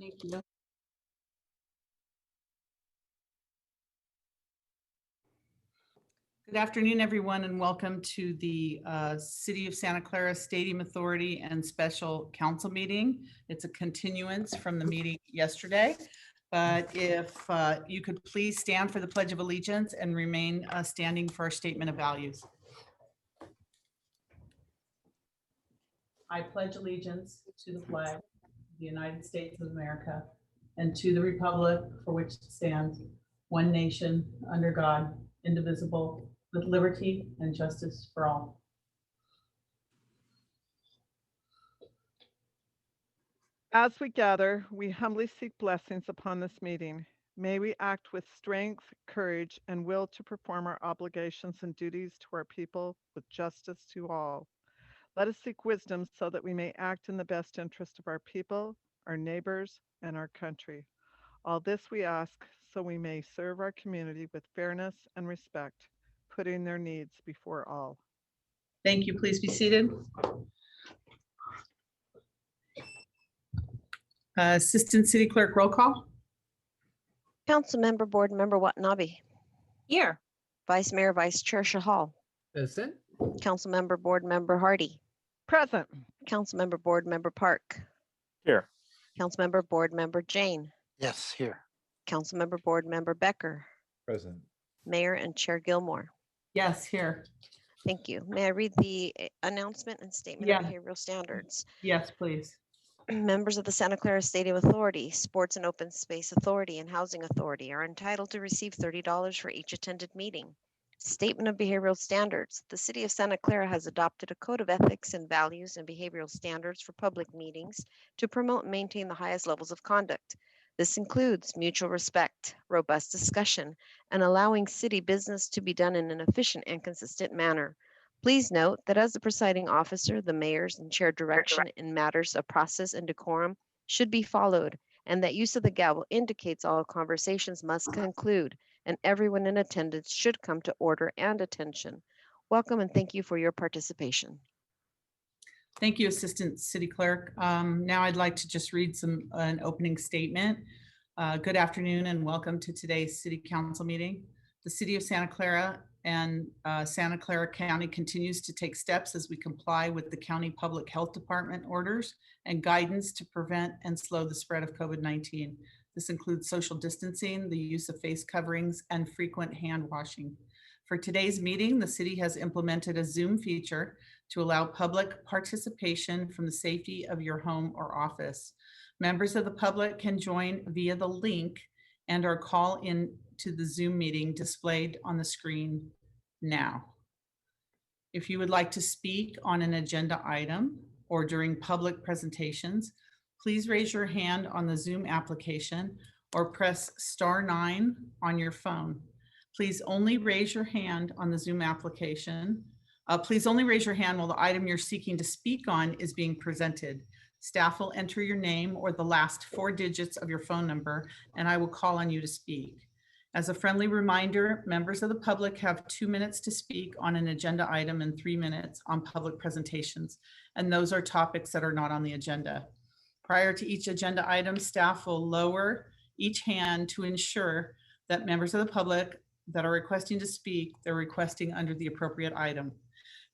Thank you. Good afternoon, everyone, and welcome to the City of Santa Clara Stadium Authority and Special Council meeting. It's a continuance from the meeting yesterday, but if you could please stand for the Pledge of Allegiance and remain standing for our statement of values. I pledge allegiance to the flag of the United States of America and to the republic for which it stands, one nation, under God, indivisible, with liberty and justice for all. As we gather, we humbly seek blessings upon this meeting. May we act with strength, courage, and will to perform our obligations and duties to our people with justice to all. Let us seek wisdom so that we may act in the best interest of our people, our neighbors, and our country. All this we ask so we may serve our community with fairness and respect, putting their needs before all. Thank you. Please be seated. Assistant City Clerk, roll call. Councilmember, Board Member Watanabe. Here. Vice Mayor, Vice Chair Shahal. Present. Councilmember, Board Member Hardy. Present. Councilmember, Board Member Park. Here. Councilmember, Board Member Jane. Yes, here. Councilmember, Board Member Becker. Present. Mayor and Chair Gilmore. Yes, here. Thank you. May I read the announcement and statement Yeah. of behavioral standards? Yes, please. Members of the Santa Clara Stadium Authority, Sports and Open Space Authority, and Housing Authority are entitled to receive $30 for each attended meeting. Statement of behavioral standards. The City of Santa Clara has adopted a code of ethics and values and behavioral standards for public meetings to promote and maintain the highest levels of conduct. This includes mutual respect, robust discussion, and allowing city business to be done in an efficient and consistent manner. Please note that as the presiding officer, the mayor's and chair direction in matters of process and decorum should be followed, and that use of the gavel indicates all conversations must conclude, and everyone in attendance should come to order and attention. Welcome and thank you for your participation. Thank you, Assistant City Clerk. Now I'd like to just read an opening statement. Good afternoon and welcome to today's City Council meeting. The City of Santa Clara and Santa Clara County continues to take steps as we comply with the County Public Health Department orders and guidance to prevent and slow the spread of COVID-19. This includes social distancing, the use of face coverings, and frequent hand washing. For today's meeting, the city has implemented a Zoom feature to allow public participation from the safety of your home or office. Members of the public can join via the link and or call in to the Zoom meeting displayed on the screen now. If you would like to speak on an agenda item or during public presentations, please raise your hand on the Zoom application or press *9 on your phone. Please only raise your hand on the Zoom application. Please only raise your hand while the item you're seeking to speak on is being presented. Staff will enter your name or the last 4 digits of your phone number, and I will call on you to speak. As a friendly reminder, members of the public have 2 minutes to speak on an agenda item and 3 minutes on public presentations, and those are topics that are not on the agenda. Prior to each agenda item, staff will lower each hand to ensure that members of the public that are requesting to speak, they're requesting under the appropriate item.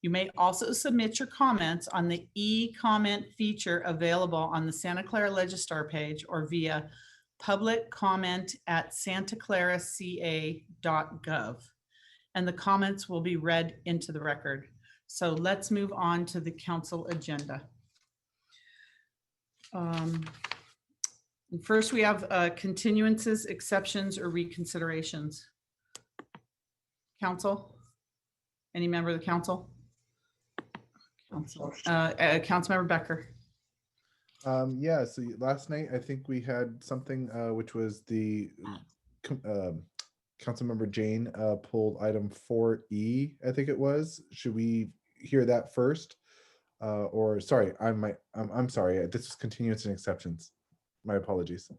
You may also submit your comments on the e-comment feature available on the Santa Clara Legistar page or via public comment at santaclaraca.gov. And the comments will be read into the record. So let's move on to the council agenda. First, we have continuances, exceptions, or reconsiderations. Council? Any member of the council? Councilmember Becker. Yeah, so last night I think we had something which was the Councilmember Jane pulled item 4E, I think it was. Should we hear that first? Or sorry, I'm sorry. This is continuance and exceptions. My apologies.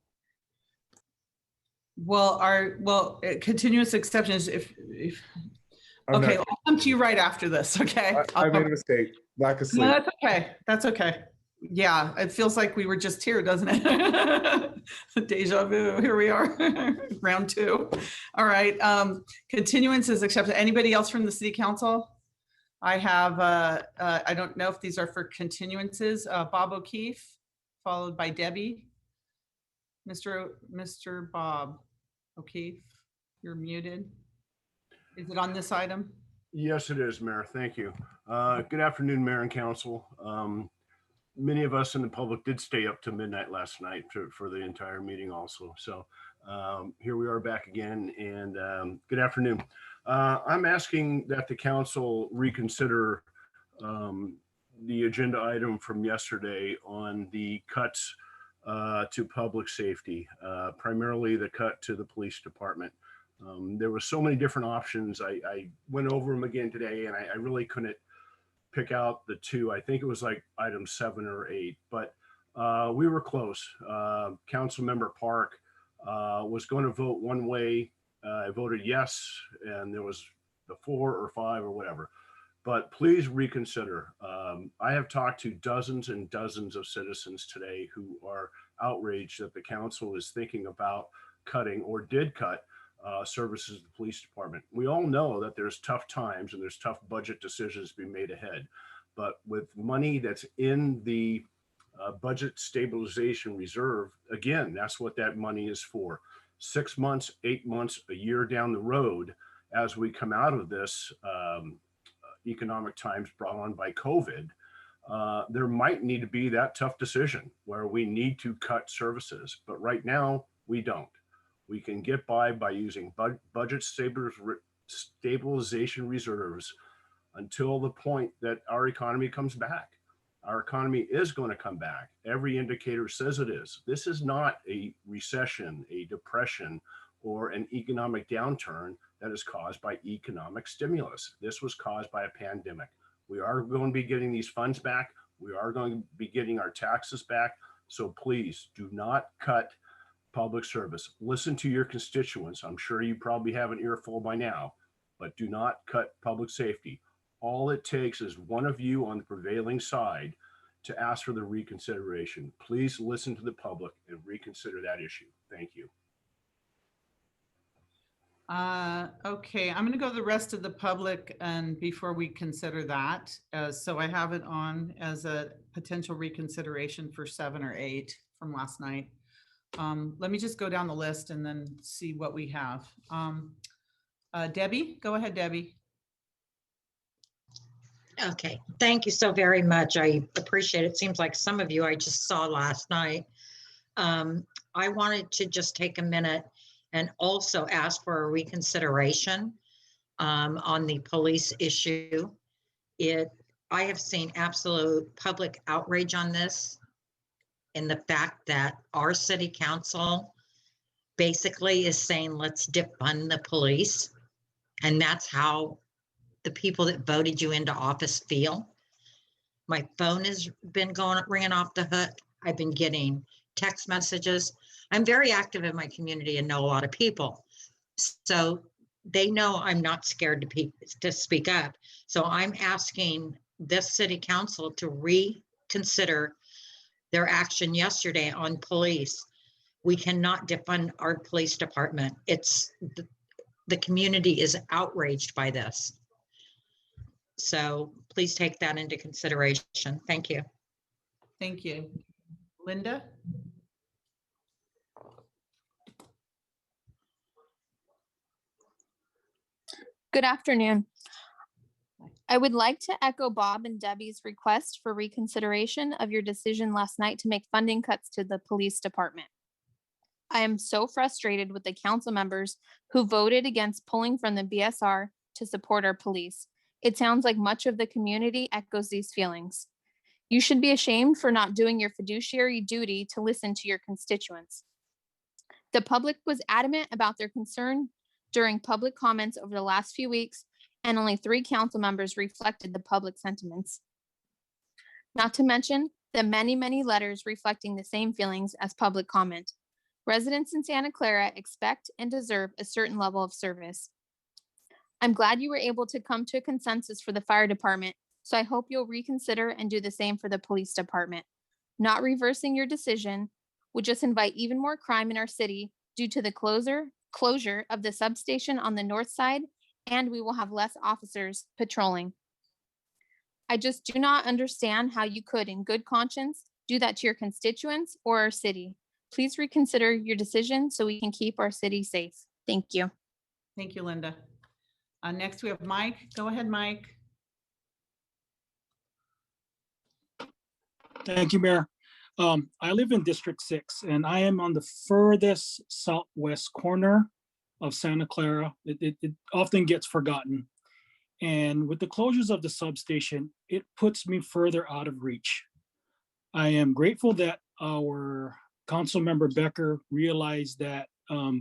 Well, continuous exceptions. If okay, I'll come to you right after this. Okay. I made a mistake. Lack of sleep. No, that's okay. That's okay. Yeah, it feels like we were just here, doesn't it? Deja vu, here we are, round two. All right, continuance is accepted. Anybody else from the city council? I have, I don't know if these are for continuances, Bob O'Keefe, followed by Debbie. Mr. Bob O'Keefe, you're muted. Is it on this item? Yes, it is, Mayor. Thank you. Good afternoon, Mayor and Council. Many of us in the public did stay up to midnight last night for the entire meeting also. So here we are back again, and good afternoon. I'm asking that the council reconsider the agenda item from yesterday on the cuts to public safety, primarily the cut to the police department. There were so many different options. I went over them again today, and I really couldn't pick out the two. I think it was like item 7 or 8, but we were close. Councilmember Park was going to vote one way. I voted yes, and there was the 4 or 5 or whatever. But please reconsider. I have talked to dozens and dozens of citizens today who are outraged that the council is thinking about cutting or did cut services to the police department. We all know that there's tough times and there's tough budget decisions to be made ahead. But with money that's in the budget stabilization reserve, again, that's what that money is for. 6 months, 8 months, a year down the road, as we come out of this economic times brought on by COVID, there might need to be that tough decision where we need to cut services. But right now, we don't. We can get by using budget stabilization reserves until the point that our economy comes back. Our economy is going to come back. Every indicator says it is. This is not a recession, a depression, or an economic downturn that is caused by economic stimulus. This was caused by a pandemic. We are going to be getting these funds back. We are going to be getting our taxes back. So please do not cut public service. Listen to your constituents. I'm sure you probably have an earful by now, but do not cut public safety. All it takes is one of you on the prevailing side to ask for the reconsideration. Please listen to the public and reconsider that issue. Thank you. Okay, I'm going to go to the rest of the public and before we consider that. So I have it on as a potential reconsideration for 7 or 8 from last night. Let me just go down the list and then see what we have. Debbie, go ahead, Debbie. Okay, thank you so very much. I appreciate it. Seems like some of you I just saw last night. I wanted to just take a minute and also ask for a reconsideration on the police issue. I have seen absolute public outrage on this, in the fact that our city council basically is saying, let's defund the police. And that's how the people that voted you into office feel. My phone has been ringing off the hook. I've been getting text messages. I'm very active in my community and know a lot of people. So they know I'm not scared to speak up. So I'm asking this city council to reconsider their action yesterday on police. We cannot defund our police department. The community is outraged by this. So please take that into consideration. Thank you. Thank you. Linda? Good afternoon. I would like to echo Bob and Debbie's request for reconsideration of your decision last night to make funding cuts to the police department. I am so frustrated with the council members who voted against pulling from the BSR to support our police. It sounds like much of the community echoes these feelings. You should be ashamed for not doing your fiduciary duty to listen to your constituents. The public was adamant about their concern during public comments over the last few weeks, and only 3 council members reflected the public sentiments. Not to mention the many, many letters reflecting the same feelings as public comment. Residents in Santa Clara expect and deserve a certain level of service. I'm glad you were able to come to a consensus for the fire department, so I hope you'll reconsider and do the same for the police department. Not reversing your decision would just invite even more crime in our city due to the closure of the substation on the north side, and we will have less officers patrolling. I just do not understand how you could, in good conscience, do that to your constituents or our city. Please reconsider your decision so we can keep our city safe. Thank you. Thank you, Linda. Next, we have Mike. Go ahead, Mike. Thank you, Mayor. I live in District 6, and I am on the furthest southwest corner of Santa Clara. It often gets forgotten. And with the closures of the substation, it puts me further out of reach. I am grateful that our Councilmember Becker realized that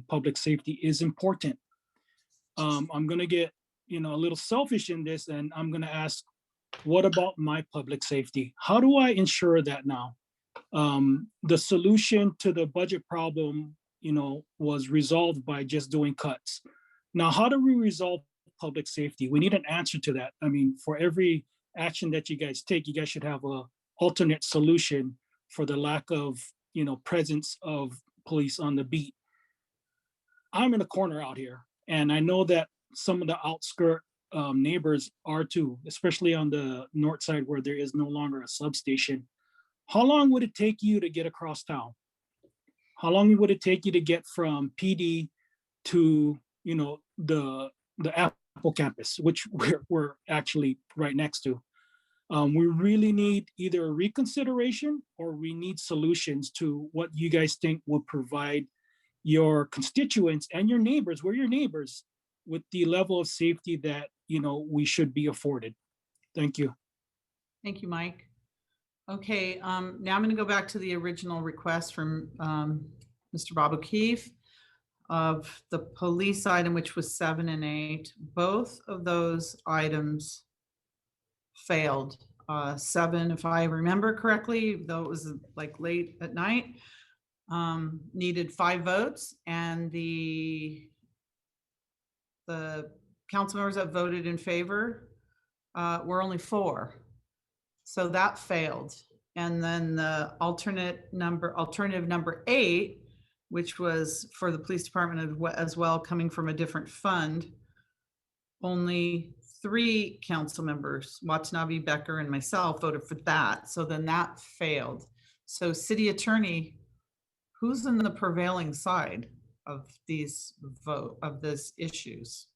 public safety is important. I'm going to get a little selfish in this, and I'm going to ask, what about my public safety? How do I ensure that now? The solution to the budget problem, was resolved by just doing cuts. Now, how do we resolve public safety? We need an answer to that. I mean, for every action that you guys take, you guys should have a alternate solution for the lack of, presence of police on the beat. I'm in a corner out here, and I know that some of the outskirt neighbors are too, especially on the north side where there is no longer a substation. How long would it take you to get across town? How long would it take you to get from PD to, the Apple campus, which we're actually right next to? We really need either a reconsideration or we need solutions to what you guys think will provide your constituents and your neighbors, we're your neighbors, with the level of safety that, we should be afforded. Thank you. Thank you, Mike. Okay, now I'm going to go back to the original request from Mr. Bob O'Keefe of the police item, which was 7 and 8. Both of those items failed. 7, if I remember correctly, though it was like late at night, needed 5 votes, and the council members that voted in favor were only 4. So that failed. And then the alternative number 8, which was for the police department as well, coming from a different fund, only 3 council members, Watanabe, Becker, and myself, voted for that. So then that failed. So city attorney, who's in the prevailing side of these issues?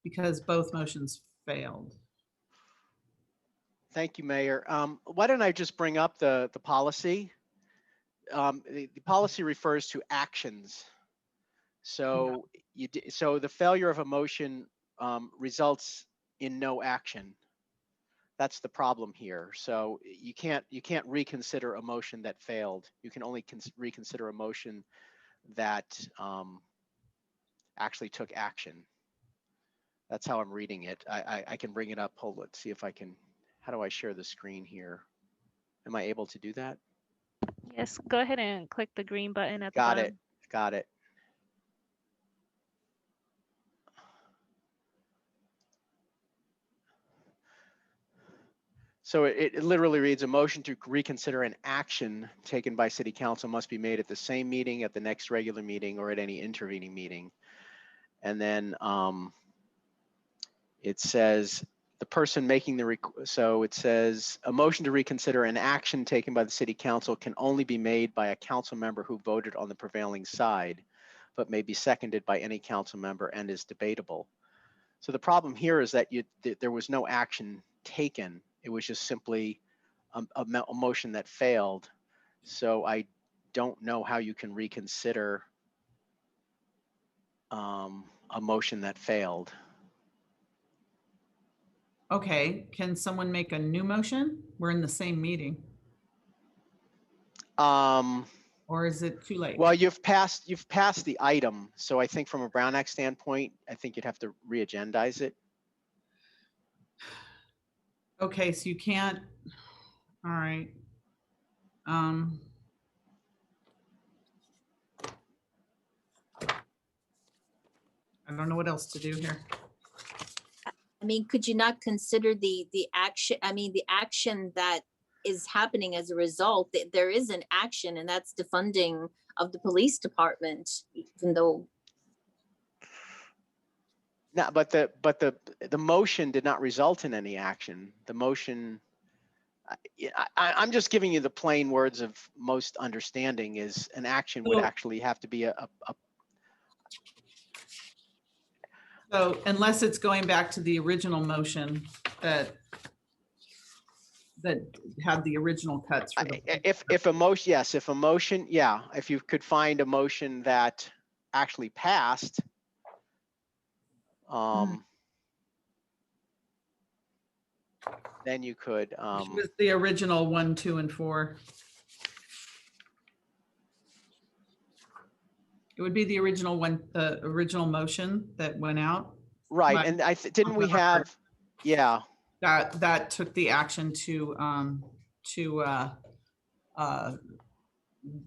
Because both motions failed. Thank you, Mayor. Why don't I just bring up the policy? The policy refers to actions. So so the failure of a motion results in no action. That's the problem here. So you can't reconsider a motion that failed. You can only reconsider a motion that actually took action. That's how I'm reading it. I can bring it up. Hold on, see if I can. How do I share the screen here? Am I able to do that? Yes, go ahead and click the green button at the Got bottom. it. Got it. So it literally reads, a motion to reconsider an action taken by City Council must be made at the same meeting, at the next regular meeting, or at any intervening meeting. And then it says the person making the so it says a motion to reconsider an action taken by the City Council can only be made by a council member who voted on the prevailing side, but may be seconded by any council member and is debatable. So the problem here is that there was no action taken. It was just simply a motion that failed. So I don't know how you can reconsider a motion that failed. Okay, can someone make a new motion? We're in the same meeting. Or is it too late? Well, you've passed the item. So I think from a Brown Act standpoint, I think you'd have to re-agendize it. Okay, so you can't, all right. I don't know what else to do here. I mean, could you not consider the action, I mean, the action that is happening as a result, there is an action, and that's the funding of the police department, even though, No, but the motion did not result in any action. The motion, I'm just giving you the plain words of most understanding is an action would So- actually have to be a So unless it's going back to the original motion that had the original cuts for the. if a motion, yes, if a motion, yeah, if you could find a motion that actually passed, then you could, Which was the original 1, 2, and 4. It would be the original one, the original motion that went out. right, But- and didn't we have, yeah, That took the action to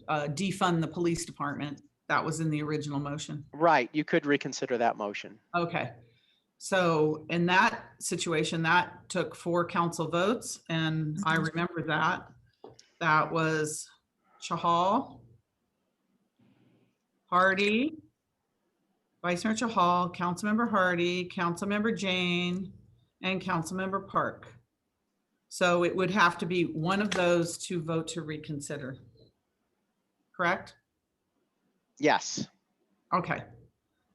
defund the police department. That was in the original motion. right, you could reconsider that motion. Okay. So in that situation, that took 4 council votes, and I remember that. That was Chahal, Hardy, Vice Mayor Chahal, Councilmember Hardy, Councilmember Jane, and Councilmember Park. So it would have to be one of those to vote to reconsider. Correct? Yes, Okay.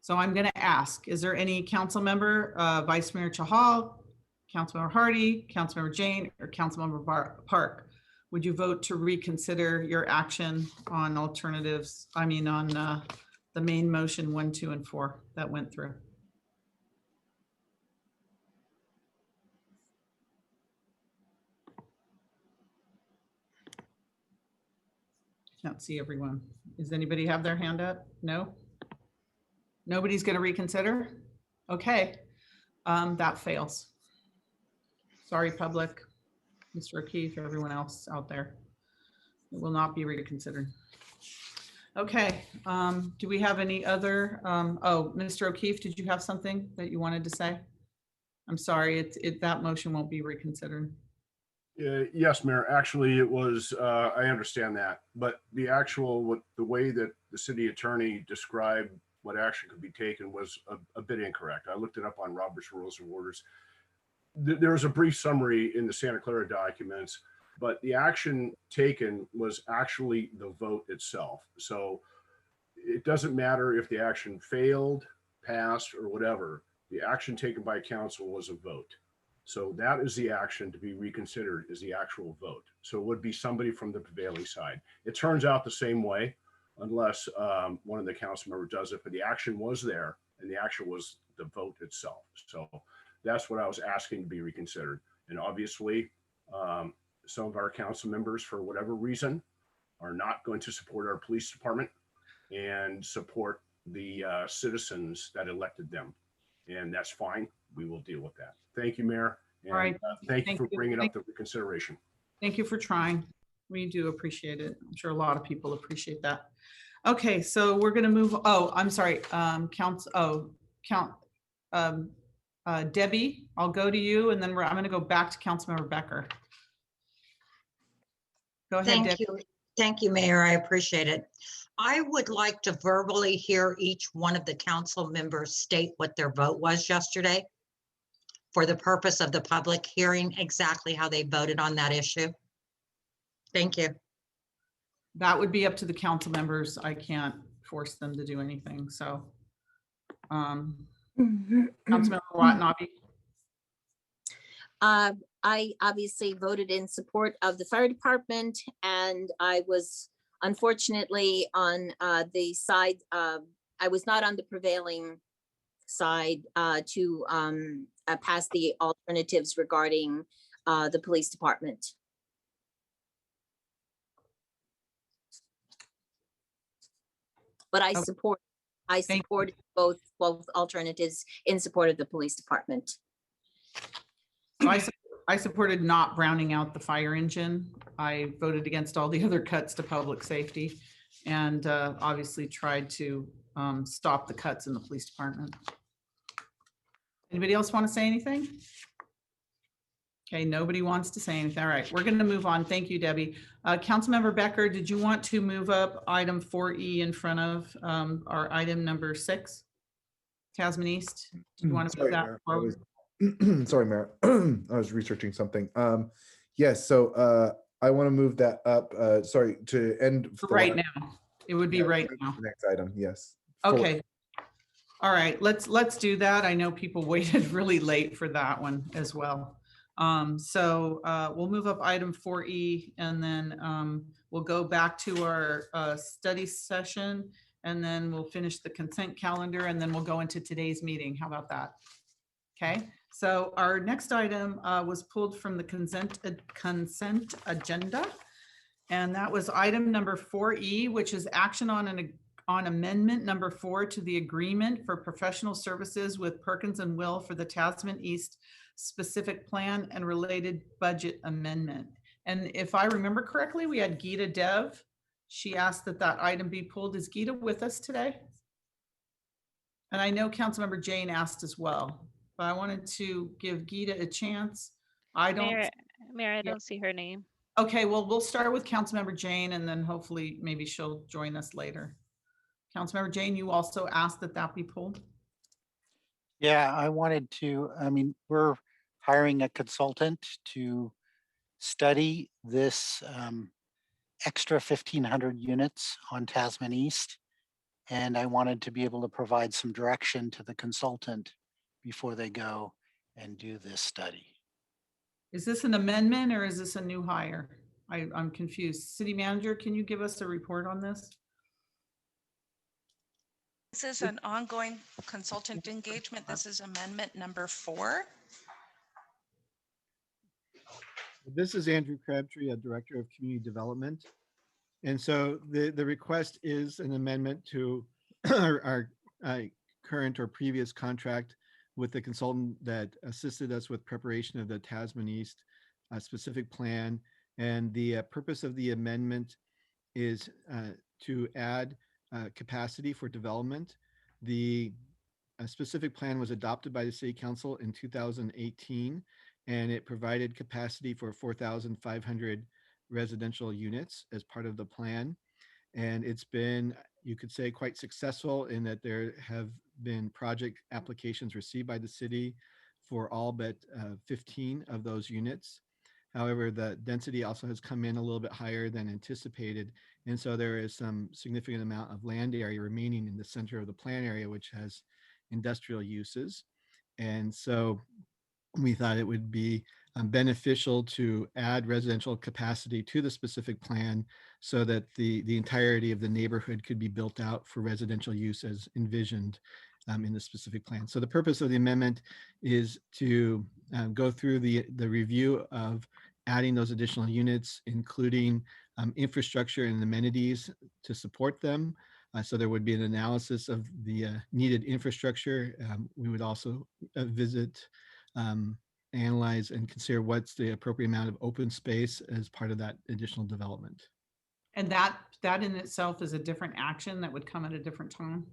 So I'm going to ask, is there any council member, Vice Mayor Chahal, Councilmember Hardy, Councilmember Jane, or Councilmember Park? Would you vote to reconsider your action on alternatives? I mean, on the main motion 1, 2, and 4 that went through? Can't see everyone. Does anybody have their hand up? No? Nobody's going to reconsider? Okay, that fails. Sorry, public, Mr. O'Keefe, everyone else out there. It will not be reconsidered. Okay, do we have any other, oh, Mr. O'Keefe, did you have something that you wanted to say? I'm sorry, that motion won't be reconsidered. Yes, Mayor, actually it was, I understand that, but the way that the city attorney described what action could be taken was a bit incorrect. I looked it up on Robert's Rules of Orders. There was a brief summary in the Santa Clara documents, but the action taken was actually the vote itself. So it doesn't matter if the action failed, passed, or whatever. The action taken by council was a vote. So that is the action to be reconsidered, is the actual vote. So it would be somebody from the prevailing side. It turns out the same way, unless one of the council members does it, but the action was there and the action was the vote itself. So that's what I was asking to be reconsidered. And obviously, some of our council members, for whatever reason, are not going to support our police department and support the citizens that elected them. And that's fine. We will deal with that. Thank you, Mayor. And All right. thank you Thank for you. bringing up the reconsideration. Thank you for trying. We do appreciate it. I'm sure a lot of people appreciate that. Okay, so we're going to move. Oh, I'm sorry. Debbie, I'll go to you, and then I'm going to go back to Councilmember Becker. Go ahead, Thank Debbie. you. Thank you, Mayor. I appreciate it. I would like to verbally hear each one of the council members state what their vote was yesterday for the purpose of the public hearing exactly how they voted on that issue. Thank you. That would be up to the council members. I can't force them to do anything. So, Councilmember Watanabe. I obviously voted in support of the fire department, and I was unfortunately on the side, I was not on the prevailing side to pass the alternatives regarding the police department. But I support both alternatives in support of the police department. So I supported not browning out the fire engine. I voted against all the other cuts to public safety, and obviously tried to stop the cuts in the police department. Anybody else want to say anything? Okay, nobody wants to say anything. All right, we're going to move on. Thank you, Debbie. Councilmember Becker, did you want to move up item 4E in front of our item number 6? Tasman East, do you want to move Sorry, that Mayor, forward? sorry, Mayor. I was researching something. Yes, so I want to move that up, sorry, to end. For right now, it would be Yeah, right the now. next item, yes. Okay. All right, let's do that. I know people waited really late for that one as well. So we'll move up item 4E, and then we'll go back to our study session, and then we'll finish the consent calendar, and then we'll go into today's meeting. How about that? Okay, so our next item was pulled from the consent agenda, and that was item number 4E, which is action on amendment number 4 to the agreement for professional services with Perkins and Will for the Tasman East specific plan and related budget amendment. And if I remember correctly, we had Gita Dev. She asked that that item be pulled. Is Gita with us today? And I know Councilmember Jane asked as well, but I wanted to give Gita a chance. I don't. Mayor, I don't see her name. Okay, well, we'll start with Councilmember Jane, and then hopefully maybe she'll join us later. Councilmember Jane, you also asked that that be pulled? Yeah, I wanted to, we're hiring a consultant to study this extra 1,500 units on Tasman East. And I wanted to be able to provide some direction to the consultant before they go and do this study. Is this an amendment or is this a new hire? I'm confused. City Manager, can you give us a report on this? This is an ongoing consultant engagement. This is amendment number 4. This is Andrew Crabtree, a Director of Community Development. And so the request is an amendment to our current or previous contract with the consultant that assisted us with preparation of the Tasman East specific plan. And the purpose of the amendment is to add capacity for development. The specific plan was adopted by the City Council in 2018, and it provided capacity for 4,500 residential units as part of the plan. And it's been, you could say, quite successful in that there have been project applications received by the city for all but 15 of those units. However, the density also has come in a little bit higher than anticipated. And so there is some significant amount of land area remaining in the center of the plan area, which has industrial uses. And so we thought it would be beneficial to add residential capacity to the specific plan so that the entirety of the neighborhood could be built out for residential use as envisioned in the specific plan. So the purpose of the amendment is to go through the review of adding those additional units, including infrastructure and amenities to support them. So there would be an analysis of the needed infrastructure. We would also visit, analyze, and consider what's the appropriate amount of open space as part of that additional development. And that in itself is a different action that would come at a different time?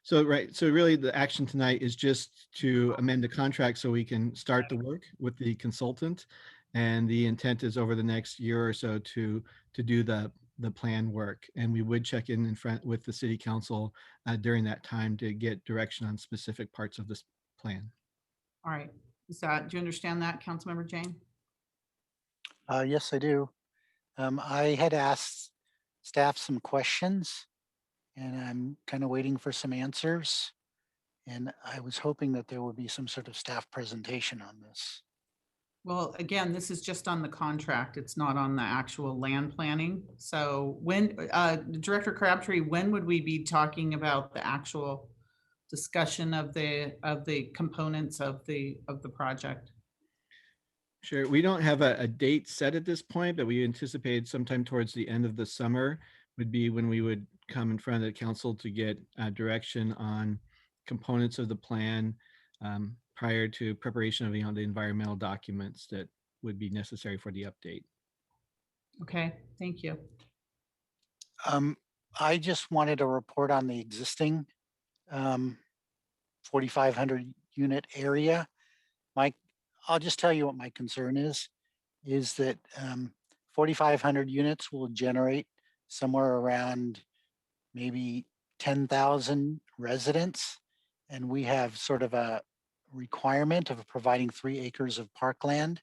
So, right. So really the action tonight is just to amend the contract so we can start the work with the consultant. And the intent is over the next year or so to do the plan work. And we would check in front with the City Council during that time to get direction on specific parts of this plan. All right. Do you understand that, Councilmember Jane? Yes, I do. I had asked staff some questions and I'm kind of waiting for some answers. And I was hoping that there would be some sort of staff presentation on this. Well, again, this is just on the contract. It's not on the actual land planning. So when, Director Crabtree, when would we be talking about the actual discussion of the components of the project? Sure. We don't have a date set at this point, but we anticipate sometime towards the end of the summer would be when we would come in front of the council to get direction on components of the plan prior to preparation of the environmental documents that would be necessary for the update. Okay, thank you. I just wanted a report on the existing 4,500 unit area. I'll just tell you what my concern is that 4,500 units will generate somewhere around maybe 10,000 residents. And we have sort of a requirement of providing 3 acres of parkland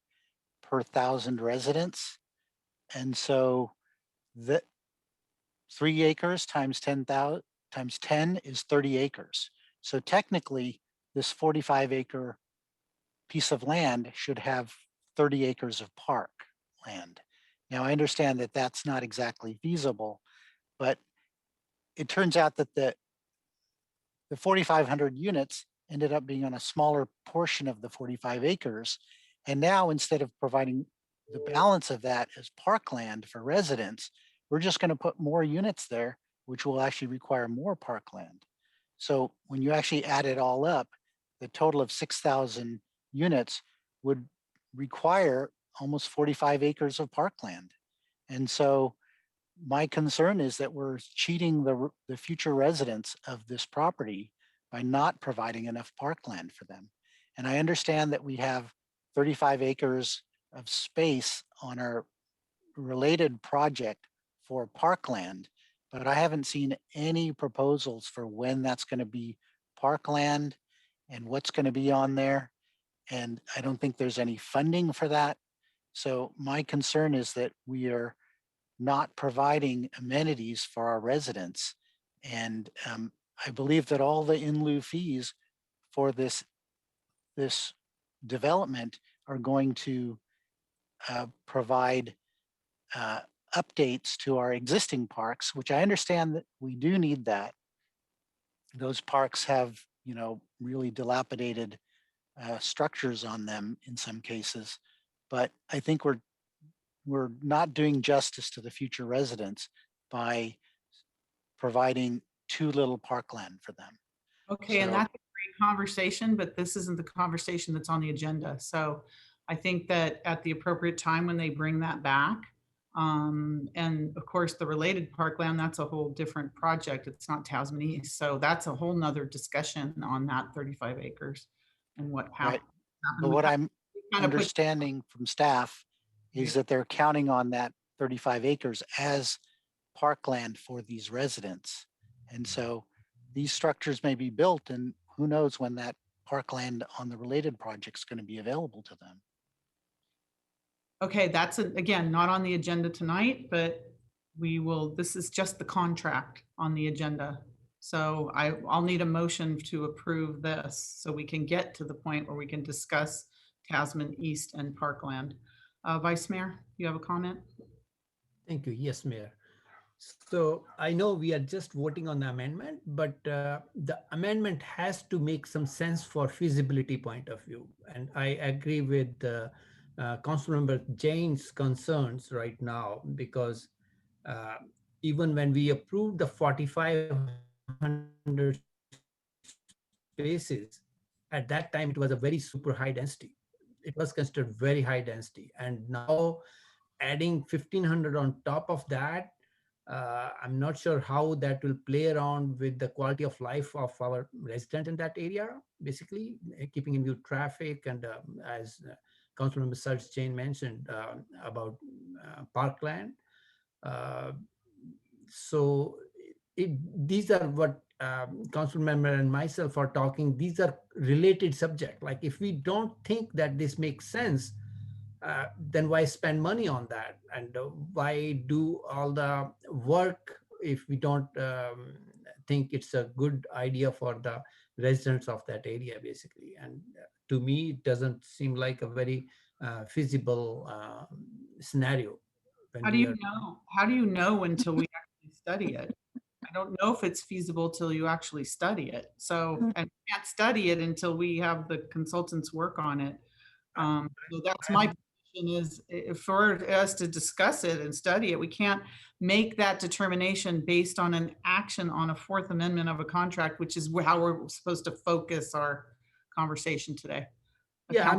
per 1,000 residents. And so the 3 acres times 10,000 times 10 is 30 acres. So technically this 45 acre piece of land should have 30 acres of park land. Now I understand that that's not exactly feasible, but it turns out that the 4,500 units ended up being on a smaller portion of the 45 acres. And now instead of providing the balance of that as parkland for residents, we're just going to put more units there, which will actually require more parkland. So when you actually add it all up, the total of 6,000 units would require almost 45 acres of parkland. And so my concern is that we're cheating the future residents of this property by not providing enough parkland for them. And I understand that we have 35 acres of space on our related project for parkland, but I haven't seen any proposals for when that's going to be parkland and what's going to be on there. And I don't think there's any funding for that. So my concern is that we are not providing amenities for our residents. And I believe that all the in lieu fees for this development are going to provide updates to our existing parks, which I understand that we do need that. Those parks have, really dilapidated structures on them in some cases, but I think we're not doing justice to the future residents by providing too little parkland for them. Okay, and that's a great conversation, but this isn't the conversation that's on the agenda. So I think that at the appropriate time when they bring that back, and of course the related parkland, that's a whole different project. It's not Tasman East. So that's a whole nother discussion on that 35 acres and what happened. Right. But what I'm understanding from staff is that they're counting on that 35 acres as parkland for these residents. And so these structures may be built, and who knows when that parkland on the related project is going to be available to them. Okay, that's again not on the agenda tonight, but this is just the contract on the agenda. So I'll need a motion to approve this so we can get to the point where we can discuss Tasman East and Parkland. Vice Mayor, you have a comment? Thank you. Yes, Mayor. So I know we are just voting on the amendment, but the amendment has to make some sense for feasibility point of view. And I agree with Councilmember Jane's concerns right now, because even when we approved the 4,500 spaces, at that time it was a very super high density. It was considered very high density. And now adding 1,500 on top of that, I'm not sure how that will play around with the quality of life of our resident in that area, basically keeping in view traffic and as Councilmember Sarge Jane mentioned about parkland. So these are what Councilmember and myself are talking. These are related subjects. Like if we don't think that this makes sense, then why spend money on that? And why do all the work if we don't think it's a good idea for the residents of that area, basically? And to me, it doesn't seem like a very feasible scenario. How do you know? How do you know until we actually study it? I don't know if it's feasible till you actually study it. So, and we can't study it until we have the consultants work on it. So that's my position, is for us to discuss it and study it. We can't make that determination based on an action on a Fourth Amendment of a contract, which is how we're supposed to focus our conversation today. Yeah, I'm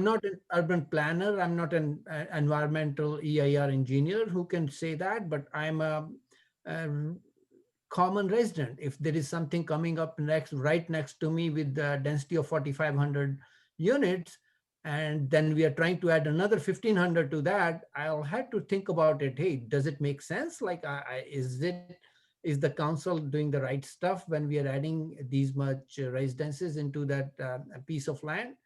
not an urban planner. I'm not an environmental EIR engineer who can say that, but I'm a common resident. If there is something coming up right next to me with the density of 4,500 units, and then we are trying to add another 1,500 to that, I'll have to think about it. Hey, does it make sense? Like, is the council doing the right stuff when we are adding these much residences into that piece of land,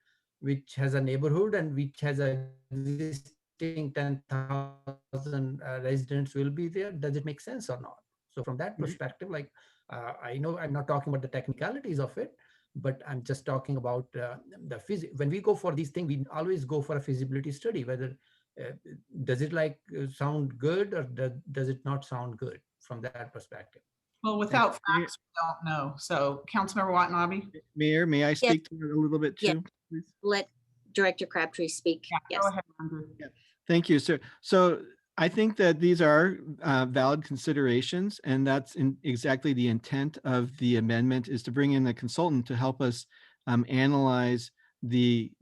which has a neighborhood and which has a existing 10,000 residents will be there? Does it make sense or not? So from that perspective, like, I know I'm not talking about the technicalities of it, but I'm just talking about the physics. When we go for these things, we always go for a feasibility study, whether does it sound good or does it not sound good from that perspective. Well, without facts, we don't know. So Councilmember Watanabe. Mayor, may I speak to it a little bit Yeah. too, please? Let Director Crabtree speak. Yeah, go ahead, Andrew. Thank you, sir. So I think that these are valid considerations, and that's exactly the intent of the amendment, is to bring in a consultant to help us analyze the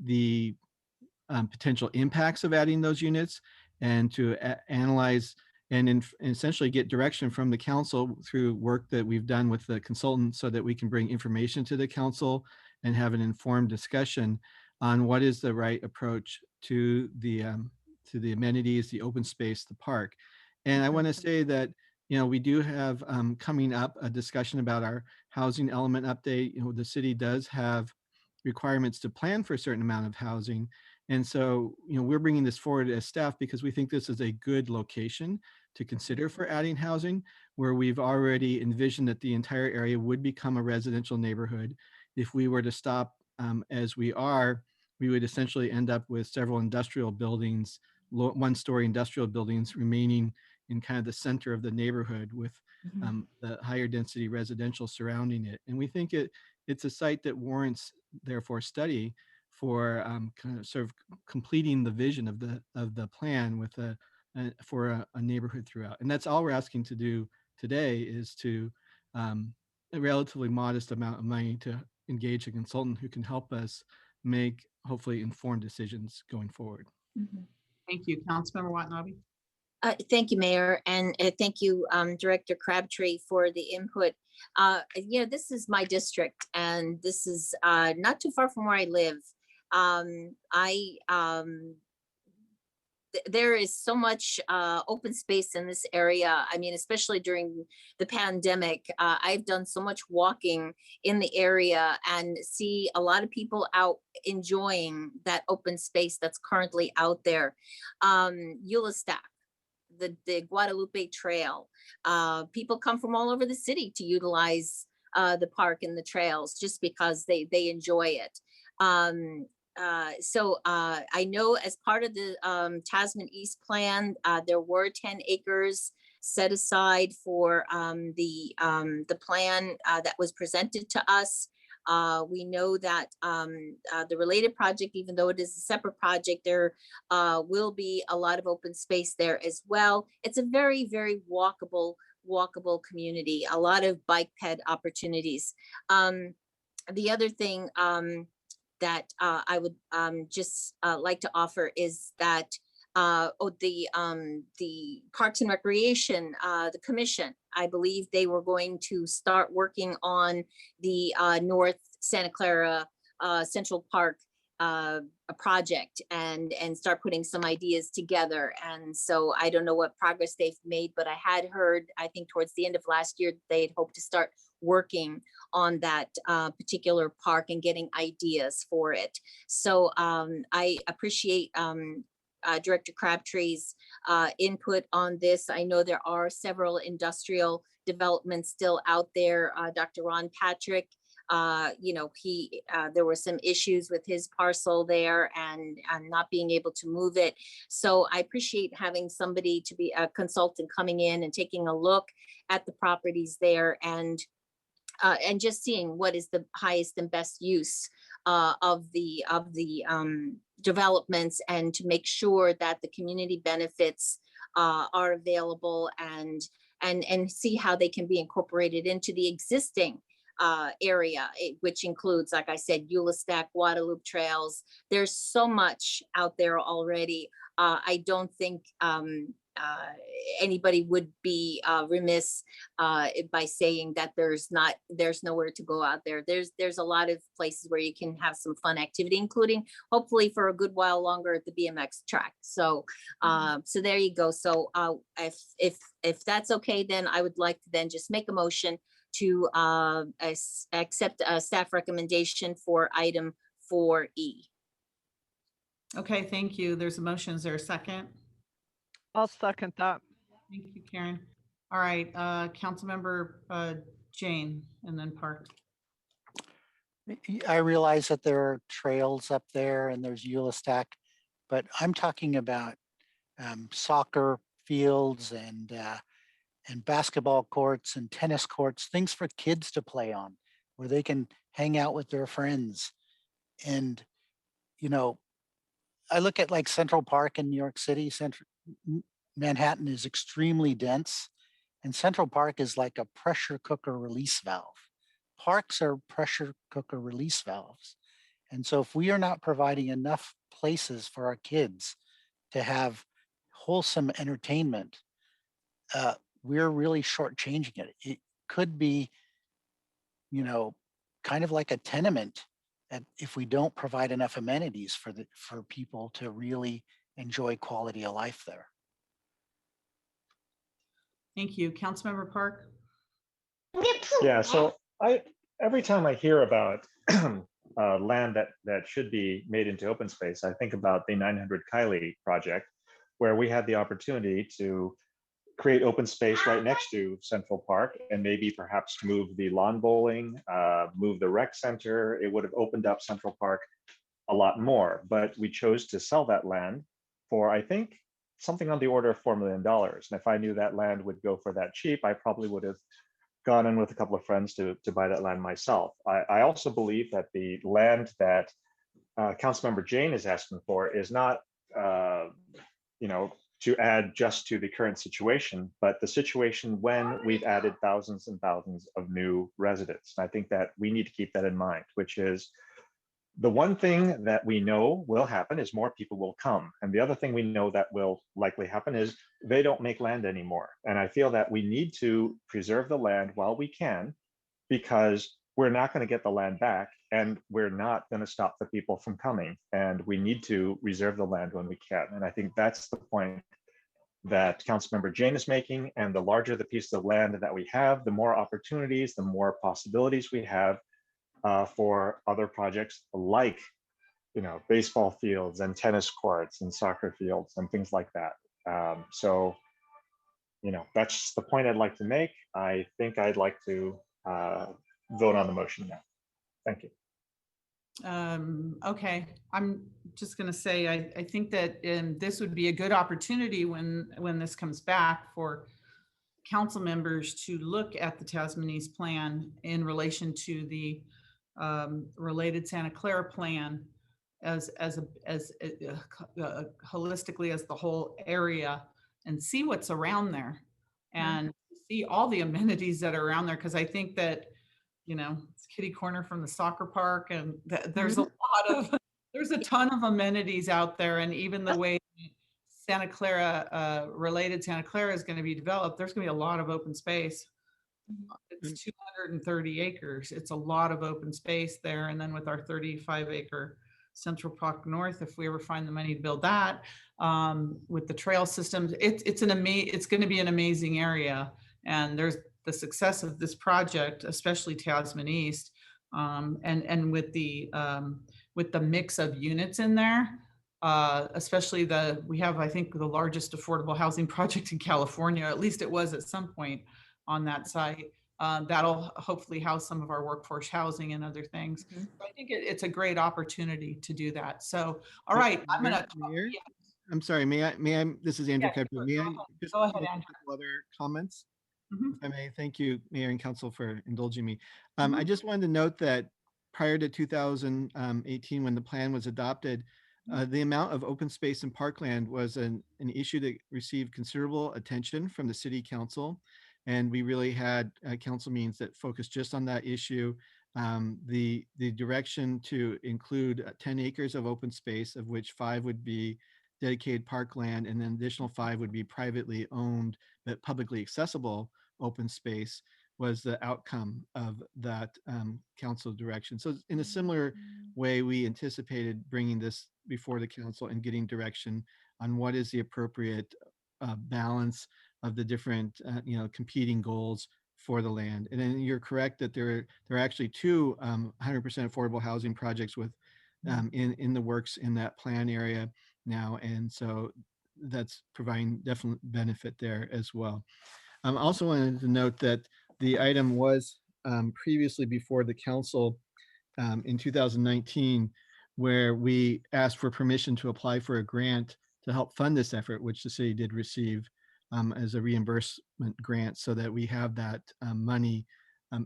potential impacts of adding those units, and to analyze and essentially get direction from the council through work that we've done with the consultant, so that we can bring information to the council and have an informed discussion on what is the right approach to the amenities, the open space, the park. And I want to say that, we do have coming up a discussion about our housing element update. The city does have requirements to plan for a certain amount of housing. And so, we're bringing this forward as staff because we think this is a good location to consider for adding housing, where we've already envisioned that the entire area would become a residential neighborhood. If we were to stop as we are, we would essentially end up with several industrial buildings, one-story industrial buildings remaining in kind of the center of the neighborhood, with the higher density residential surrounding it. And we think it's a site that warrants, therefore, study for kind of sort of completing the vision of the plan with for a neighborhood throughout. And that's all we're asking to do today, is to a relatively modest amount of money to engage a consultant who can help us make hopefully informed decisions going forward. Thank you, Councilmember Watanabe. Thank you, Mayor, and thank you, Director Crabtree, for the input. This is my district, and this is not too far from where I live. There is so much open space in this area. I mean, especially during the pandemic, I've done so much walking in the area and see a lot of people out enjoying that open space that's currently out there. Stack, the Guadalupe Trail. People come from all over the city to utilize the park and the trails just because they enjoy it. So I know as part of the Tasman East plan, there were 10 acres set aside for the plan that was presented to us. We know that the related project, even though it is a separate project, there will be a lot of open space there as well. It's a very, very walkable community, a lot of bike ped opportunities. The other thing that I would just like to offer is that the Parks and Recreation, the commission, I believe they were going to start working on the North Santa Clara Central Park a project and start putting some ideas together. And so I don't know what progress they've made, but I had heard, I think towards the end of last year, they'd hope to start working on that particular park and getting ideas for it. So I appreciate Director Crabtree's input on this. I know there are several industrial developments still out there. Dr. Ron Patrick, there were some issues with his parcel there and not being able to move it. So I appreciate having somebody to be a consultant coming in and taking a look at the properties there and just seeing what is the highest and best use of the developments, and to make sure that the community benefits are available and see how they can be incorporated into the existing area, which includes, like I said, Stack, Guadalupe trails. There's so much out there already. I don't think anybody would be remiss by saying that there's nowhere to go out there. There's a lot of places where you can have some fun activity, including hopefully for a good while longer at the BMX track. So so there you go. So if that's okay, then I would like to then just make a motion to accept a staff recommendation for item 4E. Okay, thank you. There's a motion. Is there a second? I'll second that. Thank you, Karen. All right, Councilmember Jane, and then Park. I realize that there are trails up there and there's Eulastack, but I'm talking about soccer fields and basketball courts and tennis courts, things for kids to play on, where they can hang out with their friends. And, you know, I look at like Central Park in New York City. Manhattan is extremely dense, and Central Park is like a pressure cooker release valve. Parks are pressure cooker release valves. And so if we are not providing enough places for our kids to have wholesome entertainment, we're really shortchanging it. It could be, you know, kind of like a tenement if we don't provide enough amenities for people to really enjoy quality of life there. Thank you. Councilmember Park. Yeah, so every time I hear about land that should be made into open space, I think about the 900 Kylie project, where we had the opportunity to create open space right next to Central Park and maybe perhaps move the lawn bowling, move the rec center. It would have opened up Central Park a lot more, but we chose to sell that land for, I think, something on the order of $4 million. And if I knew that land would go for that cheap, I probably would have gone in with a couple of friends to buy that land myself. I also believe that the land that Councilmember Jane is asking for is not, you know, to add just to the current situation, but the situation when we've added thousands and thousands of new residents. And I think that we need to keep that in mind, which is the one thing that we know will happen is more people will come. And the other thing we know that will likely happen is they don't make land anymore. And I feel that we need to preserve the land while we can, because we're not going to get the land back and we're not going to stop the people from coming. And we need to reserve the land when we can. And I think that's the point that Councilmember Jane is making. And the larger the piece of land that we have, the more opportunities, the more possibilities we have for other projects like, you know, baseball fields and tennis courts and soccer fields and things like that. So, you know, that's the point I'd like to make. I think I'd like to vote on the motion now. Thank you. Okay, I'm just going to say I think that this would be a good opportunity when this comes back for council members to look at the Tasmanese plan in relation to the related Santa Clara plan as holistically as the whole area, and see what's around there and see all the amenities that are around there. Because I think that, you know, it's kitty corner from the soccer park, and there's a lot of there's a ton of amenities out there. And even the way Santa Clara related Santa Clara is going to be developed, there's going to be a lot of open space. It's 230 acres. It's a lot of open space there. And then with our 35-acre Central Park North, if we ever find the money to build that, with the trail systems, it's going to be an amazing area. And there's the success of this project, especially Tasman East, and with the mix of units in there, especially we have, I think, the largest affordable housing project in California. At least it was at some point on that site. That'll hopefully house some of our workforce housing and other things. So I think it's a great opportunity to do that. So, all right, I'm sorry, may I, this is Andrew Crabtree. May I just go ahead, make Andrew. a couple other comments? If I may, thank you, Mayor and Council, for indulging me. I just wanted to note that prior to 2018, when the plan was adopted, the amount of open space and parkland was an issue that received considerable attention from the City Council. And we really had council meetings that focused just on that issue. The direction to include 10 acres of open space, of which 5 would be dedicated parkland, and then additional 5 would be privately owned but publicly accessible open space, was the outcome of that council direction. So in a similar way, we anticipated bringing this before the council and getting direction on what is the appropriate balance of the different competing goals for the land. And then you're correct that there are actually 2 100% affordable housing projects with in the works in that plan area now, and so that's providing definite benefit there as well. I also wanted to note that the item was previously before the council in 2019, where we asked for permission to apply for a grant to help fund this effort, which the city did receive as a reimbursement grant, so that we have that money,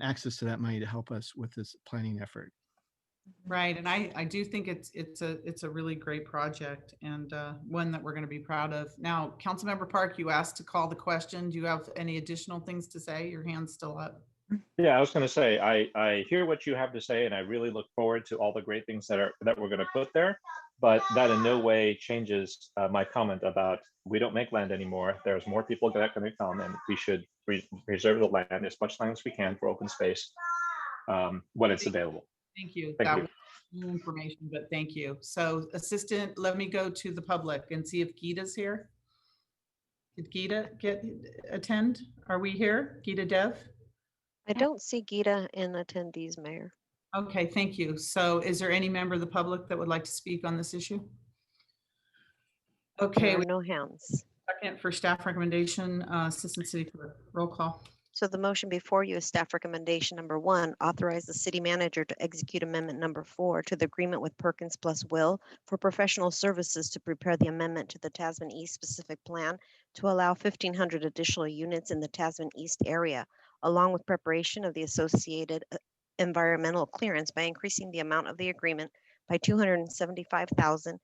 access to that money to help us with this planning effort. Right, and I do think it's a really great project, and one that we're going to be proud of. Now, Councilmember Park, you asked to call the question. Do you have any additional things to say? Your hand's still up. Yeah, I was going to say, I hear what you have to say, and I really look forward to all the great things that we're going to put there. But that in no way changes my comment about we don't make land anymore. There's more people that are going to come, and we should preserve the land, as much land as we can, for open space when it's available. Thank you. Thank That you. was new information, but thank you. So, Assistant, let me go to the public and see if Gita's here. Did Gita attend? Are we here? Gita Dev? I don't see Gita in attendees, Mayor. Okay, thank you. So is there any member of the public that would like to speak on this issue? Okay. There are no hands. Second for staff recommendation, Assistant City Clerk, roll call. So the motion before you is staff recommendation number 1, authorize the city manager to execute amendment number 4 to the agreement with Perkins Plus Will for professional services to prepare the amendment to the Tasman East specific plan to allow 1,500 additional units in the Tasman East area, along with preparation of the associated environmental clearance by increasing the amount of the agreement by $275,000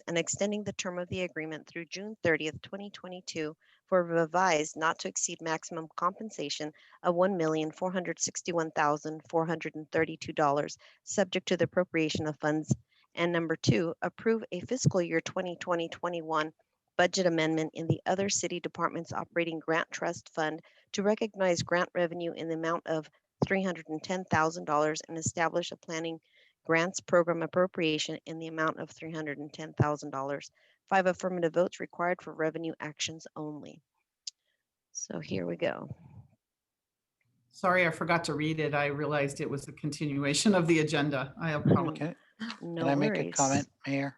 and extending the term of the agreement through June 30th, 2022 for a revised not to exceed maximum compensation of $1,461,432, subject to the appropriation of funds. And number 2, approve a fiscal year 2020-21 budget amendment in the other city departments operating grant trust fund to recognize grant revenue in the amount of $310,000 and establish a planning grants program appropriation in the amount of $310,000. 5 affirmative votes required for revenue actions only. So here we go. Sorry, I forgot to read it. I realized it was a continuation of the agenda. I apologize. No Can I make a worries. comment, Mayor?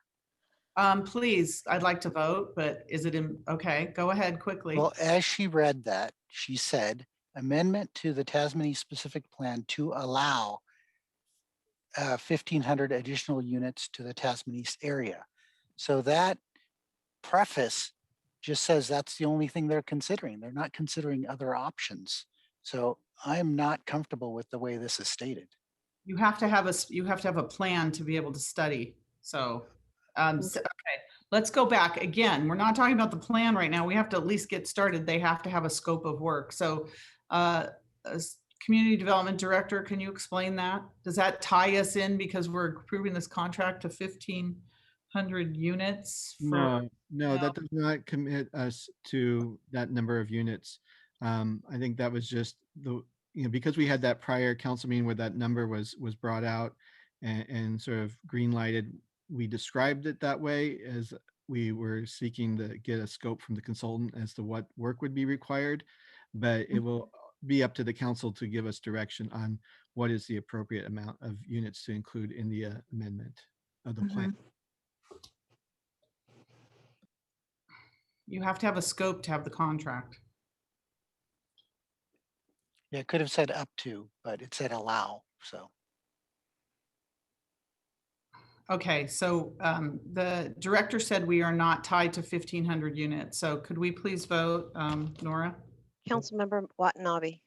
Please, I'd like to vote, but is it in? Okay, go ahead quickly. Well, as she read that, she said, amendment to the Tasmania specific plan to allow 1,500 additional units to the Tasman East area. So that preface just says that's the only thing they're considering. They're not considering other options. So I'm not comfortable with the way this is stated. You have to have a plan to be able to study. So, okay, let's go back again. We're not talking about the plan right now. We have to at least get started. They have to have a scope of work. So, as Community Development Director, can you explain that? Does that tie us in because we're approving this contract to 1,500 units? No, that does not commit us to that number of units. I think that was just because we had that prior council meeting where that number was brought out and sort of green lighted. We described it that way as we were seeking to get a scope from the consultant as to what work would be required, but it will be up to the council to give us direction on what is the appropriate amount of units to include in the amendment of the plan. You have to have a scope to have the contract. Yeah, it could have said up to, but it said allow, so. Okay, so the director said we are not tied to 1,500 units. So could we please vote, Nora? Councilmember Watanabe.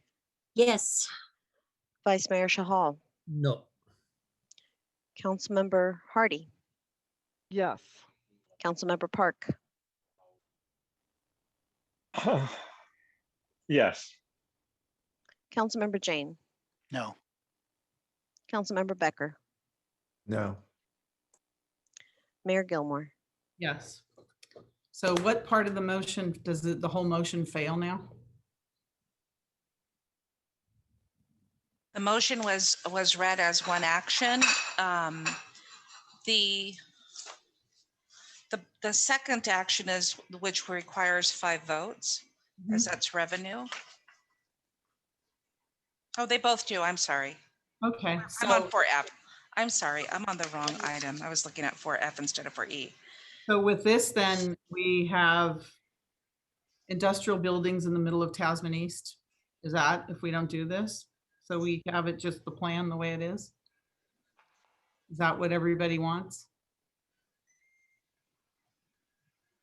Yes. Vice Mayor Shahal. No. Councilmember Hardy. Yes. Councilmember Park. Yes. Councilmember Jane. No. Councilmember Becker. No. Mayor Gilmore. Yes. So what part of the motion, does the whole motion fail now? The motion was read as one action. The second action is, which requires 5 votes, as that's revenue. Oh, they both do. I'm sorry. Okay, I'm on so 4F. I'm sorry. I'm on the wrong item. I was looking at 4F instead of 4E. so with this, then we have industrial buildings in the middle of Tasman East. Is that if we don't do this? So we have it just the plan the way it is? Is that what everybody wants?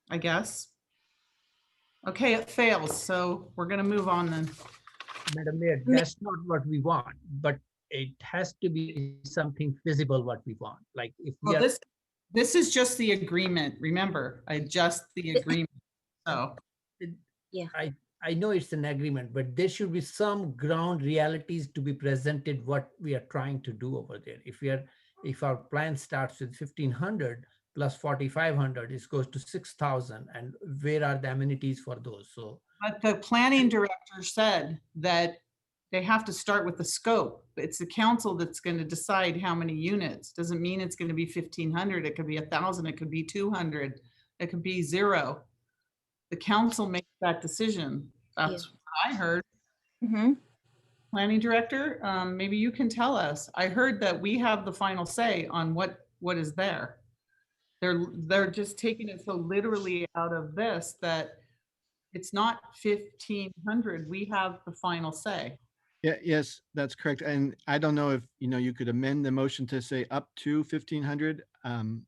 I guess. Okay, it fails. So we're gonna move on then. Madam Mayor, that's not what we want, but it has to be something feasible what we want. Like if we Well, are, this is just the agreement. Remember, the agreement. So Yeah. I know it's an agreement, but there should be some ground realities to be presented what we are trying to do over there. If our plan starts with 1,500 plus 4,500, it goes to 6,000, and where are the amenities for those? So, but the planning director said that they have to start with the scope. It's the council that's going to decide how many units. Doesn't mean it's going to be 1,500. It could be 1,000. It could be 200. It could be 0. The council makes that decision. That's what I heard. Planning director, maybe you can tell us. I heard that we have the final say on what is there. They're just taking it so literally out of this that it's not 1,500. We have the final say. Yeah, yes, that's correct. And I don't know if, you could amend the motion to say up to 1,500.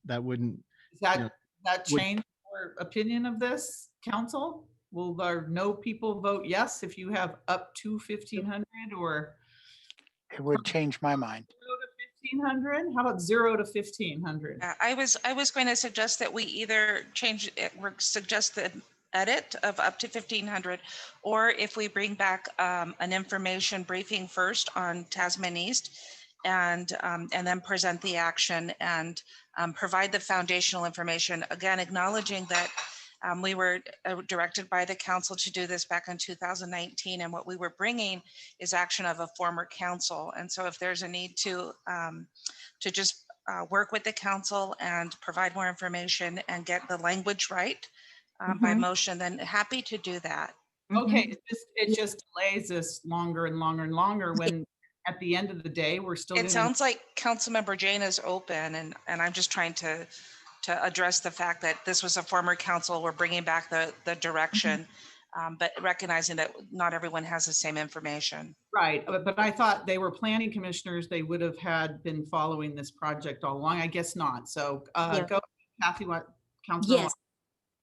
That wouldn't. Is that change your opinion of this, council? Will there no people vote yes if you have up to 1,500, or It would change my mind. 1,500? How about 0 to 1,500? I was going to suggest that we either change it, or suggest the edit of up to 1,500, or if we bring back an information briefing first on Tasman East, and then present the action and provide the foundational information, again acknowledging that we were directed by the council to do this back in 2019, and what we were bringing is action of a former council. And so if there's a need to just work with the council and provide more information and get the language right by motion, then happy to do that. Okay, it just delays this longer and longer and longer when at the end of the day, we're still. It sounds like Councilmember Jane is open, and I'm just trying to address the fact that this was a former council. We're bringing back the direction, but recognizing that not everyone has the same information. Right, but I thought they were planning commissioners. They would have been following this project all along. I guess not. So go, Kathy, Councilor. Yes,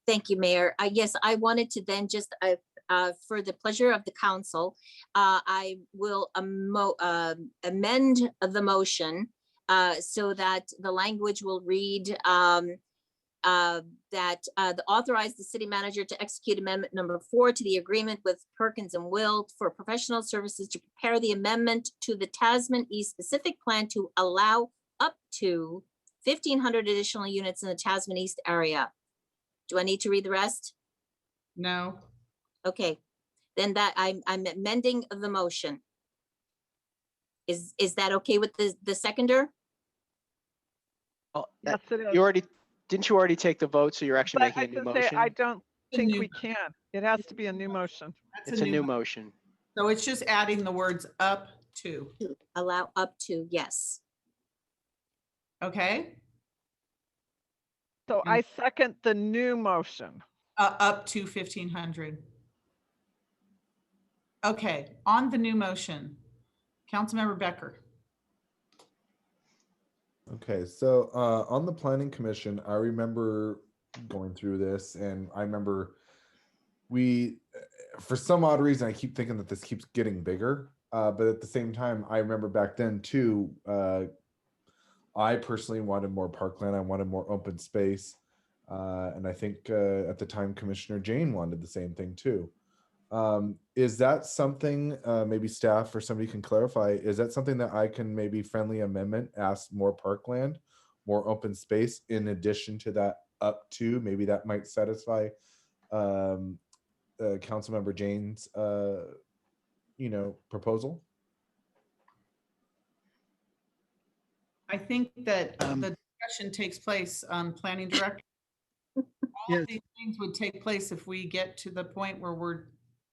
thank you, Mayor. Yes, I wanted to then just, for the pleasure of the council, I will amend the motion so that the language will read that authorize the city manager to execute amendment number 4 to the agreement with Perkins and Will for professional services to prepare the amendment to the Tasman East specific plan to allow up to 1,500 additional units in the Tasman East area. Do I need to read the rest? No. Okay, then that I'm amending the motion. Is that okay with the seconder? Well, Yes, it is. didn't you already take the vote? So you're actually But making a new motion? I don't think we can. It has to be a new motion. It's a new motion. So it's just adding the words up to. Allow up to, yes. Okay. So I second the new motion. Up to 1,500. Okay, on the new motion, Councilmember Becker. Okay, so on the planning commission, I remember going through this, and I remember for some odd reason, I keep thinking that this keeps getting bigger. But at the same time, I remember back then too, I personally wanted more parkland. I wanted more open space. And I think at the time, Commissioner Jane wanted the same thing too. Is that something, maybe staff or somebody can clarify, is that something that I can maybe friendly amendment, ask more parkland, more open space in addition to that up to, maybe that might satisfy Councilmember Jane's proposal. I think that the discussion takes place on planning director. All Yes. of these things would take place if we get to the point where we're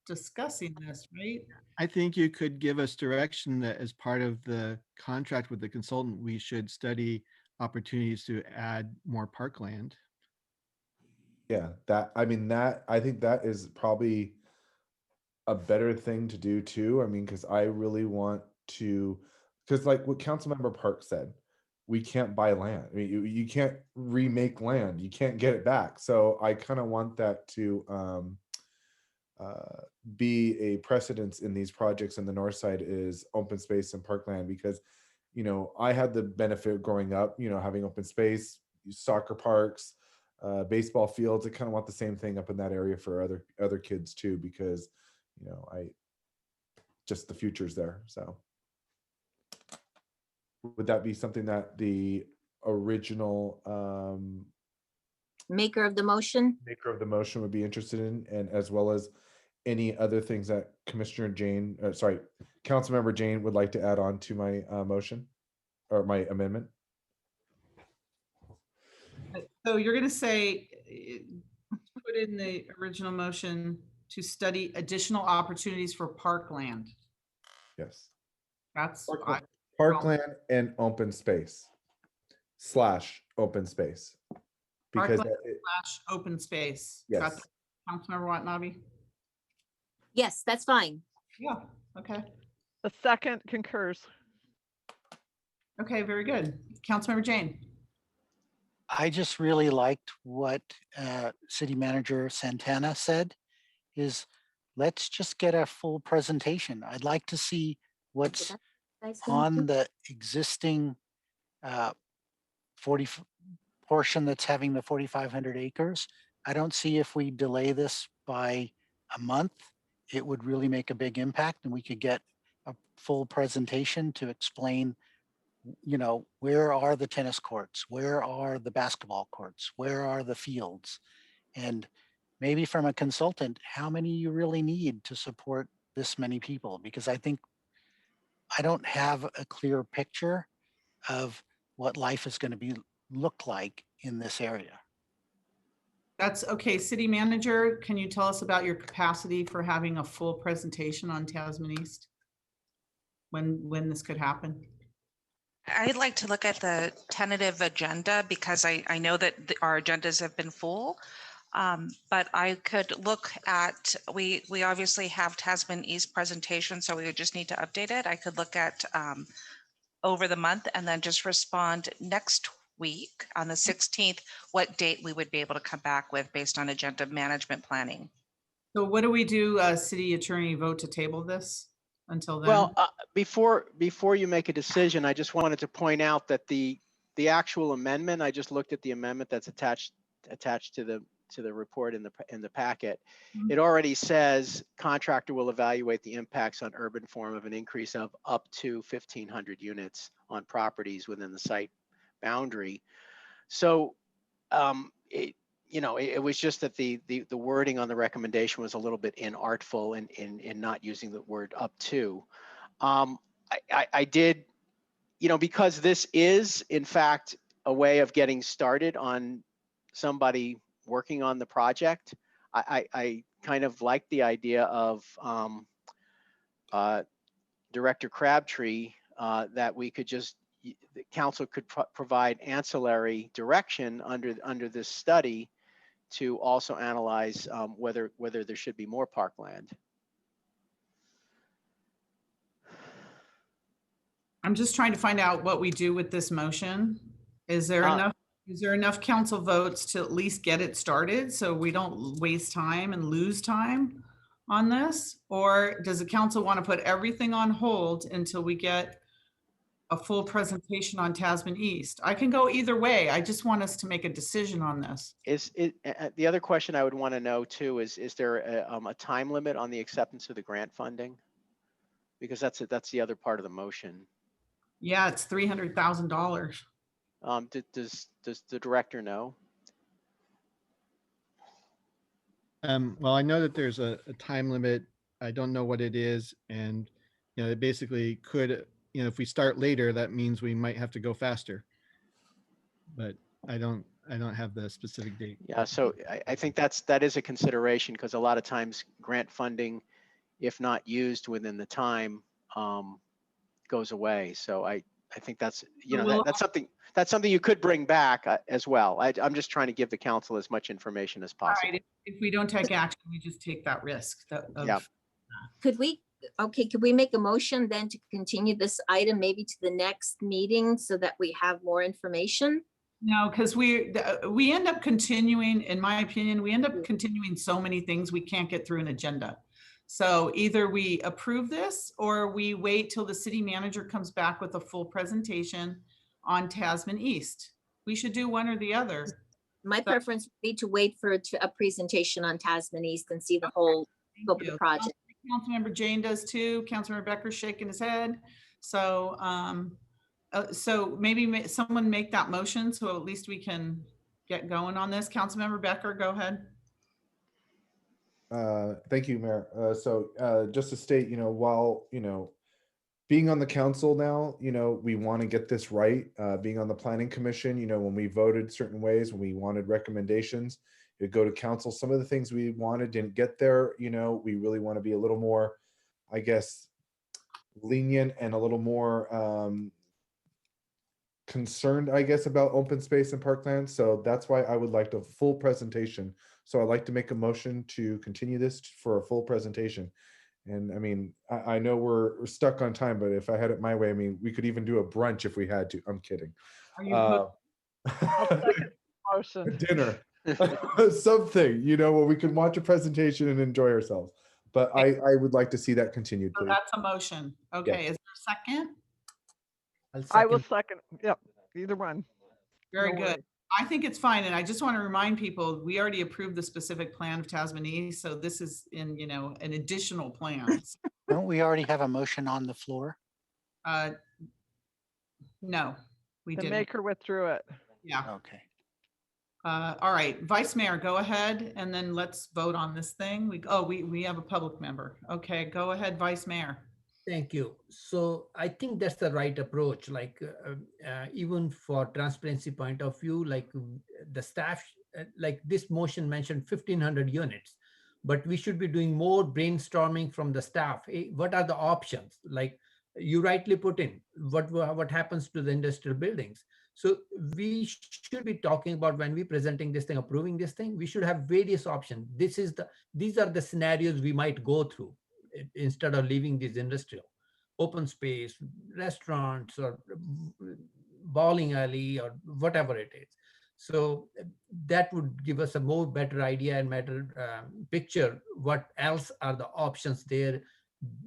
discussing this, right? I think you could give us direction that as part of the contract with the consultant, we should study opportunities to add more parkland. Yeah, I think that is probably a better thing to do too. I mean, because I really want to, because like what Councilmember Park said, we can't buy land. I mean, you can't remake land. You can't get it back. So I kind of want that to be a precedence in these projects in the north side is open space and parkland, because I had the benefit growing up, having open space, soccer parks, baseball fields. I kind of want the same thing up in that area for other kids too, because I just the future's there. So would that be something that the original Maker of the motion? maker of the motion would be interested in, and as well as any other things that Councilmember Jane would like to add on to my motion or my amendment? So you're going to say, put in the original motion to study additional opportunities for parkland. Yes. That's Parkland and open space / open space. Because parkland / open space. Yes. Got that, Councilmember Watanabe? Yes, that's fine. Yeah, okay. The second concurs. Okay, very good. Councilmember Jane? I just really liked what City Manager Santana said, is let's just get a full presentation. I'd like to see what's on the existing 40 portion that's having the 4,500 acres. I don't see if we delay this by a month, it would really make a big impact, and we could get a full presentation to explain, where are the tennis courts? Where are the basketball courts? Where are the fields? And maybe from a consultant, how many you really need to support this many people? Because I think I don't have a clear picture of what life is going to look like in this area. That's okay. City Manager, can you tell us about your capacity for having a full presentation on Tasman East? When this could happen? I'd like to look at the tentative agenda because I know that our agendas have been full. But I could look at, we obviously have Tasman East presentation, so we would just need to update it. I could look at over the month and then just respond next week on the 16th, what date we would be able to come back with based on agenda management planning. So what do we do, City Attorney, vote to table this until then? Well, before you make a decision, I just wanted to point out that the actual amendment, I just looked at the amendment that's attached to the report in the packet. It already says contractor will evaluate the impacts on urban form of an increase of up to 1,500 units on properties within the site boundary. So it was just that the wording on the recommendation was a little bit inartful in not using the word up to. I did, because this is in fact a way of getting started on somebody working on the project. I kind of like the idea of Director Crabtree, that we could just, the council could provide ancillary direction under this study to also analyze whether there should be more parkland. I'm just trying to find out what we do with this motion. Is there enough council votes to at least get it started so we don't waste time and lose time on this? Or does the council want to put everything on hold until we get a full presentation on Tasman East? I can go either way. I just want us to make a decision on this. The other question I would want to know too is there a time limit on the acceptance of the grant funding? Because that's the other part of the motion. Yeah, it's $300,000. Does the director know? Well, I know that there's a time limit. I don't know what it is. And, it basically could, if we start later, that means we might have to go faster. But I don't have the specific date. Yeah, so I think that is a consideration because a lot of times grant funding, if not used within the time, goes away. So I think that's, that's something you could bring back as well. I'm just trying to give the council as much information as All possible. right, if we don't take action, we just take that risk. Yeah. Could we make a motion then to continue this item maybe to the next meeting so that we have more information? No, because we end up continuing, in my opinion, we end up continuing so many things we can't get through an agenda. So either we approve this or we wait till the city manager comes back with a full presentation on Tasman East. We should do one or the other. My preference would be to wait for a presentation on Tasman East and see the whole scope of the project. Councilmember Jane does too. Councilmember Becker's shaking his head. So, so maybe someone make that motion so at least we can get going on this. Councilmember Becker, go ahead. Thank you, Mayor. Just to state, while, being on the council now, we want to get this right. Being on the planning commission, when we voted certain ways, when we wanted recommendations, it would go to council. Some of the things we wanted didn't get there. We really want to be a little more, I guess, lenient and a little more concerned, I guess, about open space and parkland. So that's why I would like a full presentation. So I'd like to make a motion to continue this for a full presentation. And I mean, I know we're stuck on time, but if I had it my way, I mean, we could even do a brunch if we had to. I'm kidding. Are you Motion. Dinner, something, where we can watch a presentation and enjoy ourselves. But I would like to see that continued, So please. that's a motion. Okay, is there a second? I will second. Yep, either one. Very No good. worries. I think it's fine. And I just want to remind people, we already approved the specific plan of Tasman East. So this is in, an additional plan. Don't we already have a motion on the floor? No, we The didn't. maker withdrew it. Yeah. Okay. All right, Vice Mayor, go ahead and then let's vote on this thing. We have a public member. Okay, go ahead, Vice Mayor. Thank you. So I think that's the right approach. Like even for transparency point of view, like the staff, like this motion mentioned 1,500 units, but we should be doing more brainstorming from the staff. What are the options? Like you rightly put in, what happens to the industrial buildings? So we should be talking about when we presenting this thing, approving this thing, we should have various options. These are the scenarios we might go through instead of leaving this industrial. Open space, restaurants, or bowling alley, or whatever it is. So that would give us a more better idea and better picture what else are the options there,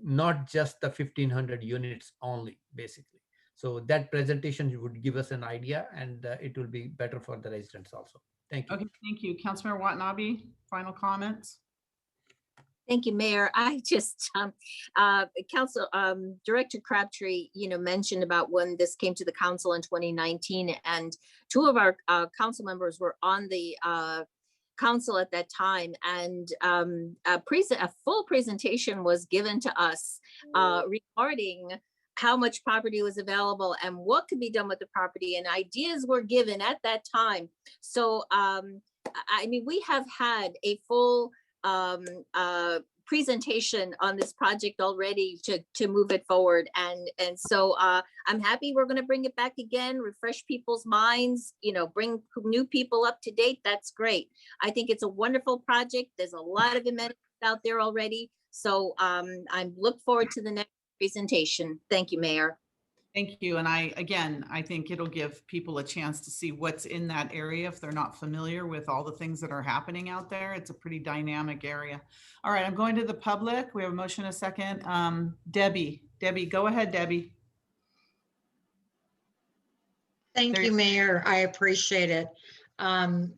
not just the 1,500 units only, basically. So that presentation would give us an idea, and it will be better for the residents also. Thank you. Okay, thank you. Councilmember Watanabe, final comments? Thank you, Mayor. I just, Director Crabtree, mentioned about when this came to the council in 2019, and two of our council members were on the council at that time, and a full presentation was given to us regarding how much property was available and what could be done with the property, and ideas were given at that time. So, I mean, we have had a full presentation on this project already to move it forward, and so I'm happy we're going to bring it back again, refresh people's minds, bring new people up to date. That's great. I think it's a wonderful project. There's a lot of amenities out there already, so I look forward to the next presentation. Thank you, Mayor. Thank you. And I think it'll give people a chance to see what's in that area if they're not familiar with all the things that are happening out there. It's a pretty dynamic area. All right, I'm going to the public. We have a motion, a second. Debbie, go ahead, Debbie. Thank you, Mayor. I appreciate it. I'm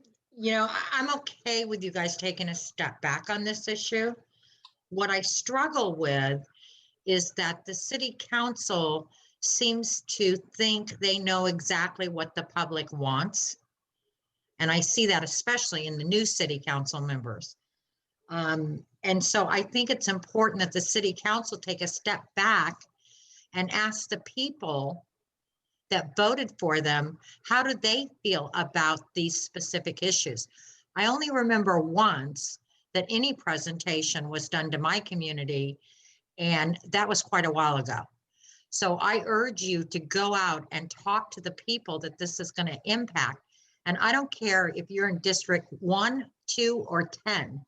okay with you guys taking a step back on this issue. What I struggle with is that the city council seems to think they know exactly what the public wants. And I see that especially in the new city council members. And so I think it's important that the city council take a step back and ask the people that voted for them, how do they feel about these specific issues? I only remember once that any presentation was done to my community, and that was quite a while ago. So I urge you to go out and talk to the people that this is going to impact. And I don't care if you're in District 1, 2, or 10,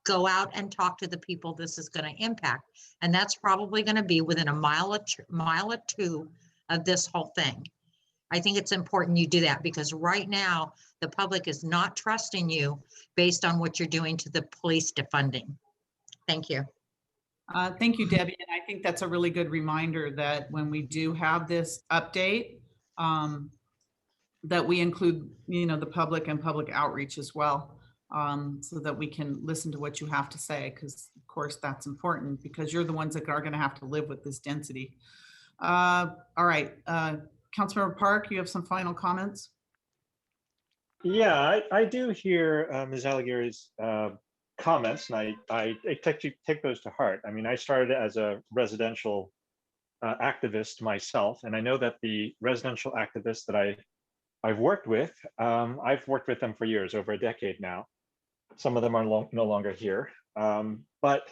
go out and talk to the people this is going to impact. And that's probably going to be within a mile or two of this whole thing. I think it's important you do that, because right now the public is not trusting you based on what you're doing to the police defunding. Thank you. Thank you, Debbie. And I think that's a really good reminder that when we do have this update, that we include, the public and public outreach as well, so that we can listen to what you have to say, because of course that's important, because you're the ones that are going to have to live with this density. All right, Councilmember Park, you have some final comments? Yeah, I do hear Ms. Alighieri's comments, and I take those to heart. I mean, I started as a residential activist myself, and I know that the residential activists that I've worked with them for years, over a decade now. Some of them are no longer here, but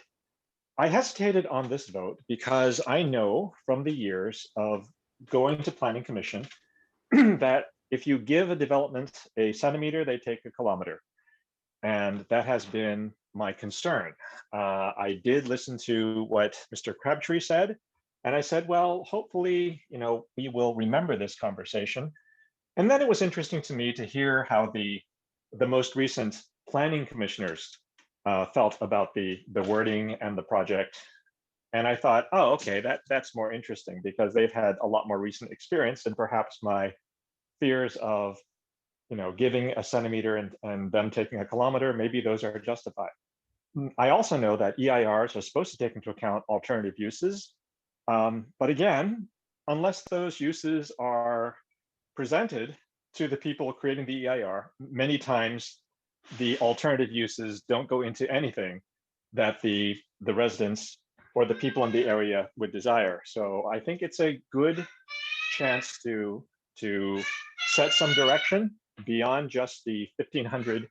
I hesitated on this vote because I know from the years of going to Planning Commission that if you give a development a centimeter, they take a kilometer. And that has been my concern. I did listen to what Mr. Crabtree said, and I said, well, hopefully, we will remember this conversation. And then it was interesting to me to hear how the most recent planning commissioners felt about the wording and the project. And I thought, oh, okay, that's more interesting, because they've had a lot more recent experience, and perhaps my fears of giving a centimeter and them taking a kilometer, maybe those are justified. I also know that EIRs are supposed to take into account alternative uses. But again, unless those uses are presented to the people creating the EIR, many times the alternative uses don't go into anything that the residents or the people in the area would desire. So I think it's a good chance to set some direction beyond just the 1,500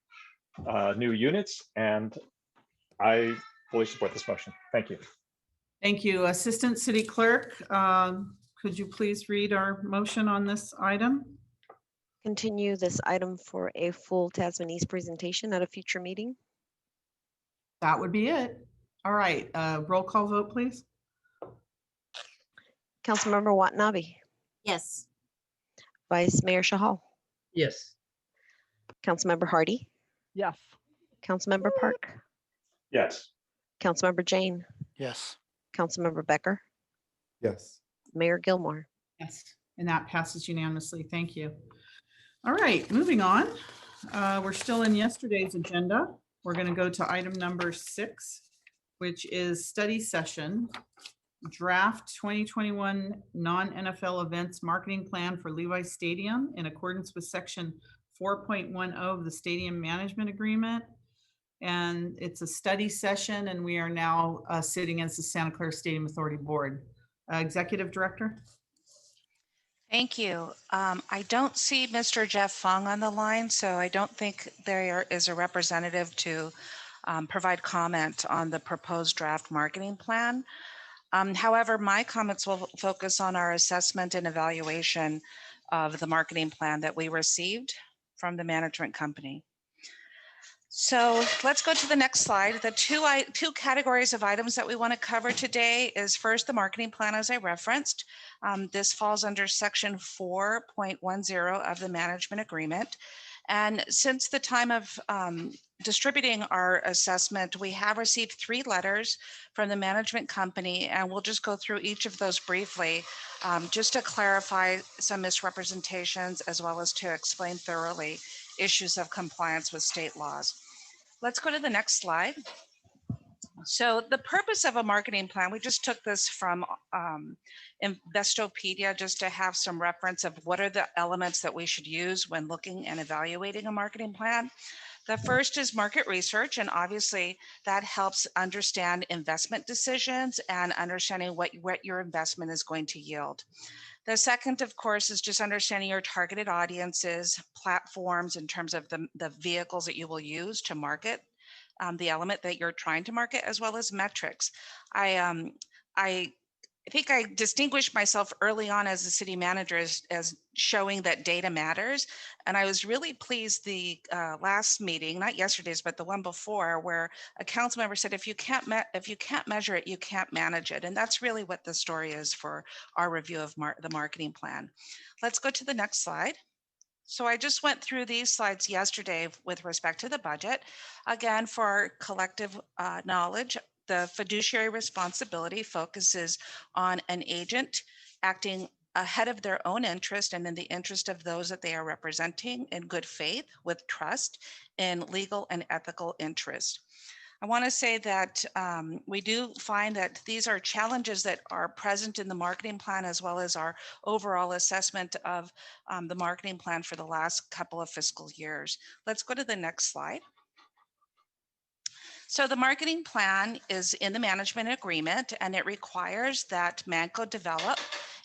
new units. And I fully support this motion. Thank you. Thank you. Assistant City Clerk, could you please read our motion on this item? Continue this item for a full Tasmanese presentation at a future meeting. That would be it. All right, roll call vote, please. Councilmember Watanabe, Yes. Vice Mayor Shahal, Yes. Councilmember Hardy, Yes. Councilmember Park, Yes. Councilmember Jane, Yes. Councilmember Becker, Yes. Mayor Gilmore. Yes, and that passes unanimously. Thank you. All right, moving on. We're still in yesterday's agenda. We're going to go to item number 6, which is study session, draft 2021 non-NFL events marketing plan for Levi Stadium in accordance with section 4.10 of the Stadium Management Agreement. And it's a study session, and we are now sitting as the Santa Clara Stadium Authority Board. Executive Director. Thank you. I don't see Mr. Jeff Fung on the line, so I don't think there is a representative to provide comment on the proposed draft marketing plan. However, my comments will focus on our assessment and evaluation of the marketing plan that we received from the management company. So let's go to the next slide. The two categories of items that we want to cover today is first the marketing plan, as I referenced. This falls under section 4.10 of the management agreement. And since the time of distributing our assessment, we have received 3 letters from the management company, and we'll just go through each of those briefly, just to clarify some misrepresentations, as well as to explain thoroughly issues of compliance with state laws. Let's go to the next slide. So the purpose of a marketing plan, we just took this from Investopedia just to have some reference of what are the elements that we should use when looking and evaluating a marketing plan. The first is market research, and obviously that helps understand investment decisions and understanding what your investment is going to yield. The second, of course, is just understanding your targeted audiences, platforms in terms of the vehicles that you will use to market the element that you're trying to market, as well as metrics. I think I distinguished myself early on as a city manager as showing that data matters. And I was really pleased the last meeting, not yesterday's, but the one before, where a council member said, if you can't measure it, you can't manage it. And that's really what the story is for our review of the marketing plan. Let's go to the next slide. So I just went through these slides yesterday with respect to the budget. Again, for our collective knowledge, the fiduciary responsibility focuses on an agent acting ahead of their own interest and in the interest of those that they are representing in good faith, with trust, in legal and ethical interest. I want to say that we do find that these are challenges that are present in the marketing plan, as well as our overall assessment of the marketing plan for the last couple of fiscal years. Let's go to the next slide. So the marketing plan is in the management agreement, and it requires that Manco develop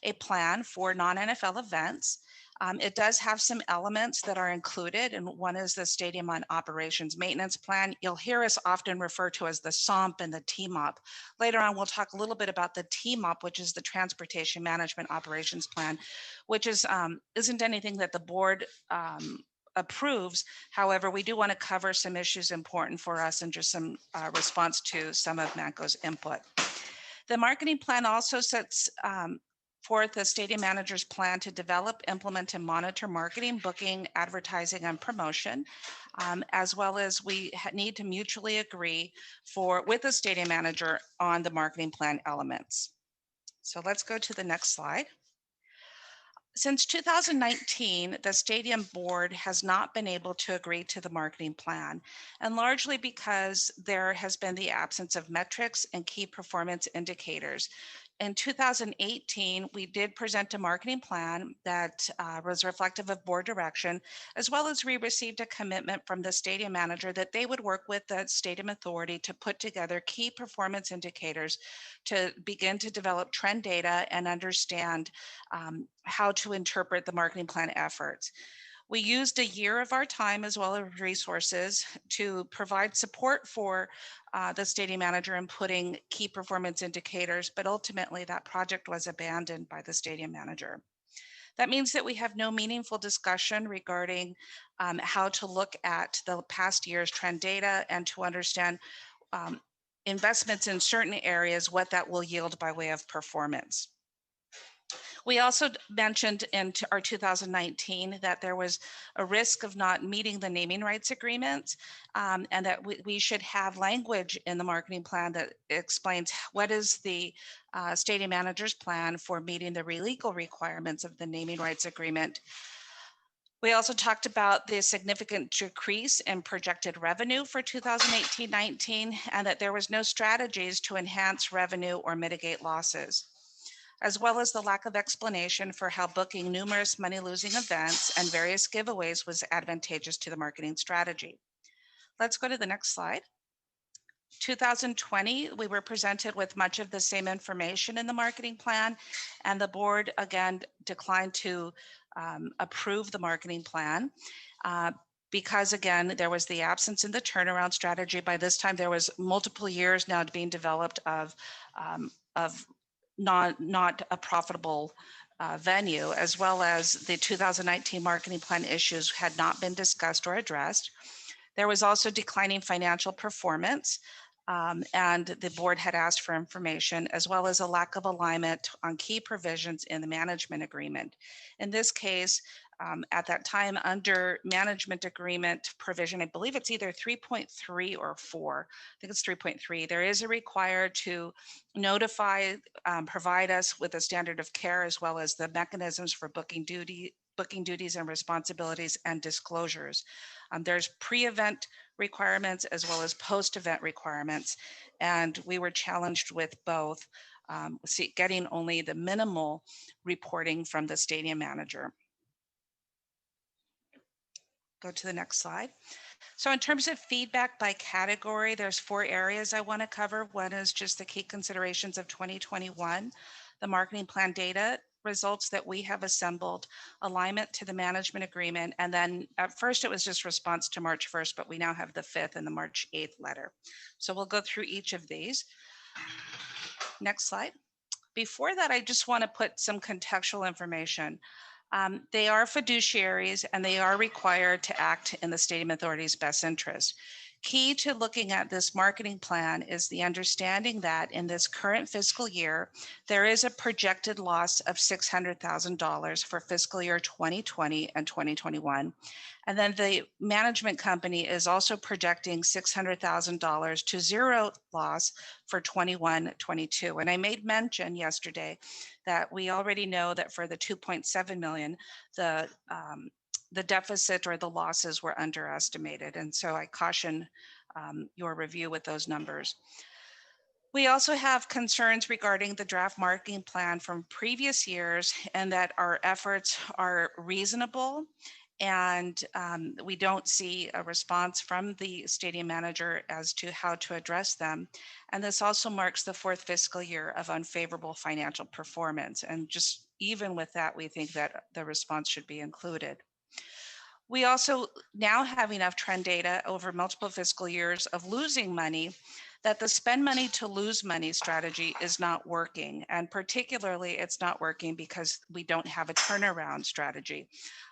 a plan for non-NFL events. It does have some elements that are included, and one is the Stadium on Operations Maintenance Plan. You'll hear us often refer to as the SOMP and the TMOP. Later on, we'll talk a little bit about the TMOP, which is the Transportation Management Operations Plan, which is isn't anything that the board approves. However, we do want to cover some issues important for us and just some response to some of Manco's input. The marketing plan also sets forth the stadium manager's plan to develop, implement, and monitor marketing, booking, advertising, and promotion, as well as we need to mutually agree with the stadium manager on the marketing plan elements. So let's go to the next slide. Since 2019, the stadium board has not been able to agree to the marketing plan, and largely because there has been the absence of metrics and key performance indicators. In 2018, we did present a marketing plan that was reflective of board direction, as well as we received a commitment from the stadium manager that they would work with the stadium authority to put together key performance indicators to begin to develop trend data and understand how to interpret the marketing plan efforts. We used a year of our time as well as resources to provide support for the stadium manager in putting key performance indicators, but ultimately that project was abandoned by the stadium manager. That means that we have no meaningful discussion regarding how to look at the past year's trend data and to understand investments in certain areas, what that will yield by way of performance. We also mentioned in our 2019 that there was a risk of not meeting the naming rights agreement, and that we should have language in the marketing plan that explains what is the stadium manager's plan for meeting the legal requirements of the naming rights agreement. We also talked about the significant decrease in projected revenue for 2018-19, and that there was no strategies to enhance revenue or mitigate losses, as well as the lack of explanation for how booking numerous money-losing events and various giveaways was advantageous to the marketing strategy. Let's go to the next slide. 2020, we were presented with much of the same information in the marketing plan, and the board again declined to approve the marketing plan because again, there was the absence in the turnaround strategy. By this time, there was multiple years now being developed of not a profitable venue, as well as the 2019 marketing plan issues had not been discussed or addressed. There was also declining financial performance, and the board had asked for information, as well as a lack of alignment on key provisions in the management agreement. In this case, at that time, under management agreement provision, I believe it's either 3.3 or 4, I think it's 3.3, there is a required to notify, provide us with a standard of care, as well as the mechanisms for booking duties and responsibilities and disclosures. There's pre-event requirements as well as post-event requirements, and we were challenged with both, getting only the minimal reporting from the stadium manager. Go to the next slide. So in terms of feedback by category, there's 4 areas I want to cover. One is just the key considerations of 2021, the marketing plan data, results that we have assembled, alignment to the management agreement, and then at first it was just response to March 1st, but we now have the 5th and the March 8th letter. So we'll go through each of these. Next slide. Before that, I just want to put some contextual information. They are fiduciaries and they are required to act in the stadium authority's best interest. Key to looking at this marketing plan is the understanding that in this current fiscal year, there is a projected loss of $600,000 for fiscal year 2020 and 2021. And then the management company is also projecting $600,000 to zero loss for 21-22. And I made mention yesterday that we already know that for the 2.7 million, the deficit or the losses were underestimated. And so I caution your review with those numbers. We also have concerns regarding the draft marketing plan from previous years and that our efforts are reasonable and we don't see a response from the stadium manager as to how to address them. And this also marks the 4th fiscal year of unfavorable financial performance. And just even with that, we think that the response should be included. We also now have enough trend data over multiple fiscal years of losing money that the spend money to lose money strategy is not working. And particularly it's not working because we don't have a turnaround strategy.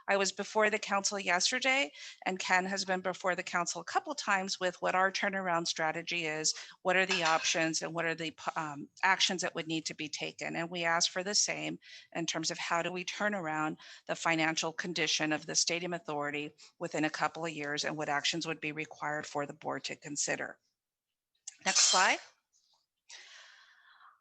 I was before the council yesterday and Ken has been before the council a couple times with what our turnaround strategy is, what are the options and what are the actions that would need to be taken. And we asked for the same in terms of how do we turn around the financial condition of the stadium authority within a couple of years and what actions would be required for the board to consider. Next slide.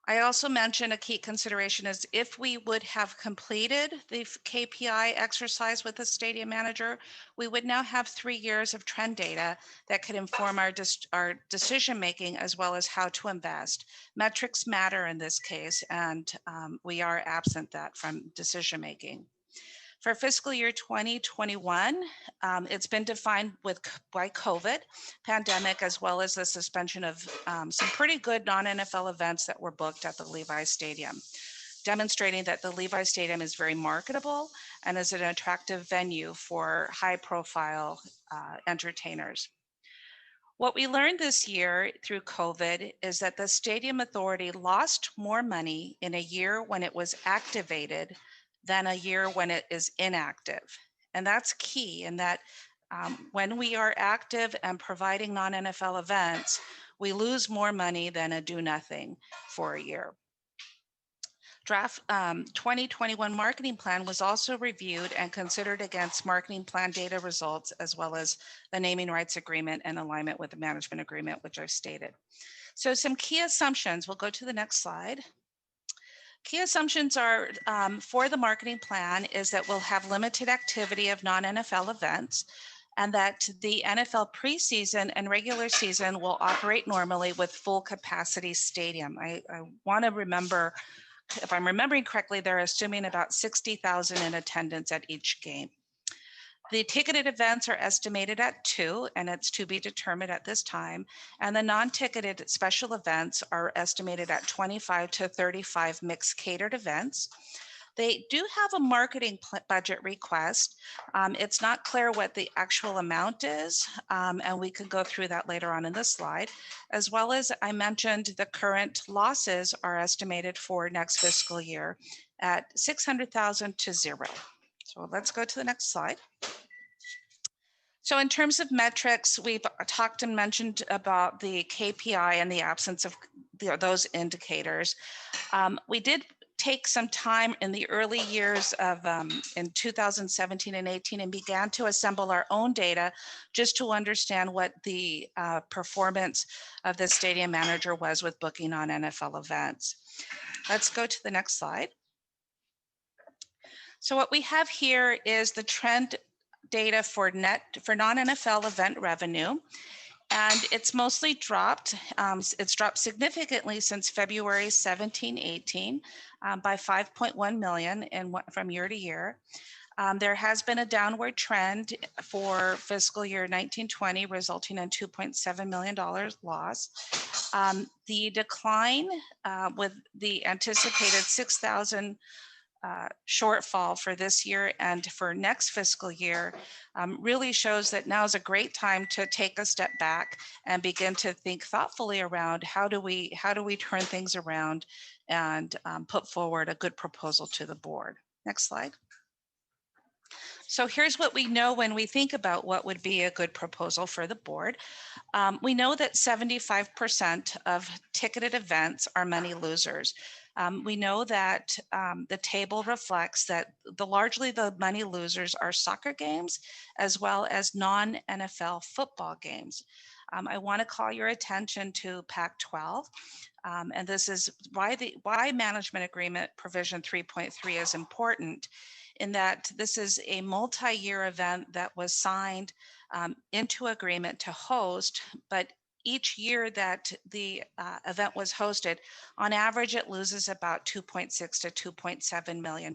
I also mentioned a key consideration is if we would have completed the KPI exercise with the stadium manager, we would now have 3 years of trend data that could inform our decision-making as well as how to invest. Metrics matter in this case, and we are absent that from decision-making. For fiscal year 2021, it's been defined by COVID pandemic, as well as the suspension of some pretty good non-NFL events that were booked at the Levi Stadium, demonstrating that the Levi Stadium is very marketable and is an attractive venue for high-profile entertainers. What we learned this year through COVID is that the Stadium Authority lost more money in a year when it was activated than a year when it is inactive. And that's key in that when we are active and providing non-NFL events, we lose more money than a do nothing for a year. Draft 2021 marketing plan was also reviewed and considered against marketing plan data results, as well as the naming rights agreement and alignment with the management agreement, which I've stated. So some key assumptions, we'll go to the next slide. Key assumptions are for the marketing plan is that we'll have limited activity of non-NFL events and that the NFL preseason and regular season will operate normally with full capacity stadium. I want to remember, if I'm remembering correctly, they're assuming about 60,000 in attendance at each game. The ticketed events are estimated at 2, and it's to be determined at this time. And the non-ticketed special events are estimated at 25 to 35 mixed catered events. They do have a marketing budget request. It's not clear what the actual amount is, and we could go through that later on in this slide. As well as I mentioned, the current losses are estimated for next fiscal year at 600,000 to 0. So let's go to the next slide. So in terms of metrics, we've talked and mentioned about the KPI and the absence of those indicators. We did take some time in the early years of in 2017 and 18 and began to assemble our own data just to understand what the performance of the stadium manager was with booking on NFL events. Let's go to the next slide. So what we have here is the trend data for non-NFL event revenue, and it's mostly dropped. It's dropped significantly since February 17, 18 by 5.1 million from year to year. There has been a downward trend for fiscal year 1920, resulting in $2.7 million loss. The decline with the anticipated 6,000 shortfall for this year and for next fiscal year really shows that now is a great time to take a step back and begin to think thoughtfully around how do we turn things around and put forward a good proposal to the board. Next slide. So here's what we know when we think about what would be a good proposal for the board. We know that 75% of ticketed events are money losers. We know that the table reflects that largely the money losers are soccer games as well as non-NFL football games. I want to call your attention to Pac-12, and this is why management agreement provision 3.3 is important, in that this is a multi-year event that was signed into agreement to host, but each year that the event was hosted, on average, it loses about $2.6 to $2.7 million.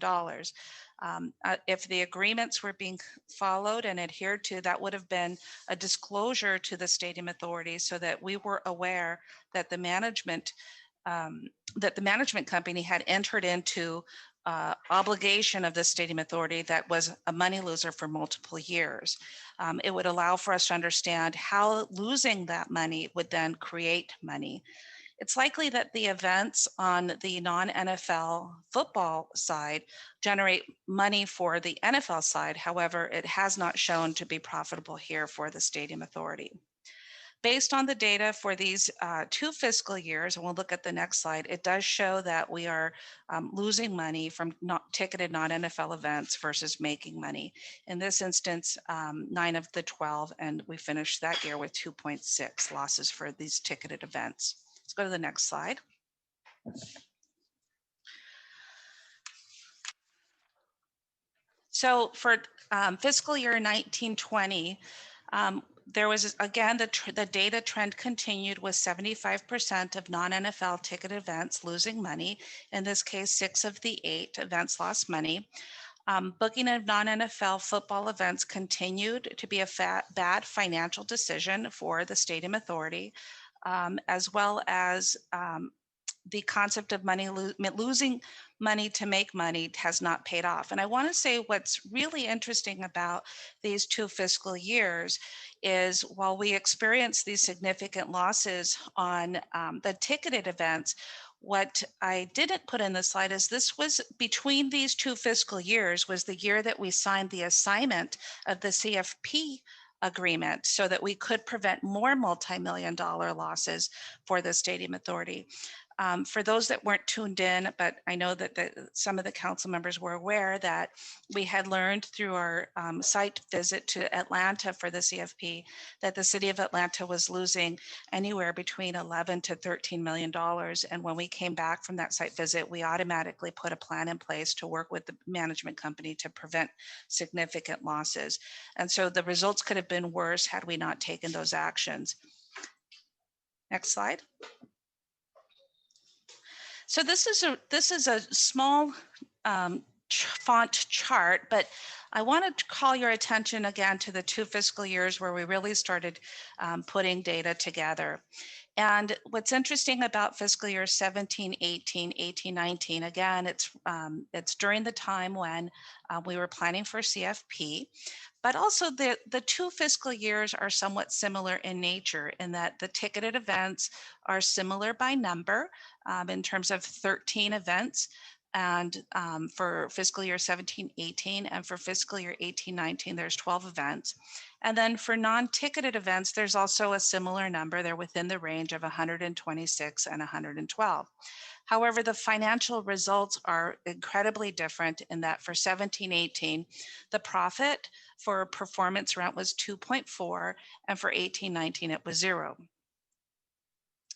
If the agreements were being followed and adhered to, that would have been a disclosure to the stadium authority so that we were aware that the management company had entered into obligation of the stadium authority that was a money loser for multiple years. It would allow for us to understand how losing that money would then create money. It's likely that the events on the non-NFL football side generate money for the NFL side. However, it has not shown to be profitable here for the stadium authority. Based on the data for these 2 fiscal years, and we'll look at the next slide, it does show that we are losing money from ticketed non-NFL events versus making money. In this instance, 9 of the 12, and we finished that year with 2.6 losses for these ticketed events. Let's go to the next slide. So for fiscal year 1920, there was, again, the data trend continued with 75% of non-NFL ticket events losing money. In this case, 6 of the 8 events lost money. Booking of non-NFL football events continued to be a bad financial decision for the stadium authority, as well as the concept of losing money to make money has not paid off. And I want to say what's really interesting about these 2 fiscal years is while we experienced these significant losses on the ticketed events, what I didn't put in the slide is this was between these 2 fiscal years was the year that we signed the assignment of the CFP agreement so that we could prevent more multi-million-dollar losses for the stadium authority. For those that weren't tuned in, but I know that some of the council members were aware that we had learned through our site visit to Atlanta for the CFP that the city of Atlanta was losing anywhere between $11 to $13 million. And when we came back from that site visit, we automatically put a plan in place to work with the management company to prevent significant losses. And so the results could have been worse had we not taken those actions. Next slide. So this is a small font chart, but I want to call your attention again to the 2 fiscal years where we really started putting data together. And what's interesting about fiscal year 17, 18, 18, 19, again, it's during the time when we were planning for CFP. But also the 2 fiscal years are somewhat similar in nature in that the ticketed events are similar by number in terms of 13 events. And for fiscal year 17, 18, and for fiscal year 18, 19, there's 12 events. And then for non-ticketed events, there's also a similar number. They're within the range of 126 and 112. However, the financial results are incredibly different in that for 17, 18, the profit for performance rent was 2.4, and for 18, 19, it was 0.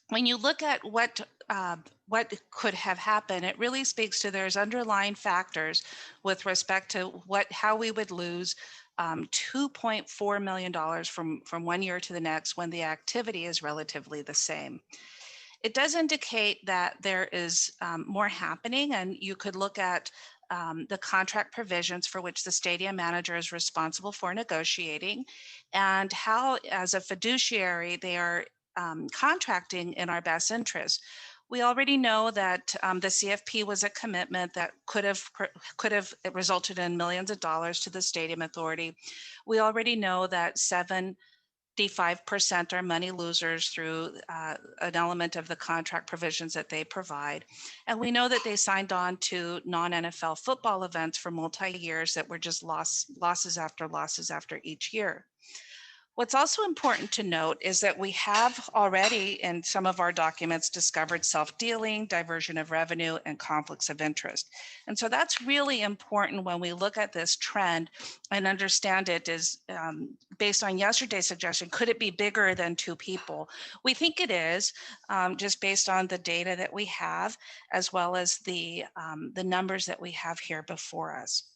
When you look at what could have happened, it really speaks to there's underlying factors with respect to how we would lose $2.4 million from one year to the next when the activity is relatively the same. It does indicate that there is more happening, and you could look at the contract provisions for which the stadium manager is responsible for negotiating, and how, as a fiduciary, they are contracting in our best interest. We already know that the CFP was a commitment that could have resulted in millions of dollars to the stadium authority. We already know that 75% are money losers through an element of the contract provisions that they provide. And we know that they signed on to non-NFL football events for multi-years that were just losses after each year. What's also important to note is that we have already in some of our documents discovered self-dealing, diversion of revenue, and conflicts of interest. And so that's really important when we look at this trend and understand it is based on yesterday's suggestion, could it be bigger than 2 people? We think it is, just based on the data that we have, as well as the numbers that we have here before us.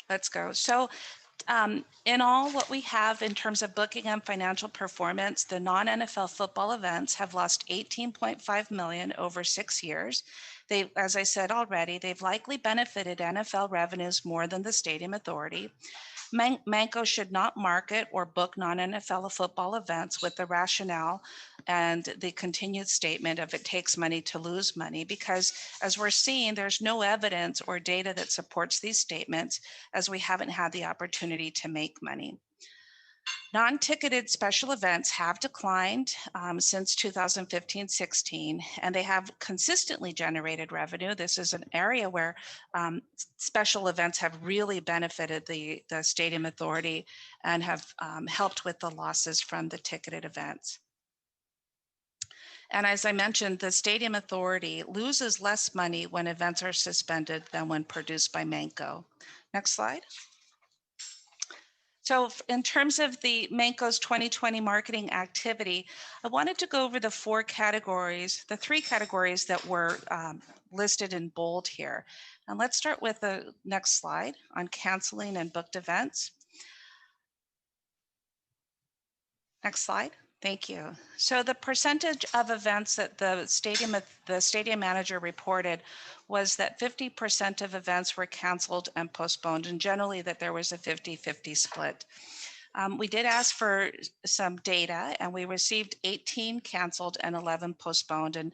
Let's go. So in all, what we have in terms of booking and financial performance, the non-NFL football events have lost $18.5 million over 6 years. They, as I said already, they've likely benefited NFL revenues more than the stadium authority. Manco should not market or book non-NFL football events with the rationale and the continued statement of it takes money to lose money, because as we're seeing, there's no evidence or data that supports these statements, as we haven't had the opportunity to make money. Non-ticketed special events have declined since 2015-16, and they have consistently generated revenue. This is an area where special events have really benefited the stadium authority and have helped with the losses from the ticketed events. And as I mentioned, the stadium authority loses less money when events are suspended than when produced by Manco. Next slide. So in terms of the Manco's 2020 marketing activity, I wanted to go over the 4 categories, the 3 categories that were listed in bold here. And let's start with the next slide on canceling and booked events. Next slide. Thank you. So the percentage of events that the stadium manager reported was that 50% of events were canceled and postponed, and generally that there was a 50-50 split. We did ask for some data, and we received 18 canceled and 11 postponed. And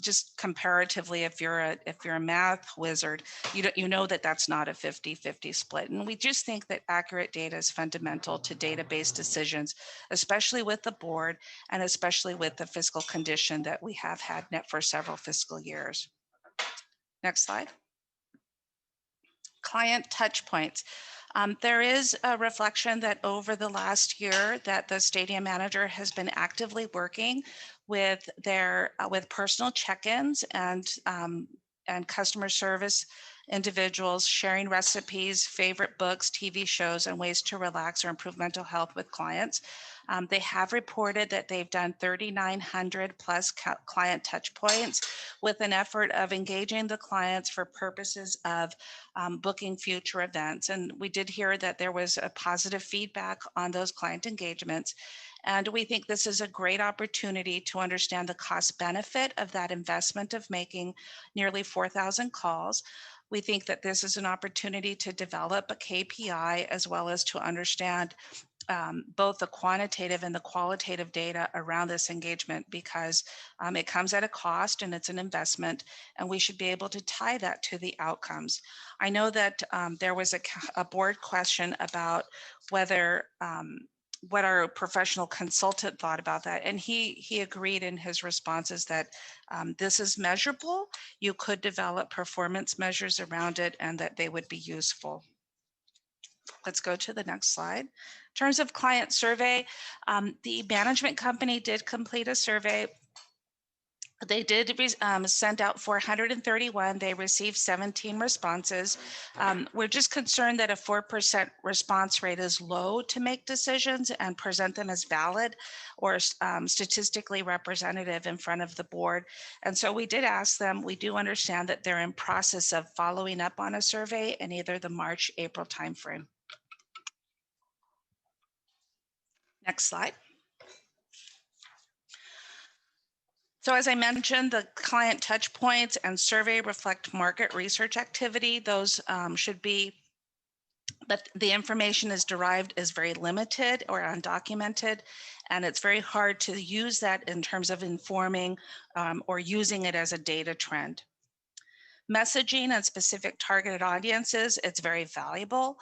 just comparatively, if you're a math wizard, you know that that's not a 50-50 split. And we just think that accurate data is fundamental to database decisions, especially with the board and especially with the fiscal condition that we have had for several fiscal years. Next slide. Client touch points. There is a reflection that over the last year that the stadium manager has been actively working with with personal check-ins and customer service individuals, sharing recipes, favorite books, TV shows, and ways to relax or improve mental health with clients. They have reported that they've done 3,900 plus client touch points with an effort of engaging the clients for purposes of booking future events. And we did hear that there was a positive feedback on those client engagements. And we think this is a great opportunity to understand the cost benefit of that investment of making nearly 4,000 calls. We think that this is an opportunity to develop a KPI as well as to understand both the quantitative and the qualitative data around this engagement, because it comes at a cost and it's an investment, and we should be able to tie that to the outcomes. I know that there was a board question about whether what our professional consultant thought about that, and he agreed in his responses that this is measurable. You could develop performance measures around it, and that they would be useful. Let's go to the next slide. In terms of client survey, the management company did complete a survey. They did send out 431. They received 17 responses. We're just concerned that a 4% response rate is low to make decisions and present them as valid or statistically representative in front of the board. And so we did ask them. We do understand that they're in process of following up on a survey in either the March, April timeframe. Next slide. So as I mentioned, the client touch points and survey reflect market research activity. Those should be, but the information is derived is very limited or undocumented, and it's very hard to use that in terms of informing or using it as a data trend. Messaging and specific targeted audiences, it's very valuable,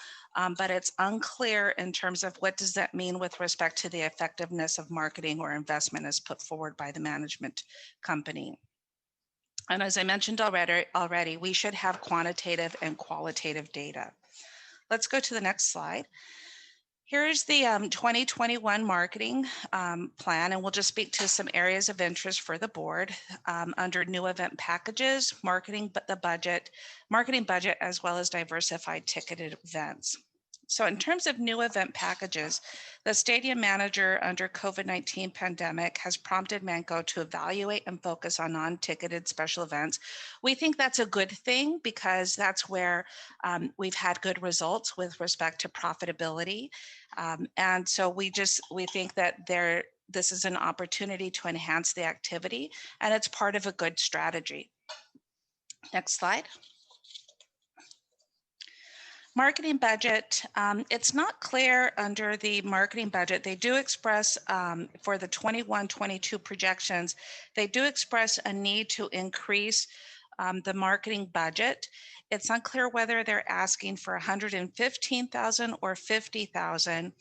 but it's unclear in terms of what does that mean with respect to the effectiveness of marketing or investment as put forward by the management company. And as I mentioned already, we should have quantitative and qualitative data. Let's go to the next slide. Here's the 2021 marketing plan, and we'll just speak to some areas of interest for the board under new event packages, marketing budget, as well as diversified ticketed events. So in terms of new event packages, the stadium manager under COVID-19 pandemic has prompted Manco to evaluate and focus on non-ticketed special events. We think that's a good thing because that's where we've had good results with respect to profitability. And so we think that this is an opportunity to enhance the activity, and it's part of a good strategy. Next slide. Marketing budget, it's not clear under the marketing budget. They do express for the 21-22 projections, they do express a need to increase the marketing budget. It's unclear whether they're asking for 115,000 or 50,000.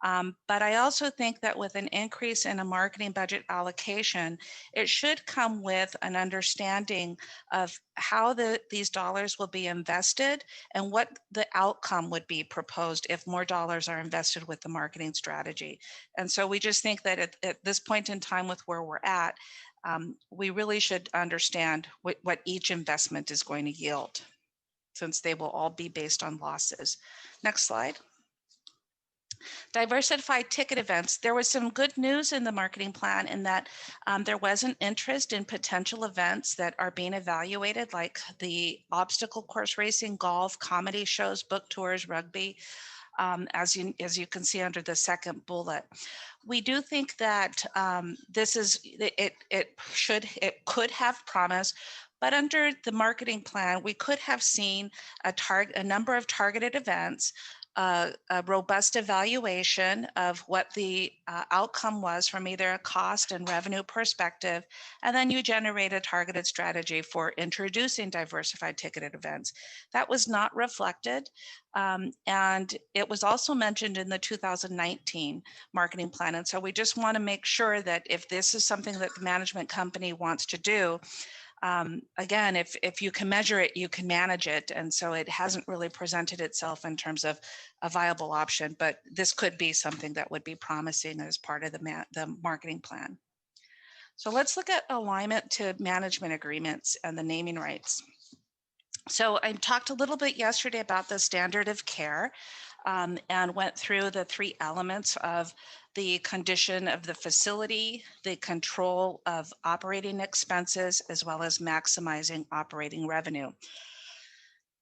But I also think that with an increase in a marketing budget allocation, it should come with an understanding of how these dollars will be invested and what the outcome would be proposed if more dollars are invested with the marketing strategy. And so we just think that at this point in time with where we're at, we really should understand what each investment is going to yield, since they will all be based on losses. Next slide. Diversified ticket events. There was some good news in the marketing plan in that there was an interest in potential events that are being evaluated, like the obstacle course racing, golf, comedy shows, book tours, rugby, as you can see under the second bullet. We do think that it could have promise, but under the marketing plan, we could have seen a number of targeted events, a robust evaluation of what the outcome was from either a cost and revenue perspective, and then you generate a targeted strategy for introducing diversified ticketed events. That was not reflected, and it was also mentioned in the 2019 marketing plan. And so we just want to make sure that if this is something that the management company wants to do, again, if you can measure it, you can manage it. And so it hasn't really presented itself in terms of a viable option, but this could be something that would be promising as part of the marketing plan. So let's look at alignment to management agreements and the naming rights. So I talked a little bit yesterday about the standard of care and went through the three elements of the condition of the facility, the control of operating expenses, as well as maximizing operating revenue.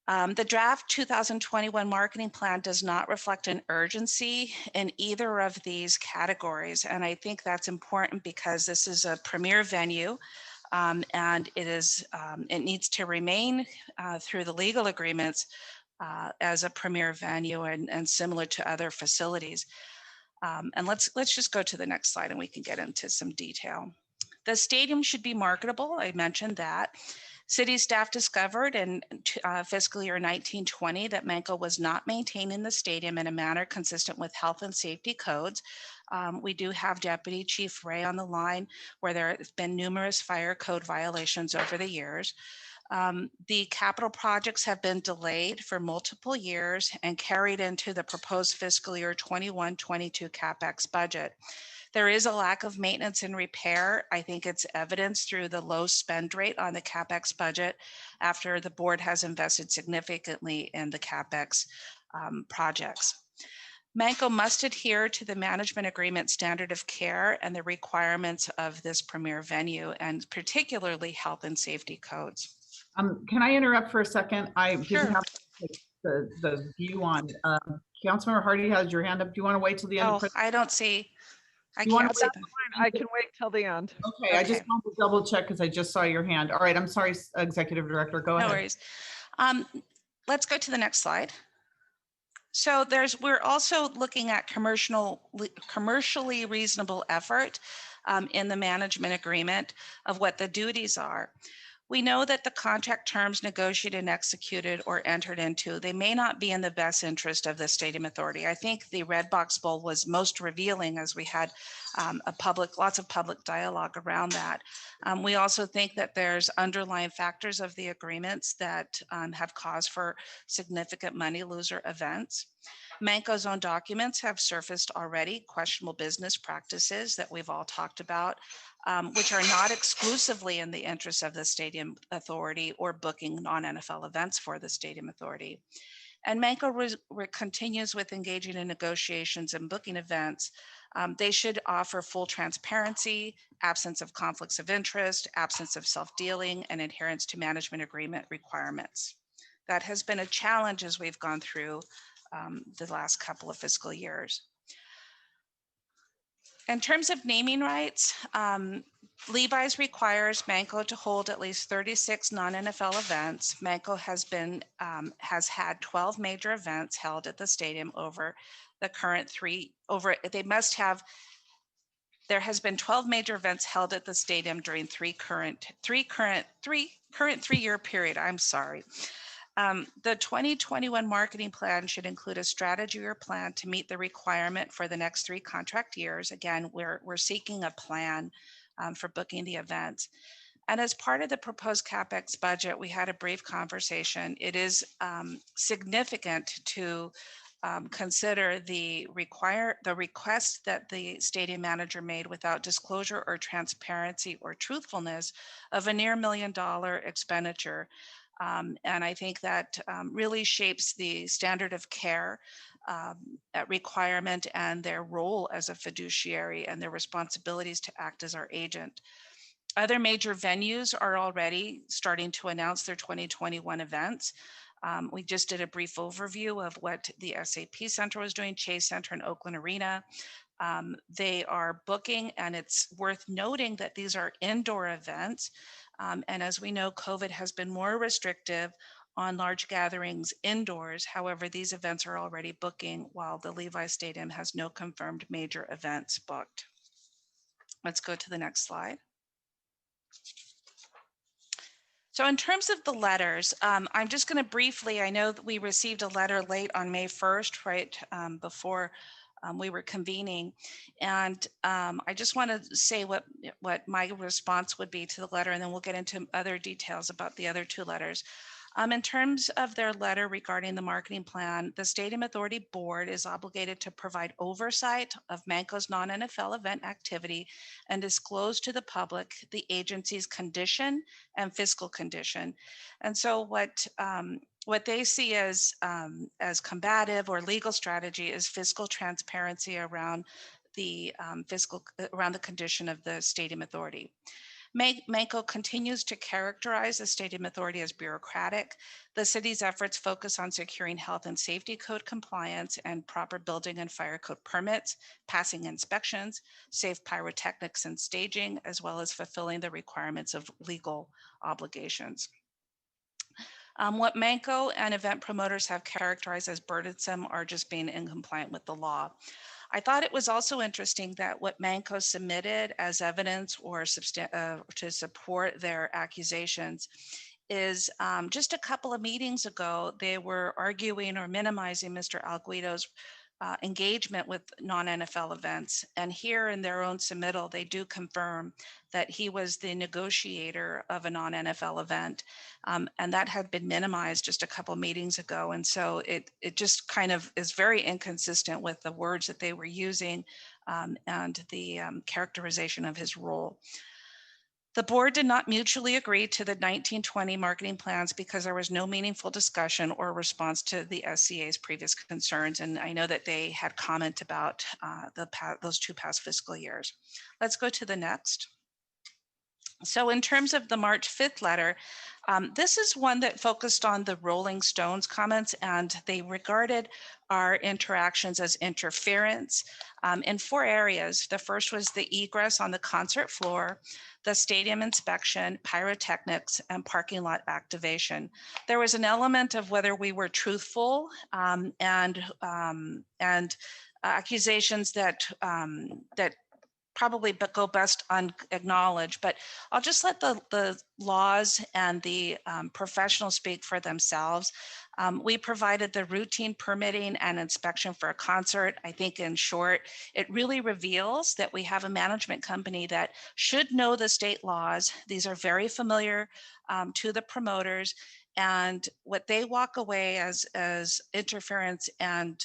The draft 2021 marketing plan does not reflect an urgency in either of these categories. And I think that's important because this is a premier venue and it needs to remain through the legal agreements as a premier venue and similar to other facilities. And let's just go to the next slide and we can get into some detail. The stadium should be marketable. I mentioned that. City staff discovered in fiscal year 1920 that Manco was not maintaining the stadium in a manner consistent with health and safety codes. We do have Deputy Chief Ray on the line, where there have been numerous fire code violations over the years. The capital projects have been delayed for multiple years and carried into the proposed fiscal year 21-22 CapEx budget. There is a lack of maintenance and repair. I think it's evidenced through the low spend rate on the CapEx budget after the board has invested significantly in the CapEx projects. Manco must adhere to the management agreement standard of care and the requirements of this premier venue, and particularly health and safety codes. Can I interrupt for a second? I Sure. didn't have the view on. Councilmember Hardy has your hand up. Do you want to wait till the end? I don't see. I You wanna can't wait? see That's them. fine. I can wait till the end. Okay, I just Okay. wanted to double check because I just saw your hand. All right, I'm sorry, Executive Director, go No ahead. worries. Let's go to the next slide. So we're also looking at commercially reasonable effort in the management agreement of what the duties are. We know that the contract terms negotiated and executed or entered into, they may not be in the best interest of the Stadium Authority. I think the Red Box Bowl was most revealing as we had lots of public dialogue around that. We also think that there's underlying factors of the agreements that have caused for significant money loser events. Manco's own documents have surfaced already, questionable business practices that we've all talked about, which are not exclusively in the interest of the Stadium Authority or booking non-NFL events for the Stadium Authority. And Manco continues with engaging in negotiations and booking events. They should offer full transparency, absence of conflicts of interest, absence of self-dealing, and adherence to management agreement requirements. That has been a challenge as we've gone through the last couple of fiscal years. In terms of naming rights, Levi's requires Manco to hold at least 36 non-NFL events. Manco has had 12 major events held at the stadium over the current there has been 12 major events held at the stadium during current 3-year period. I'm sorry. The 2021 marketing plan should include a strategy or plan to meet the requirement for the next 3 contract years. Again, we're seeking a plan for booking the events. And as part of the proposed CapEx budget, we had a brief conversation. It is significant to consider the request that the stadium manager made without disclosure or transparency or truthfulness of a near $1 million expenditure. And I think that really shapes the standard of care requirement and their role as a fiduciary and their responsibilities to act as our agent. Other major venues are already starting to announce their 2021 events. We just did a brief overview of what the SAP Center was doing, Chase Center and Oakland Arena. They are booking, and it's worth noting that these are indoor events. And as we know, COVID has been more restrictive on large gatherings indoors. However, these events are already booking while the Levi Stadium has no confirmed major events booked. Let's go to the next slide. So in terms of the letters, I'm just going to briefly, I know that we received a letter late on May 1st, right before we were convening. And I just want to say what my response would be to the letter, and then we'll get into other details about the other 2 letters. In terms of their letter regarding the marketing plan, the Stadium Authority Board is obligated to provide oversight of Manco's non-NFL event activity and disclose to the public the agency's condition and fiscal condition. And so what they see as combative or legal strategy is fiscal transparency around the condition of the Stadium Authority. Manco continues to characterize the Stadium Authority as bureaucratic. The city's efforts focus on securing health and safety code compliance and proper building and fire code permits, passing inspections, safe pyrotechnics and staging, as well as fulfilling the requirements of legal obligations. What Manco and event promoters have characterized as burdensome are just being incompliant with the law. I thought it was also interesting that what Manco submitted as evidence or to support their accusations is just a couple of meetings ago, they were arguing or minimizing Mr. Alguido's engagement with non-NFL events. And here in their own submittal, they do confirm that he was the negotiator of a non-NFL event. And that had been minimized just a couple of meetings ago. And so it just kind of is very inconsistent with the words that they were using and the characterization of his role. The board did not mutually agree to the 1920 marketing plans because there was no meaningful discussion or response to the SCA's previous concerns. And I know that they had comment about those 2 past fiscal years. Let's go to the next. So in terms of the March 5th letter, this is one that focused on the Rolling Stones comments, and they regarded our interactions as interference in 4 areas. The first was the egress on the concert floor, the stadium inspection, pyrotechnics, and parking lot activation. There was an element of whether we were truthful and accusations that probably go best unacknowledged, but I'll just let the laws and the professionals speak for themselves. We provided the routine permitting and inspection for a concert. I think in short, it really reveals that we have a management company that should know the state laws. These are very familiar to the promoters, and what they walk away as interference and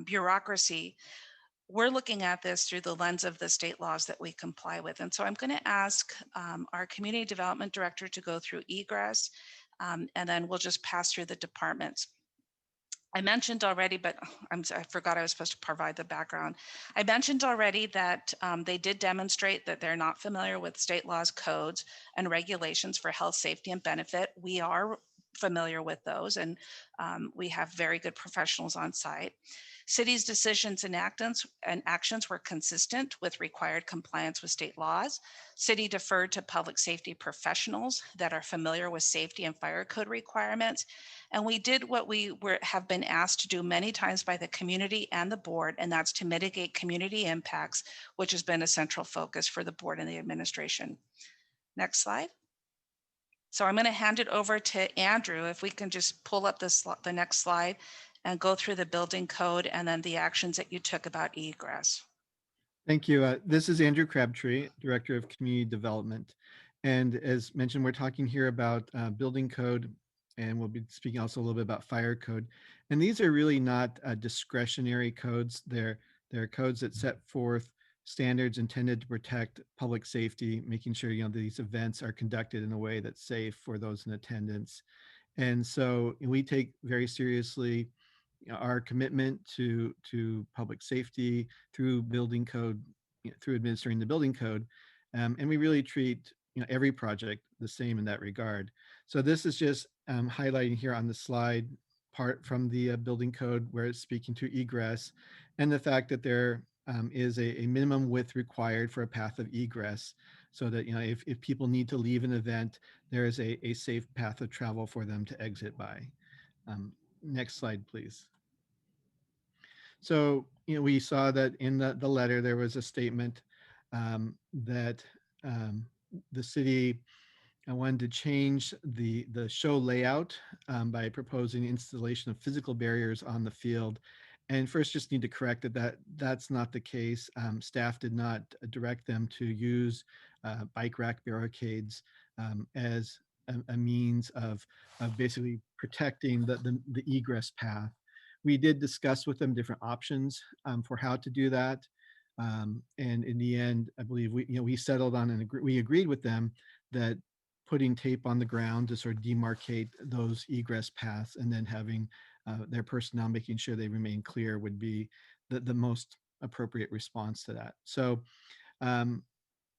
bureaucracy, we're looking at this through the lens of the state laws that we comply with. And so I'm going to ask our community development director to go through egress, and then we'll just pass through the departments. I mentioned already, but I forgot I was supposed to provide the background. I mentioned already that they did demonstrate that they're not familiar with state laws, codes, and regulations for health, safety, and benefit. We are familiar with those, and we have very good professionals on site. City's decisions and actions were consistent with required compliance with state laws. City deferred to public safety professionals that are familiar with safety and fire code requirements. And we did what we have been asked to do many times by the community and the board, and that's to mitigate community impacts, which has been a central focus for the board and the administration. Next slide. So I'm going to hand it over to Andrew. If we can just pull up the next slide and go through the building code and then the actions that you took about egress. Thank you. This is Andrew Crabtree, Director of Community Development. And as mentioned, we're talking here about building code, and we'll be speaking also a little bit about fire code. And these are really not discretionary codes. They're codes that set forth standards intended to protect public safety, making sure these events are conducted in a way that's safe for those in attendance. And so we take very seriously our commitment to public safety through building code, through administering the building code, and we really treat every project the same in that regard. So this is just highlighting here on the slide part from the building code where it's speaking to egress, and the fact that there is a minimum width required for a path of egress, so that if people need to leave an event, there is a safe path of travel for them to exit by. Next slide, please. So, we saw that in the letter, there was a statement that the city wanted to change the show layout by proposing installation of physical barriers on the field. And first, just need to correct that's not the case. Staff did not direct them to use bike rack barricades as a means of basically protecting the egress path. We did discuss with them different options for how to do that. And in the end, I believe we settled on we agreed with them that putting tape on the ground to sort of demarcate those egress paths, and then having their personnel making sure they remain clear would be the most appropriate response to that. So,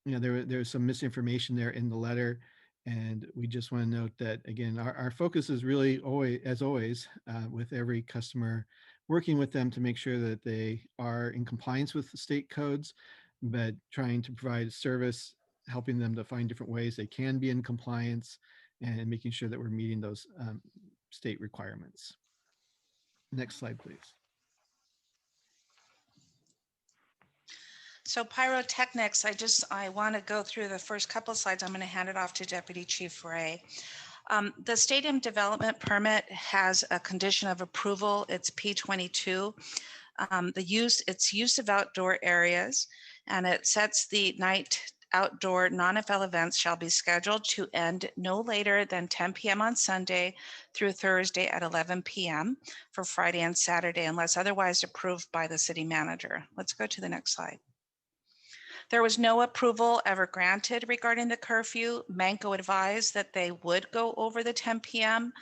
there's some misinformation there in the letter. And we just want to note that, again, our focus is really always, as always, with every customer, working with them to make sure that they are in compliance with the state codes, but trying to provide service, helping them to find different ways they can be in compliance, and making sure that we're meeting those state requirements. Next slide, please. So pyrotechnics, I want to go through the first couple of slides. I'm going to hand it off to Deputy Chief Ray. The stadium development permit has a condition of approval. It's P22. It's use of outdoor areas, and it sets the night outdoor non-NFL events shall be scheduled to end no later than 10 p.m. on Sunday through Thursday at 11 p.m. for Friday and Saturday, unless otherwise approved by the city manager. Let's go to the next slide. There was no approval ever granted regarding the curfew. Manco advised that they would go over the 10 p.m.,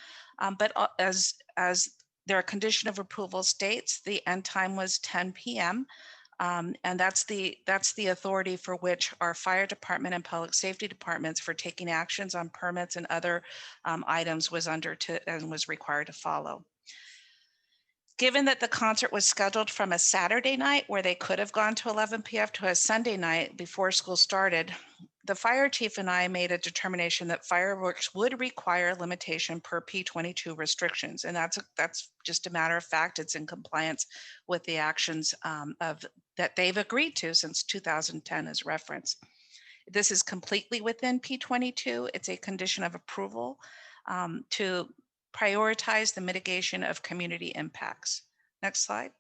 but as their condition of approval states, the end time was 10 p.m. And that's the authority for which our fire department and public safety departments for taking actions on permits and other items was required to follow. Given that the concert was scheduled from a Saturday night where they could have gone to 11 p.m. to a Sunday night before school started, the fire chief and I made a determination that fireworks would require limitation per P22 restrictions. And that's just a matter of fact. It's in compliance with the actions that they've agreed to since 2010 as reference. This is completely within P22. It's a condition of approval to prioritize the mitigation of community impacts. Next slide.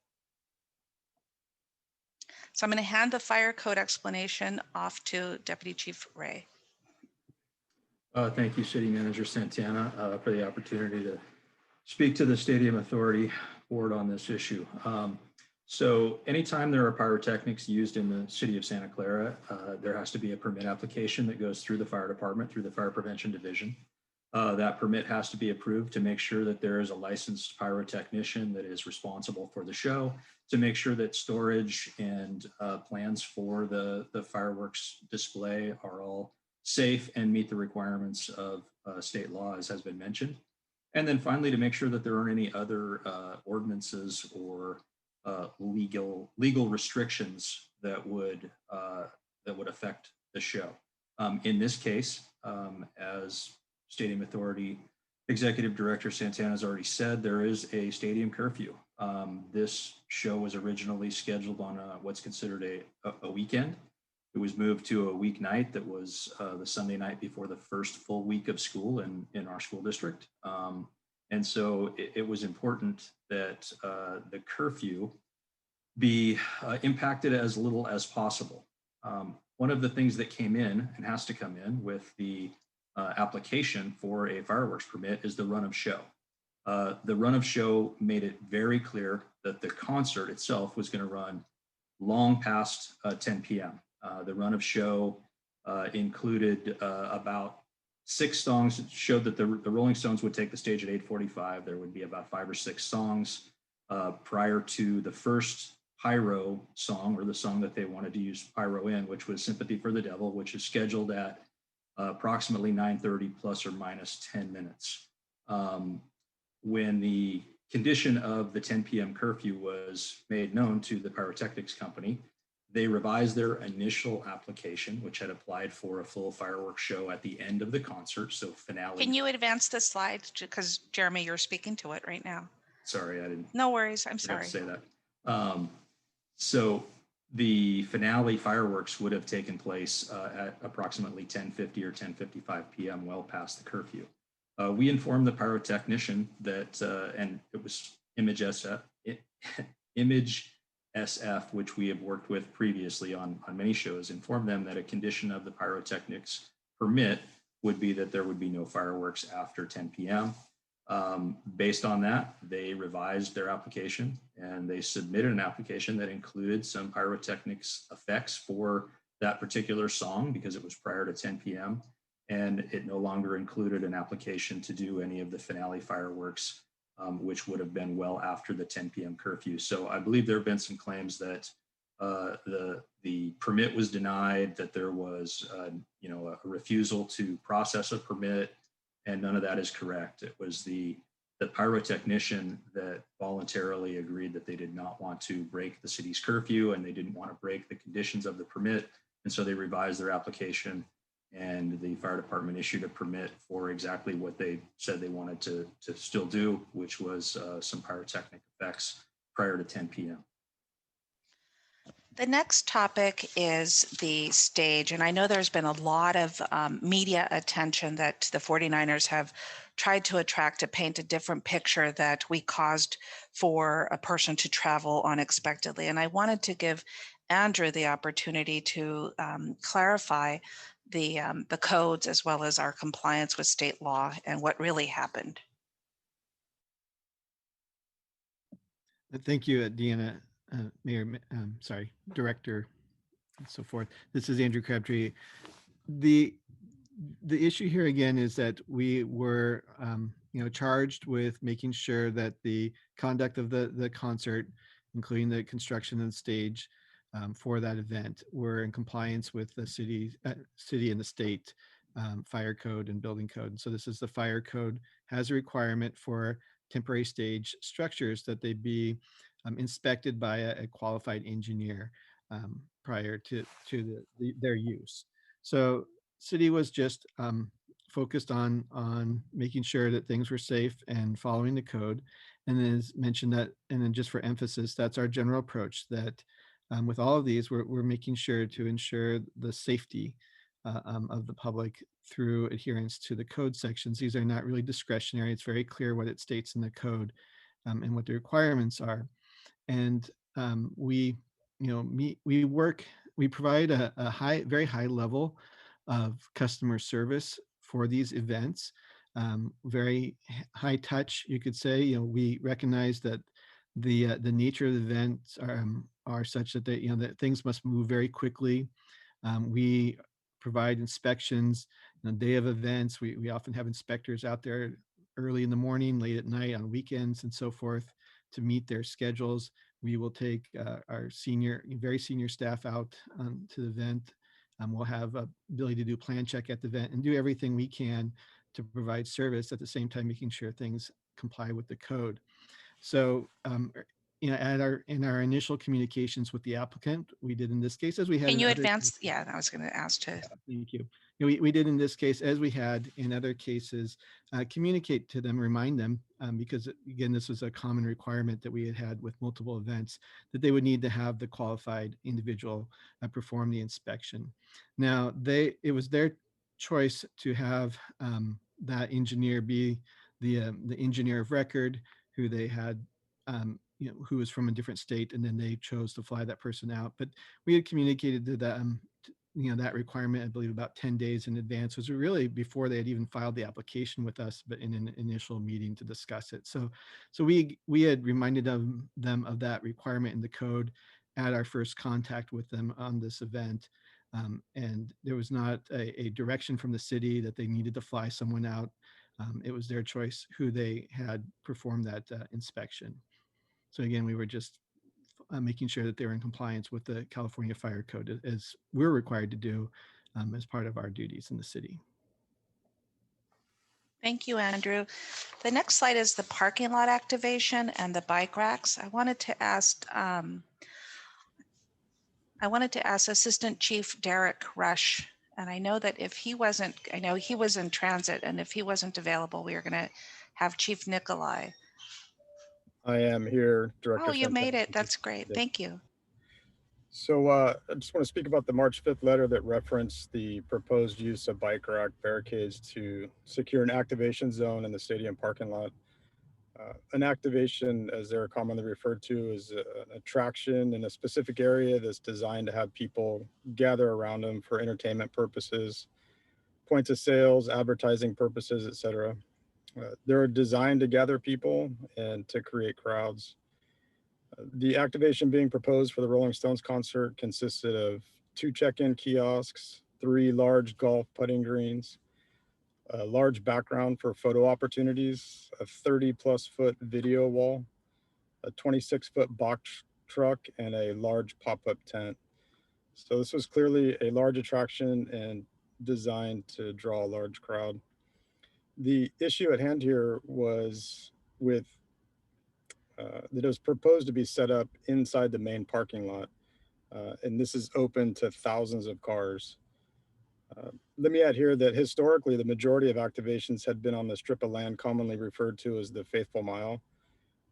So I'm going to hand the fire code explanation off to Deputy Chief Ray. Thank you, City Manager Santana, for the opportunity to speak to the Stadium Authority Board on this issue. So anytime there are pyrotechnics used in the city of Santa Clara, there has to be a permit application that goes through the fire department, through the Fire Prevention Division. That permit has to be approved to make sure that there is a licensed pyrotechnician that is responsible for the show, to make sure that storage and plans for the fireworks display are all safe and meet the requirements of state law, as has been mentioned. And then finally, to make sure that there aren't any other ordinances or legal restrictions that would affect the show. In this case, as Stadium Authority Executive Director Santana has already said, there is a stadium curfew. This show was originally scheduled on what's considered a weekend. It was moved to a weeknight that was the Sunday night before the first full week of school in our school district. And so it was important that the curfew be impacted as little as possible. One of the things that came in and has to come in with the application for a fireworks permit is the run of show. The run of show made it very clear that the concert itself was going to run long past 10 p.m. The run of show included about 6 songs. It showed that the Rolling Stones would take the stage at 8:45. There would be about 5 or 6 songs prior to the first pyro song, or the song that they wanted to use pyro in, which was Sympathy for the Devil, which is scheduled at approximately 9:30 plus or minus 10 minutes. When the condition of the 10 p.m. curfew was made known to the pyrotechnics company, they revised their initial application, which had applied for a full fireworks show at the end of the concert. So finale. Can you advance the slide? Because Jeremy, you're speaking to it right now. Sorry, I didn't. No worries. I'm Forgot sorry. to say that. So the finale fireworks would have taken place at approximately 10:50 or 10:55 p.m., well past the curfew. We informed the pyrotechnician that, and it was Image SF, which we have worked with previously on many shows, informed them that a condition of the pyrotechnics permit would be that there would be no fireworks after 10 p.m. Based on that, they revised their application and they submitted an application that included some pyrotechnics effects for that particular song because it was prior to 10 p.m. And it no longer included an application to do any of the finale fireworks, which would have been well after the 10 p.m. curfew. So I believe there have been some claims that the permit was denied, that there was a refusal to process a permit, and none of that is correct. It was the pyrotechnician that voluntarily agreed that they did not want to break the city's curfew and they didn't want to break the conditions of the permit. And so they revised their application, and the fire department issued a permit for exactly what they said they wanted to still do, which was some pyrotechnic effects prior to 10 p.m. The next topic is the stage. And I know there's been a lot of media attention that the 49ers have tried to attract to paint a different picture that we caused for a person to travel unexpectedly. And I wanted to give Andrew the opportunity to clarify the codes as well as our compliance with state law and what really happened. Thank you, Deanna, Mayor, Director, and so forth. This is Andrew Crabtree. The issue here again is that we were, charged with making sure that the conduct of the concert, including the construction and stage, for that event were in compliance with the city and the state fire code and building code. And so this is the fire code has a requirement for temporary stage structures that they be inspected by a qualified engineer prior to their use. So city was just focused on making sure that things were safe and following the code. And then as mentioned that, and then just for emphasis, that's our general approach, that with all of these, we're making sure to ensure the safety of the public through adherence to the code sections. These are not really discretionary. It's very clear what it states in the code and what the requirements are. And we provide a very high level of customer service for these events. Very high touch, you could say. We recognize that the nature of the events are such that that things must move very quickly. We provide inspections on the day of events. We often have inspectors out there early in the morning, late at night, on weekends, and so forth to meet their schedules. We will take our very senior staff out to the event. We'll have an ability to do plan check at the event and do everything we can to provide service at the same time making sure things comply with the code. So, in our initial communications with the applicant, we did in this case as we had. Can you in other advance? cases. Yeah, I was going to ask to. Thank you. We did in this case, as we had in other cases, communicate to them, remind them, because again, this was a common requirement that we had with multiple events, that they would need to have the qualified individual perform the inspection. Now, it was their choice to have that engineer be the engineer of record, who they had, who was from a different state, and then they chose to fly that person out. But we had communicated to them, that requirement, I believe, about 10 days in advance, was really before they had even filed the application with us, but in an initial meeting to discuss it. So we had reminded them of that requirement in the code at our first contact with them on this event. And there was not a direction from the city that they needed to fly someone out. It was their choice who they had performed that inspection. So again, we were just making sure that they were in compliance with the California Fire Code, as we're required to do as part of our duties in the city. Thank you, Andrew. The next slide is the parking lot activation and the bike racks. I wanted to ask Assistant Chief Derek Rush, and I know that if he wasn't, I know he was in transit, and if he wasn't available, we are going to have Chief Nikolai. I am here, Director. Oh, you Santana. made it. That's great. Thank you. So I just want to speak about the March 5th letter that referenced the proposed use of bike rack barricades to secure an activation zone in the stadium parking lot. An activation, as they're commonly referred to, is an attraction in a specific area that's designed to have people gather around them for entertainment purposes, points of sales, advertising purposes, etc. They're designed to gather people and to create crowds. The activation being proposed for the Rolling Stones concert consisted of 2 check-in kiosks, 3 large golf putting greens, a large background for photo opportunities, a 30+ foot video wall, a 26-foot box truck, and a large pop-up tent. So this was clearly a large attraction and designed to draw a large crowd. The issue at hand here was with that it was proposed to be set up inside the main parking lot, and this is open to thousands of cars. Let me add here that historically, the majority of activations had been on the strip of land commonly referred to as the Faithful Mile.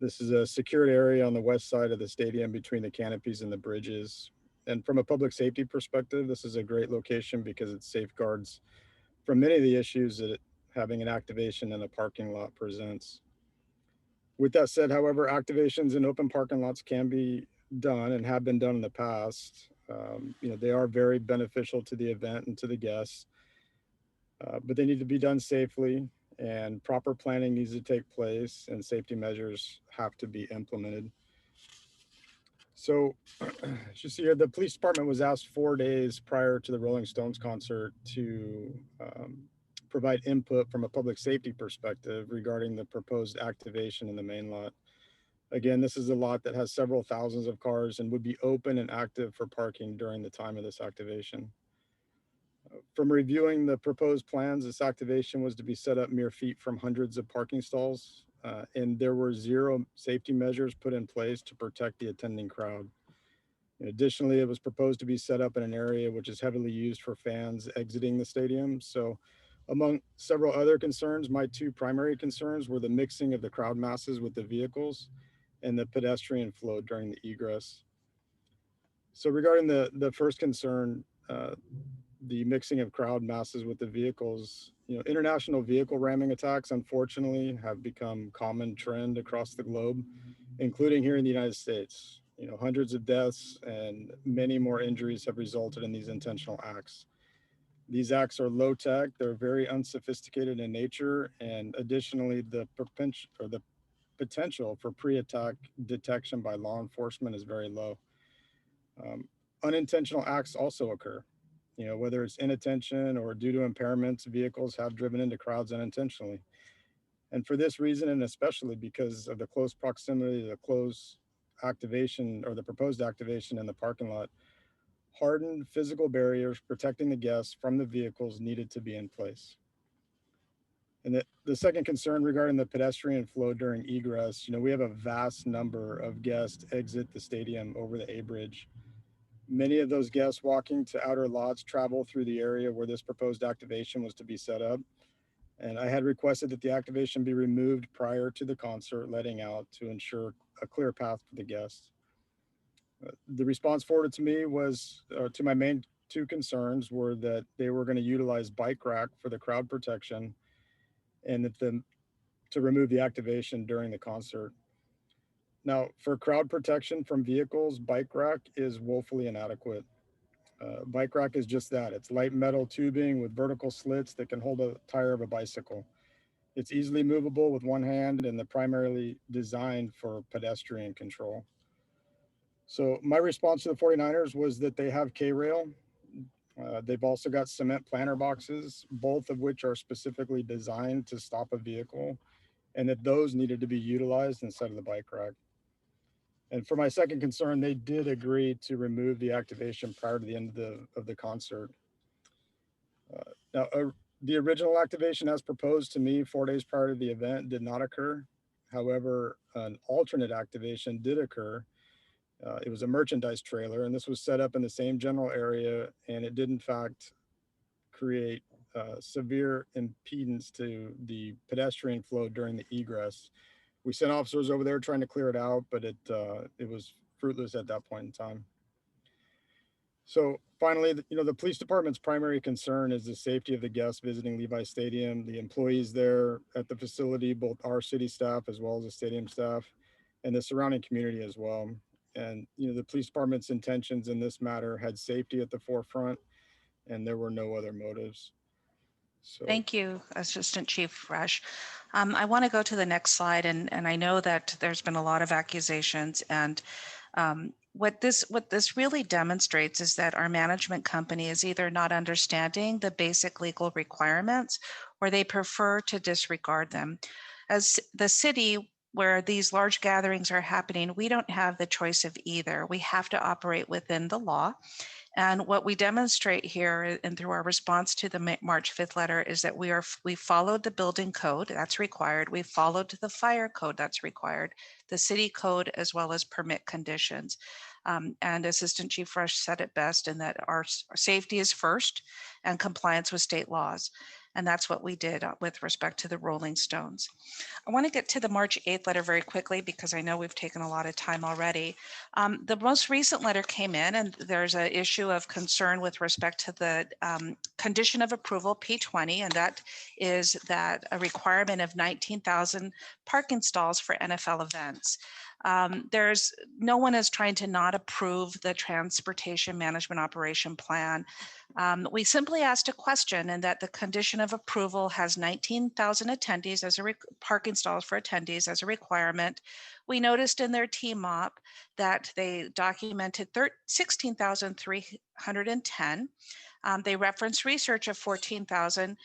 This is a secured area on the west side of the stadium between the canopies and the bridges. And from a public safety perspective, this is a great location because it safeguards from many of the issues that having an activation in a parking lot presents. With that said, however, activations in open parking lots can be done and have been done in the past. They are very beneficial to the event and to the guests, but they need to be done safely, and proper planning needs to take place, and safety measures have to be implemented. So, as you see here, the police department was asked 4 days prior to the Rolling Stones concert to provide input from a public safety perspective regarding the proposed activation in the main lot. Again, this is a lot that has several thousands of cars and would be open and active for parking during the time of this activation. From reviewing the proposed plans, this activation was to be set up mere feet from hundreds of parking stalls, and there were 0 safety measures put in place to protect the attending crowd. Additionally, it was proposed to be set up in an area which is heavily used for fans exiting the stadium. So among several other concerns, my 2 primary concerns were the mixing of the crowd masses with the vehicles and the pedestrian flow during the egress. So regarding the first concern, the mixing of crowd masses with the vehicles, international vehicle ramming attacks, unfortunately, have become common trend across the globe, including here in the United States. Hundreds of deaths and many more injuries have resulted in these intentional acts. These acts are low tech, they're very unsophisticated in nature, and additionally, the potential for pre-attack detection by law enforcement is very low. Unintentional acts also occur. Whether it's inattention or due to impairments, vehicles have driven into crowds unintentionally. And for this reason, and especially because of the close proximity to the close activation or the proposed activation in the parking lot, hardened physical barriers protecting the guests from the vehicles needed to be in place. And the second concern regarding the pedestrian flow during egress, we have a vast number of guests exit the stadium over the A Bridge. Many of those guests walking to outer lots travel through the area where this proposed activation was to be set up. And I had requested that the activation be removed prior to the concert letting out to ensure a clear path for the guests. The response forwarded to me was, to my main 2 concerns were that they were going to utilize bike rack for the crowd protection and that to remove the activation during the concert. Now, for crowd protection from vehicles, bike rack is woefully inadequate. Bike rack is just that. It's light metal tubing with vertical slits that can hold a tire of a bicycle. It's easily movable with one hand and they're primarily designed for pedestrian control. So my response to the 49ers was that they have K-rail. They've also got cement planter boxes, both of which are specifically designed to stop a vehicle, and that those needed to be utilized instead of the bike rack. And for my second concern, they did agree to remove the activation prior to the end of the concert. Now, the original activation as proposed to me 4 days prior to the event did not occur. However, an alternate activation did occur. It was a merchandise trailer, and this was set up in the same general area, and it did in fact create severe impedance to the pedestrian flow during the egress. We sent officers over there trying to clear it out, but it was fruitless at that point in time. So finally, the police department's primary concern is the safety of the guests visiting Levi Stadium, the employees there at the facility, both our city staff as well as the stadium staff, and the surrounding community as well. And the police department's intentions in this matter had safety at the forefront, and there were no other motives. So Thank you, Assistant Chief Rush. I want to go to the next slide, and I know that there's been a lot of accusations, and what this really demonstrates is that our management company is either not understanding the basic legal requirements or they prefer to disregard them. As the city where these large gatherings are happening, we don't have the choice of either. We have to operate within the law. And what we demonstrate here and through our response to the March 5th letter is that we followed the building code, that's required. We followed the fire code, that's required, the city code, as well as permit conditions. And Assistant Chief Rush said it best in that our safety is first and compliance with state laws. And that's what we did with respect to the Rolling Stones. I want to get to the March 8th letter very quickly because I know we've taken a lot of time already. The most recent letter came in and there's an issue of concern with respect to the condition of approval P20, and that is that a requirement of 19,000 parking stalls for NFL events. No one is trying to not approve the transportation management operation plan. We simply asked a question, and that the condition of approval has 19,000 attendees as parking stalls for attendees as a requirement. We noticed in their TMOP that they documented 16,310. They referenced research of 14,000.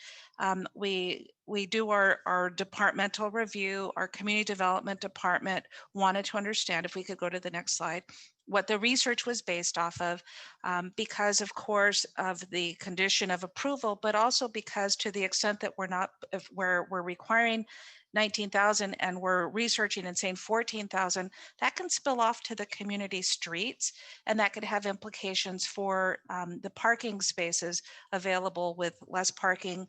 We do our departmental review. Our community development department wanted to understand, if we could go to the next slide, what the research was based off of, because of course of the condition of approval, but also because to the extent that we're requiring 19,000 and we're researching and saying 14,000, that can spill off to the community streets, and that could have implications for the parking spaces available with less parking,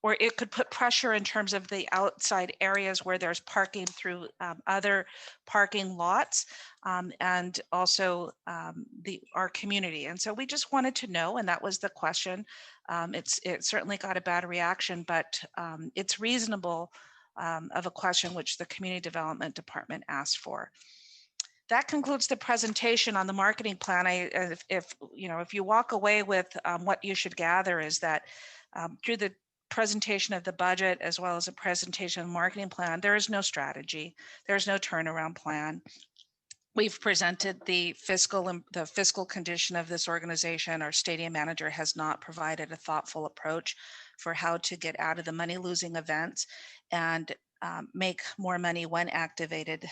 or it could put pressure in terms of the outside areas where there's parking through other parking lots, and also our community. And so we just wanted to know, and that was the question. It certainly got a bad reaction, but it's reasonable of a question which the community development department asked for. That concludes the presentation on the marketing plan. If you walk away with what you should gather is that through the presentation of the budget as well as a presentation of the marketing plan, there is no strategy. There's no turnaround plan. We've presented the fiscal condition of this organization. Our stadium manager has not provided a thoughtful approach for how to get out of the money-losing events and make more money when activated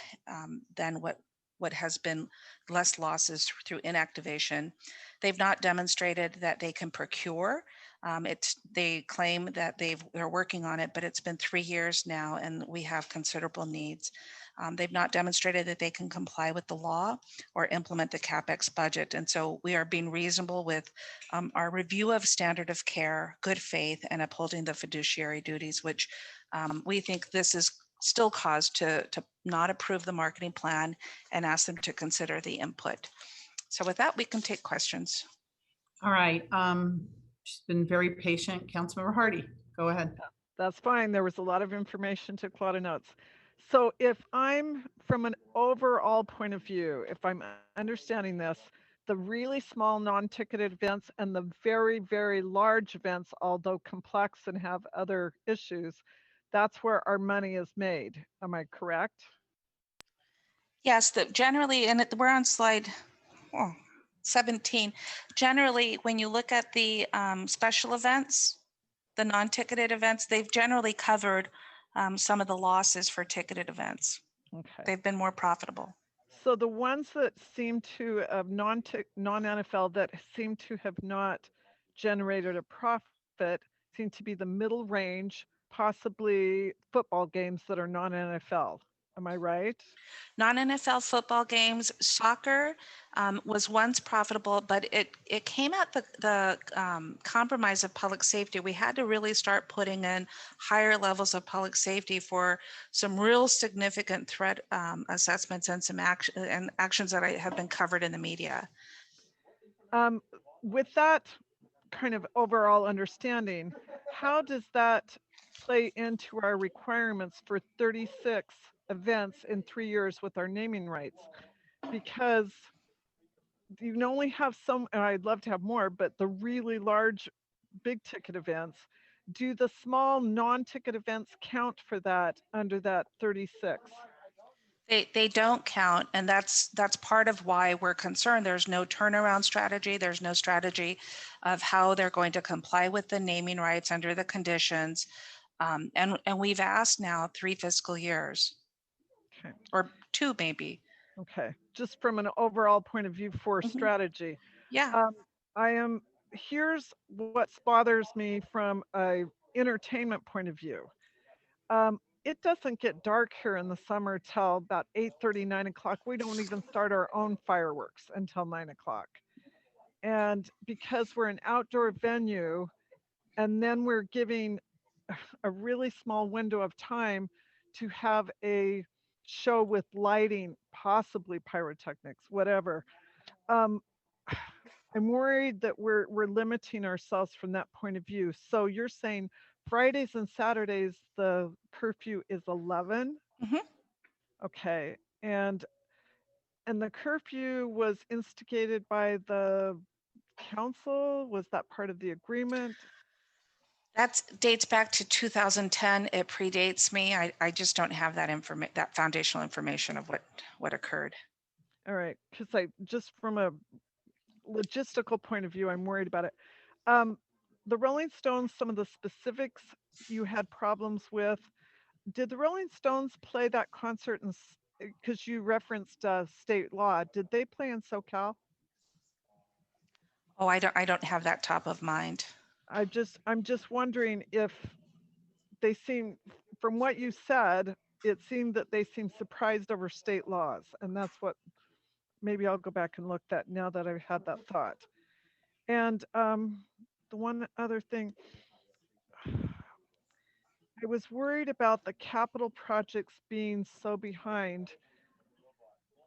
than what has been less losses through inactivation. They've not demonstrated that they can procure. They claim that they're working on it, but it's been 3 years now and we have considerable needs. They've not demonstrated that they can comply with the law or implement the CapEx budget. And so we are being reasonable with our review of standard of care, good faith, and upholding the fiduciary duties, which we think this is still cause to not approve the marketing plan and ask them to consider the input. So with that, we can take questions. All right. She's been very patient. Councilmember Hardy, go ahead. That's fine. There was a lot of information, took a lot of notes. So if I'm from an overall point of view, if I'm understanding this, the really small non-ticketed events and the very, very large events, although complex and have other issues, that's where our money is made. Am I correct? Yes, generally, and we're on slide 17. Generally, when you look at the special events, the non-ticketed events, they've generally covered some of the losses for ticketed events. Okay. They've been more profitable. So the ones that seem to non-NFL that seem to have not generated a profit seem to be the middle range, possibly football games that are non-NFL. Am I right? Non-NFL football games, soccer was once profitable, but it came at the compromise of public safety. We had to really start putting in higher levels of public safety for some real significant threat assessments and some actions that have been covered in the media. With that kind of overall understanding, how does that play into our requirements for 36 events in 3 years with our naming rights? Because you can only have some, and I'd love to have more, but the really large big ticket events, do the small non-ticket events count for that under that 36? They don't count, and that's part of why we're concerned. There's no turnaround strategy. There's no strategy of how they're going to comply with the naming rights under the conditions. And we've asked now 3 fiscal years, okay, or 2 maybe. Okay, just from an overall point of view for strategy. Yeah. Here's what bothers me from a entertainment point of view. It doesn't get dark here in the summer till about 8:30, 9 o'clock. We don't even start our own fireworks until 9 o'clock. And because we're an outdoor venue, and then we're giving a really small window of time to have a show with lighting, possibly pyrotechnics, whatever. I'm worried that we're limiting ourselves from that point of view. So you're saying Fridays and Saturdays, the curfew is 11? Okay, and the curfew was instigated by the council? Was that part of the agreement? That dates back to 2010. It predates me. I just don't have that foundational information of what occurred. All right, because just from a logistical point of view, I'm worried about it. the Rolling Stones, some of the specifics you had problems with. Did the Rolling Stones play that concert in, because you referenced state law, did they play in SoCal? Oh, I don't have that top of mind. I'm just wondering if they seem, from what you said, it seemed that they seemed surprised over state laws, and that's what maybe I'll go back and look at now that I've had that thought. And the one other thing, I was worried about the capital projects being so behind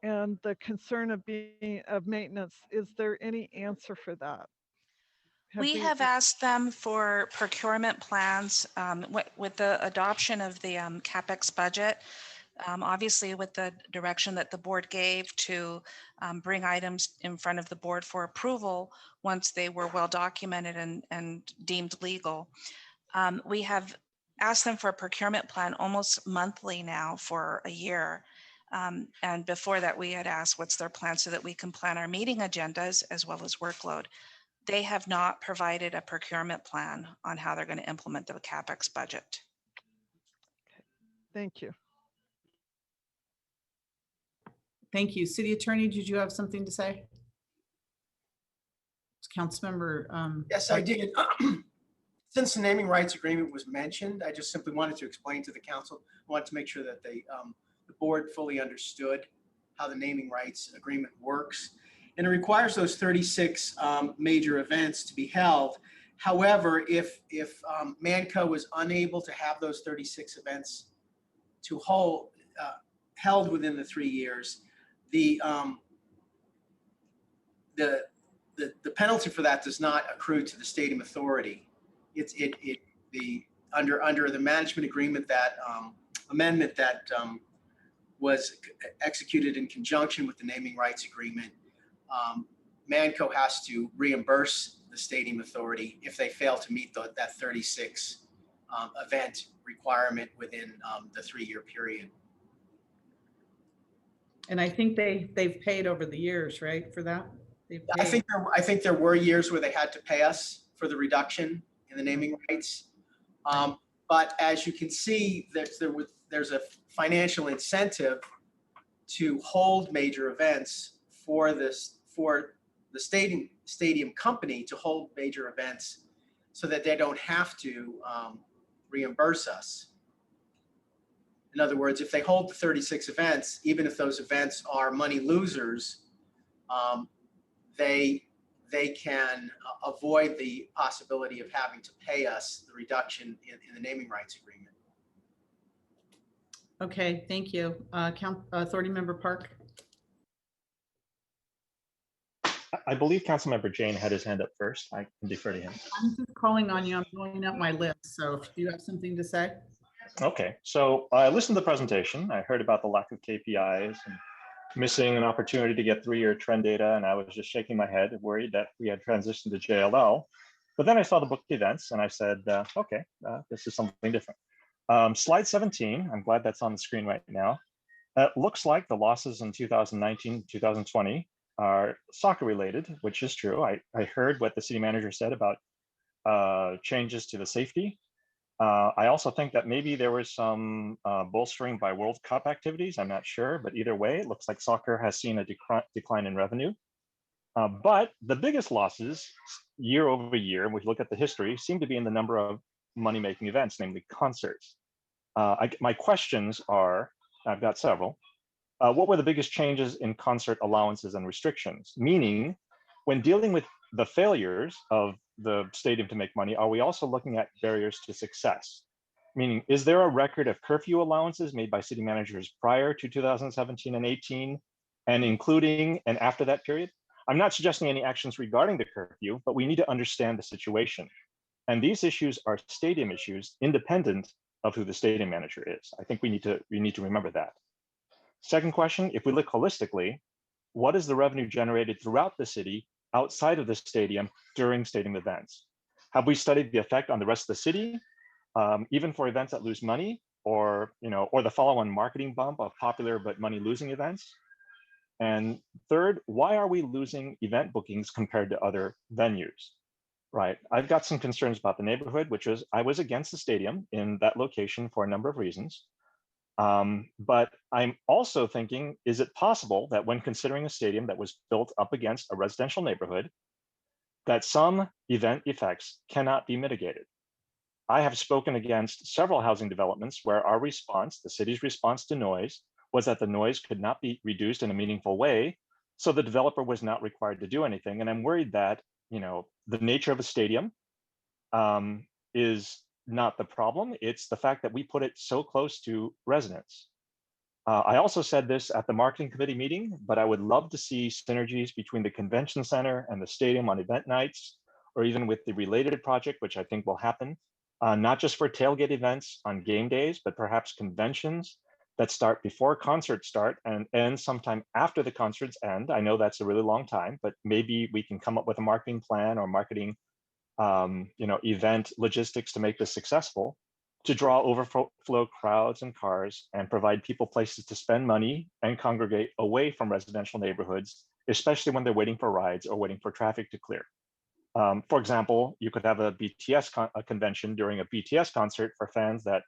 and the concern of being of maintenance. Is there any answer for that? We have asked them for procurement plans with the adoption of the CapEx budget. Obviously, with the direction that the board gave to bring items in front of the board for approval once they were well documented and deemed legal. We have asked them for a procurement plan almost monthly now for a year. And before that, we had asked what's their plan so that we can plan our meeting agendas as well as workload. They have not provided a procurement plan on how they're going to implement the CapEx budget. Thank you. Thank you. City Attorney, did you have something to say? Councilmember. Yes, I did. Since the naming rights agreement was mentioned, I just simply wanted to explain to the council, I wanted to make sure that the board fully understood how the naming rights agreement works. And it requires those 36 major events to be held. However, if Manco was unable to have those 36 events to hold held within the 3 years, the penalty for that does not accrue to the stadium authority. Under the management agreement, that amendment that was executed in conjunction with the naming rights agreement, Manco has to reimburse the stadium authority if they fail to meet that 36 event requirement within the 3-year period. And I think they've paid over the years, right, for that? I think there were years where they had to pay us for the reduction in the naming rights. But as you can see, there's a financial incentive to hold major events for the stadium company to hold major events so that they don't have to reimburse us. In other words, if they hold the 36 events, even if those events are money losers, they can avoid the possibility of having to pay us the reduction in the naming rights agreement. Okay, thank you. Authority Member Park. I believe Councilmember Jane had his hand up first. I can defer to him. I'm just calling on you. I'm going up my list. So if you have something to say. Okay, so I listened to the presentation. I heard about the lack of KPIs and missing an opportunity to get 3-year trend data, and I was just shaking my head, worried that we had transitioned to JLL. But then I saw the book events, and I said, okay, this is something different. Slide 17, I'm glad that's on the screen right now. It looks like the losses in 2019, 2020 are soccer related, which is true. I heard what the city manager said about changes to the safety. I also think that maybe there was some bolstering by World Cup activities. I'm not sure, but either way, it looks like soccer has seen a decline in revenue. But the biggest losses year over year, when we look at the history, seem to be in the number of money-making events, namely concerts. My questions are, I've got several. What were the biggest changes in concert allowances and restrictions? Meaning, when dealing with the failures of the stadium to make money, are we also looking at barriers to success? Meaning, is there a record of curfew allowances made by city managers prior to 2017 and 18, and including and after that period? I'm not suggesting any actions regarding the curfew, but we need to understand the situation. And these issues are stadium issues independent of who the stadium manager is. I think we need to remember that. Second question, if we look holistically, what is the revenue generated throughout the city outside of the stadium during stadium events? Have we studied the effect on the rest of the city, even for events that lose money, or the follow-on marketing bump of popular but money-losing events? And third, why are we losing event bookings compared to other venues? Right. I've got some concerns about the neighborhood, which is I was against the stadium in that location for a number of reasons. But I'm also thinking, is it possible that when considering a stadium that was built up against a residential neighborhood, that some event effects cannot be mitigated? I have spoken against several housing developments where our response, the city's response to noise, was that the noise could not be reduced in a meaningful way. So the developer was not required to do anything. And I'm worried that, the nature of a stadium is not the problem. It's the fact that we put it so close to residents. I also said this at the marketing committee meeting, but I would love to see synergies between the convention center and the stadium on event nights, or even with the related project, which I think will happen, not just for tailgate events on game days, but perhaps conventions that start before concerts start and end sometime after the concerts end. I know that's a really long time, but maybe we can come up with a marketing plan or marketing event logistics to make this successful, to draw overflow crowds and cars and provide people places to spend money and congregate away from residential neighborhoods, especially when they're waiting for rides or waiting for traffic to clear. For example, you could have a BTS convention during a BTS concert for fans that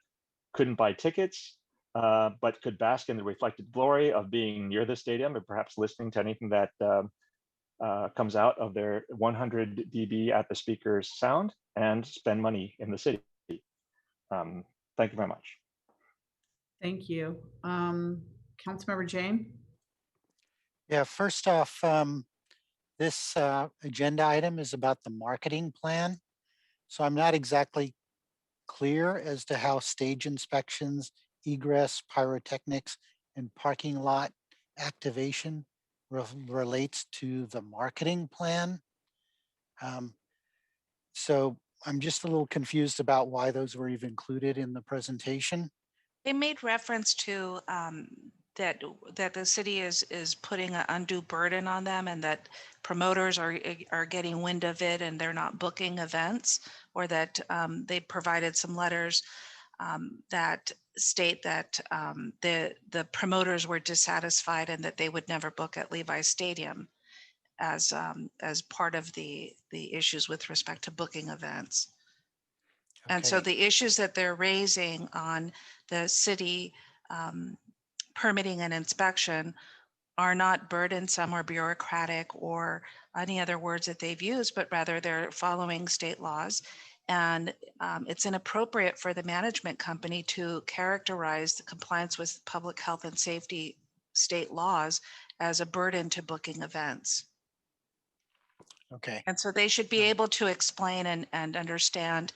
couldn't buy tickets, but could bask in the reflected glory of being near the stadium and perhaps listening to anything that comes out of their 100 dB at the speaker's sound and spend money in the city. Thank you very much. Thank you. Councilmember Jane? Yeah, first off, this agenda item is about the marketing plan. So I'm not exactly clear as to how stage inspections, egress, pyrotechnics, and parking lot activation relates to the marketing plan. So I'm just a little confused about why those were even included in the presentation. They made reference to that the city is putting an undue burden on them, and that promoters are getting wind of it and they're not booking events, or that they provided some letters that state that the promoters were dissatisfied and that they would never book at Levi's Stadium as part of the issues with respect to booking events. And so Okay. the issues that they're raising on the city permitting and inspection are not burdensome or bureaucratic or any other words that they've used, but rather they're following state laws. And it's inappropriate for the management company to characterize the compliance with public health and safety state laws as a burden to booking events. Okay. And so they should be able to explain and understand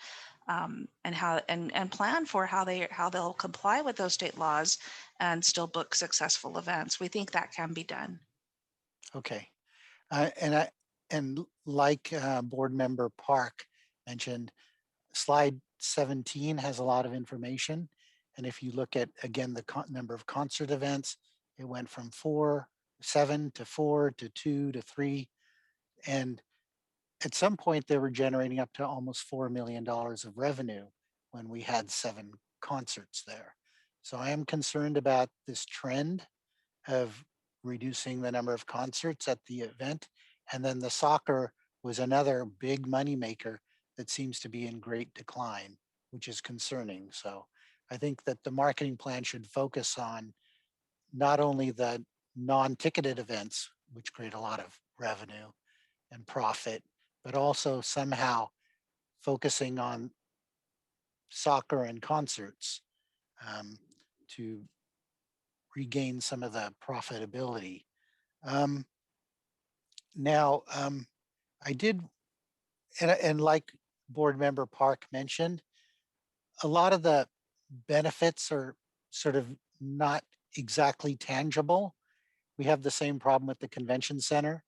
and how and plan for how they'll comply with those state laws and still book successful events. We think that can be done. Okay. And like Board Member Park mentioned, slide 17 has a lot of information. And if you look at, again, the number of concert events, it went from 7 to 4 to 2 to 3. And at some point they were generating up to almost $4 million of revenue when we had 7 concerts there. So I am concerned about this trend of reducing the number of concerts at the event. And then the soccer was another big moneymaker that seems to be in great decline, which is concerning. So I think that the marketing plan should focus on not only the non-ticketed events, which create a lot of revenue and profit, but also somehow focusing on soccer and concerts to regain some of the profitability. Now, I did, and like Board Member Park mentioned, a lot of the benefits are sort of not exactly tangible. We have the same problem with the convention center.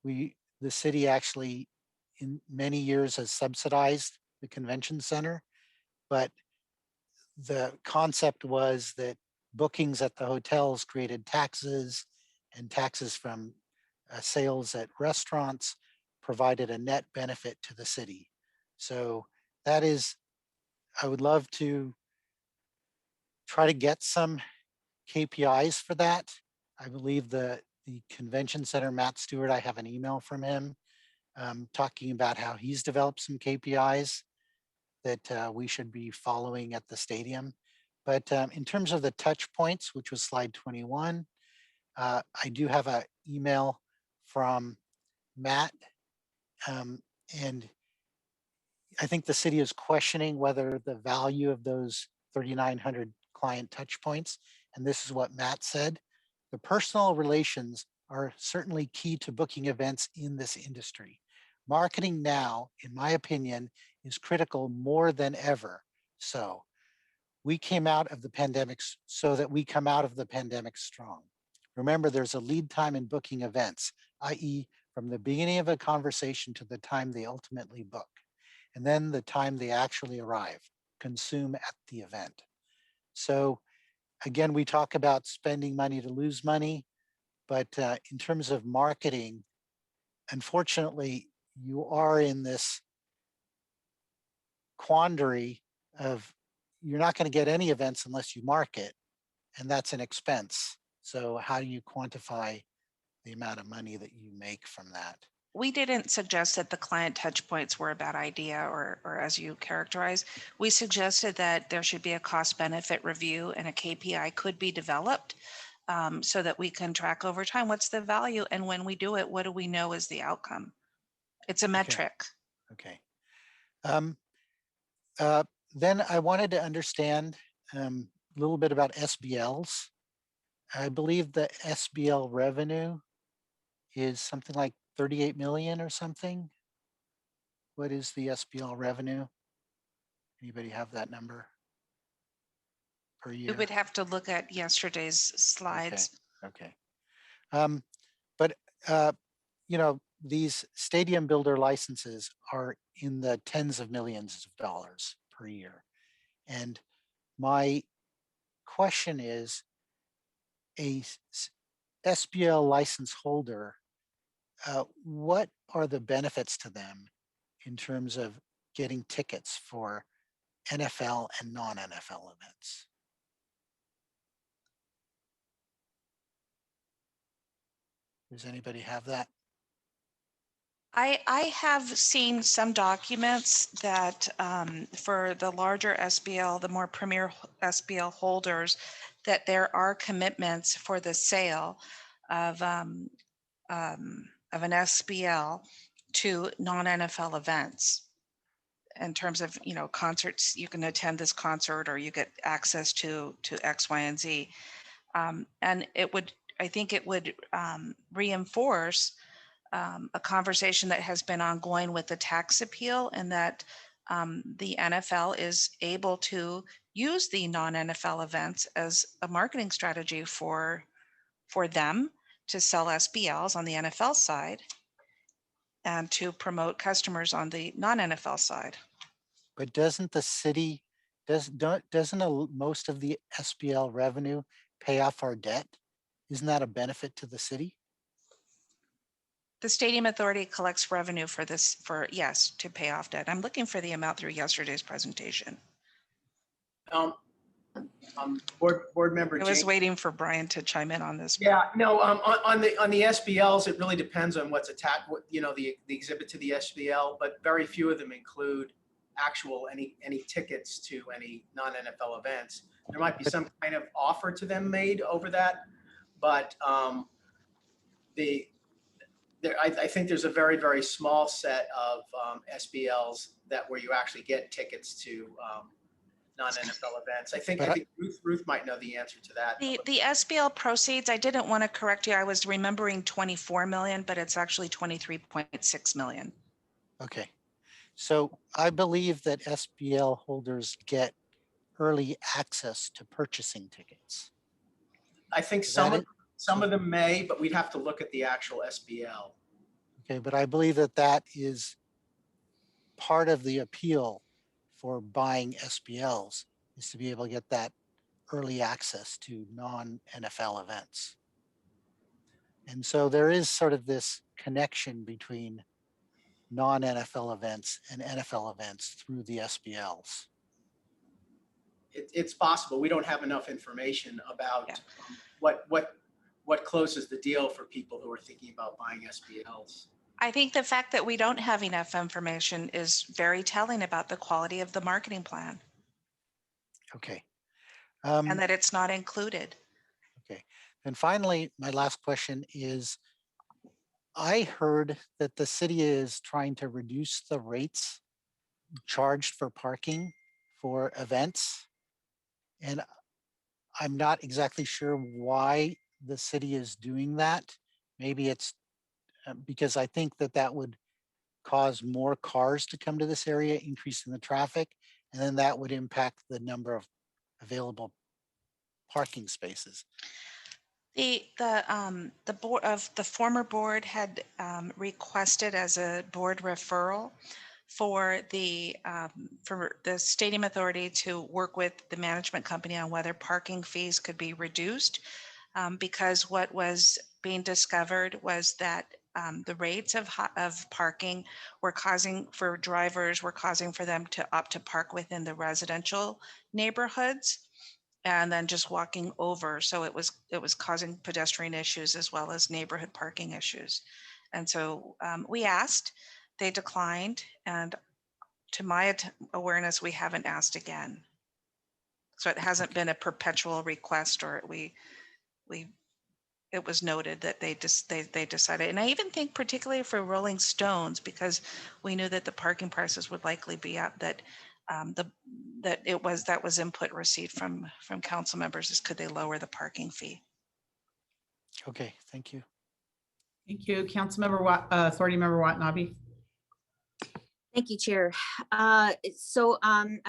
The city actually in many years has subsidized the convention center, but the concept was that bookings at the hotels created taxes, and taxes from sales at restaurants provided a net benefit to the city. So that is, I would love to try to get some KPIs for that. I believe the convention center, Matt Stewart, I have an email from him, talking about how he's developed some KPIs that we should be following at the stadium. But in terms of the touch points, which was slide 21, I do have an email from Matt. And I think the city is questioning whether the value of those 3,900 client touch points. And this is what Matt said. The personal relations are certainly key to booking events in this industry. Marketing now, in my opinion, is critical more than ever. So we came out of the pandemic so that we come out of the pandemic strong. Remember, there's a lead time in booking events, i.e. from the beginning of a conversation to the time they ultimately book, and then the time they actually arrive, consume at the event. So again, we talk about spending money to lose money, but in terms of marketing, unfortunately, you are in this quandary of you're not going to get any events unless you market, and that's an expense. So how do you quantify the amount of money that you make from that? We didn't suggest that the client touch points were a bad idea or as you characterize. We suggested that there should be a cost benefit review and a KPI could be developed so that we can track over time what's the value, and when we do it, what do we know is the outcome? It's a metric. Okay. Then I wanted to understand a little bit about SBLs. I believe the SBL revenue is something like 38 million or something. What is the SBL revenue? Anybody have that number per year? We would have to look at yesterday's slides. Okay. But you know, these stadium builder licenses are in the tens of millions of dollars per year. And my question is, a SBL license holder, what are the benefits to them in terms of getting tickets for NFL and non-NFL events? Does anybody have that? I have seen some documents that for the larger SBL, the more premier SBL holders, that there are commitments for the sale of an SBL to non-NFL events. In terms of, you know, concerts, you can attend this concert or you get access to X, Y, and Z. And it would, I think it would reinforce a conversation that has been ongoing with the tax appeal, and that the NFL is able to use the non-NFL events as a marketing strategy for them to sell SBLs on the NFL side and to promote customers on the non-NFL side. But doesn't the city, doesn't most of the SBL revenue pay off our debt? Isn't that a benefit to the city? The Stadium Authority collects revenue for this, yes, to pay off debt. I'm looking for the amount through yesterday's presentation. Board member I was James. waiting for Brian to chime in on this. Yeah, no, on the SBLs, it really depends on what's attached, you know, the exhibit to the SBL, but very few of them include actual any tickets to any non-NFL events. There might be some kind of offer to them made over that, but I think there's a very, very small set of SBLs where you actually get tickets to non-NFL events. I think Ruth might know the answer to that. The SBL proceeds, I didn't want to correct you. I was remembering 24 million, but it's actually 23.6 million. Okay. So I believe that SBL holders get early access to purchasing tickets. I think some of them may, but we'd have to look at the actual SBL. Okay, but I believe that that is part of the appeal for buying SBLs, is to be able to get that early access to non-NFL events. And so there is sort of this connection between non-NFL events and NFL events through the SBLs. It's possible. We don't have enough information about what closes the deal for people who are thinking about buying SBLs. I think the fact that we don't have enough information is very telling about the quality of the marketing plan Okay. and that it's not included. Okay. And finally, my last question is, I heard that the city is trying to reduce the rates charged for parking for events. And I'm not exactly sure why the city is doing that. Maybe it's because I think that that would cause more cars to come to this area, increasing the traffic, and then that would impact the number of available parking spaces. The board of the former board had requested as a board referral for the stadium authority to work with the management company on whether parking fees could be reduced, because what was being discovered was that the rates of parking were causing for drivers, were causing for them to opt to park within the residential neighborhoods and then just walking over. So it was causing pedestrian issues as well as neighborhood parking issues. And so we asked, they declined, and to my awareness, we haven't asked again. So it hasn't been a perpetual request, or it was noted that they decided. And I even think particularly for Rolling Stones, because we knew that the parking prices would likely be up, that that was input received from council members, is could they lower the parking fee? Okay, thank you. Thank you. Councilmember Authority Member Watanabe. Thank you, Chair. I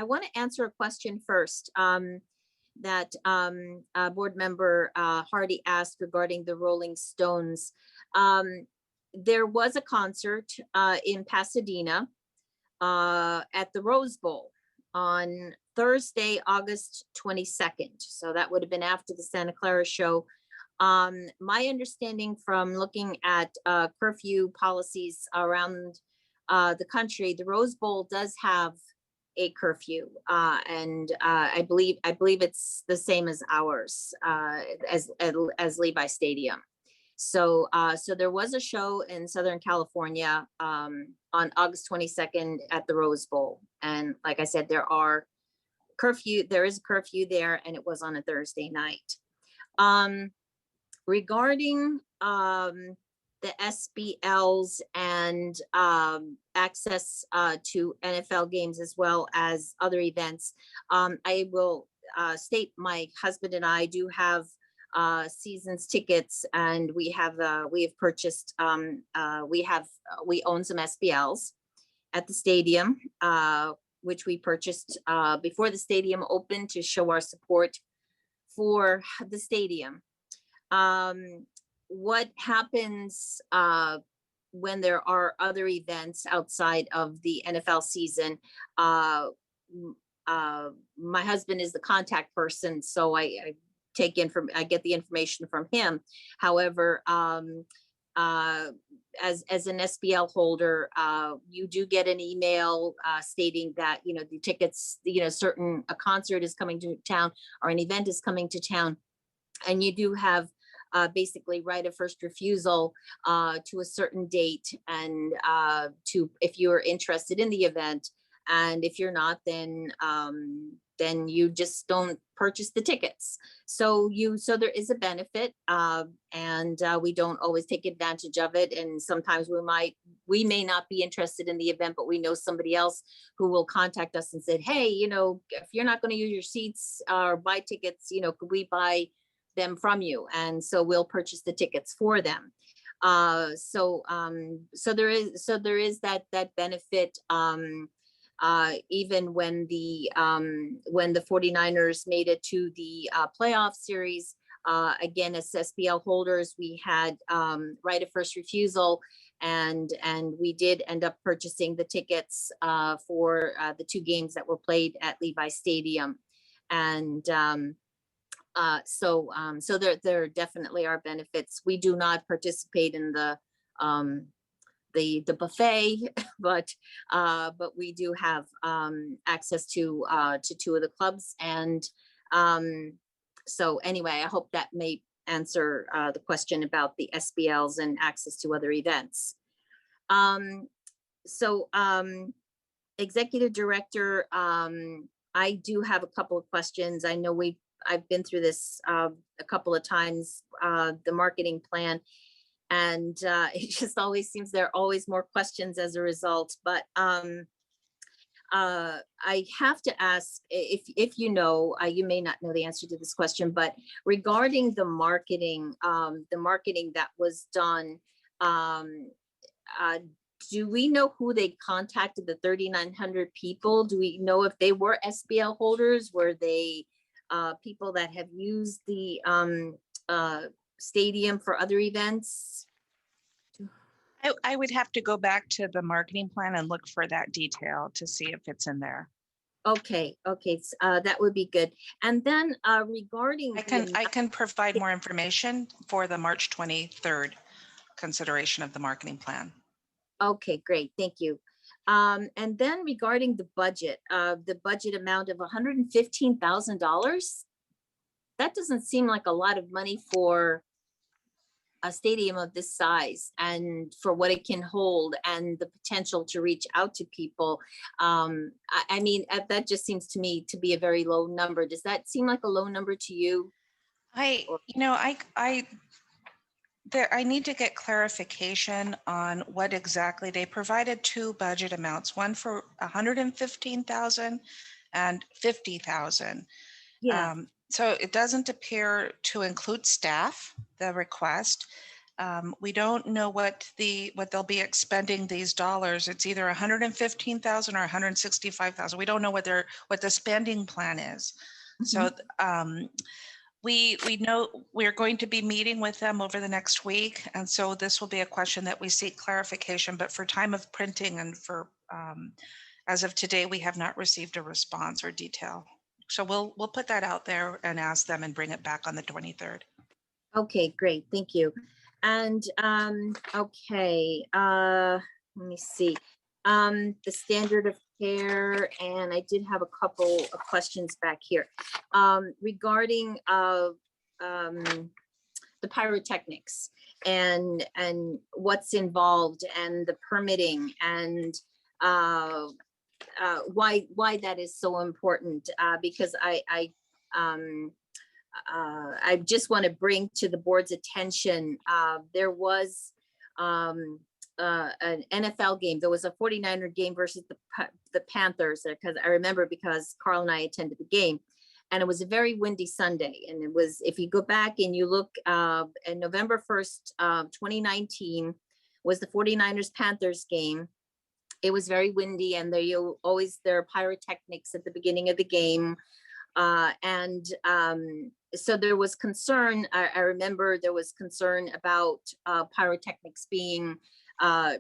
want to answer a question first that Board Member Hardy asked regarding the Rolling Stones. There was a concert in Pasadena at the Rose Bowl on Thursday, August 22nd. So that would have been after the Santa Clara show. My understanding from looking at curfew policies around the country, the Rose Bowl does have a curfew, and I believe it's the same as ours, as Levi Stadium. So there was a show in Southern California on August 22nd at the Rose Bowl, and like I said, there is a curfew there, and it was on a Thursday night. Regarding the SBLs and access to NFL games as well as other events, I will state my husband and I do have seasons tickets, and we have purchased we own some SBLs at the stadium, which we purchased before the stadium opened to show our support for the stadium. What happens when there are other events outside of the NFL season? My husband is the contact person, so I get the information from him. However, as an SBL holder, you do get an email stating that the tickets, a concert is coming to town or an event is coming to town, and you do have basically right of first refusal to a certain date, and if you're interested in the event, and if you're not, then you just don't purchase the tickets. So there is a benefit, and we don't always take advantage of it. And sometimes we may not be interested in the event, but we know somebody else who will contact us and say, hey, if you're not going to use your seats or buy tickets, could we buy them from you? And so we'll purchase the tickets for them. So there is that benefit. Even when the 49ers made it to the playoff series, again, as SBL holders, we had right of first refusal, and we did end up purchasing the tickets for the two games that were played at Levi Stadium. And so there definitely are benefits. We do not participate in the buffet, but we do have access to two of the clubs. And so anyway, I hope that may answer the question about the SBLs and access to other events. So Executive Director, I do have a couple of questions. I know I've been through this a couple of times, the marketing plan, and it just always seems there are always more questions as a result. But I have to ask, if you know, you may not know the answer to this question, but regarding the marketing that was done, do we know who they contacted, the 3,900 people? Do we know if they were SBL holders? Were they people that have used the stadium for other events? I would have to go back to the marketing plan and look for that detail to see if it's in there. Okay, that would be good. And then regarding I can provide more information for the March 23rd consideration of the marketing plan. Okay, great, thank you. And then regarding the budget amount of $115,000, that doesn't seem like a lot of money for a stadium of this size and for what it can hold and the potential to reach out to people. I mean, that just seems to me to be a very low number. Does that seem like a low number to you? I need to get clarification on what exactly they provided. Two budget amounts, one for 115,000 and 50,000. Yeah. So it doesn't appear to include staff, the request. We don't know what they'll be expending these dollars. It's either 115,000 or 165,000. We don't know what the spending plan is. So we know we're going to be meeting with them over the next week. And so this will be a question that we seek clarification, but for time of printing and for as of today, we have not received a response or detail. So we'll put that out there and ask them and bring it back on the 23rd. Okay, great, thank you. And okay, let me see. The standard of care, and I did have a couple of questions back here regarding the pyrotechnics and what's involved and the permitting and why that is so important, because I just want to bring to the board's attention, there was an NFL game. There was a 49er game versus the Panthers, because I remember because Carl and I attended the game, and it was a very windy Sunday. And it was, if you go back and you look in November 1st, 2019 was the 49ers Panthers game. It was very windy, and there are pyrotechnics at the beginning of the game. So there was concern. I remember there was concern about pyrotechnics being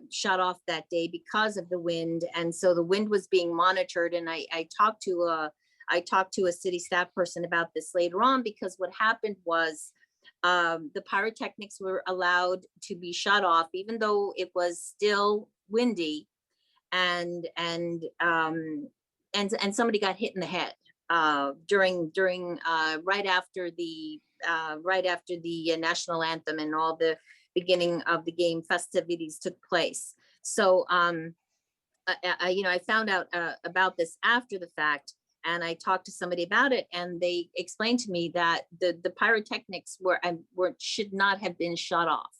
shut off that day because of the wind. And so the wind was being monitored. And I talked to a city staff person about this later on, because what happened was the pyrotechnics were allowed to be shut off, even though it was still windy. And somebody got hit in the head during right after the national anthem and all the beginning of the game festivities took place. So I found out about this after the fact, and I talked to somebody about it, and they explained to me that the pyrotechnics should not have been shut off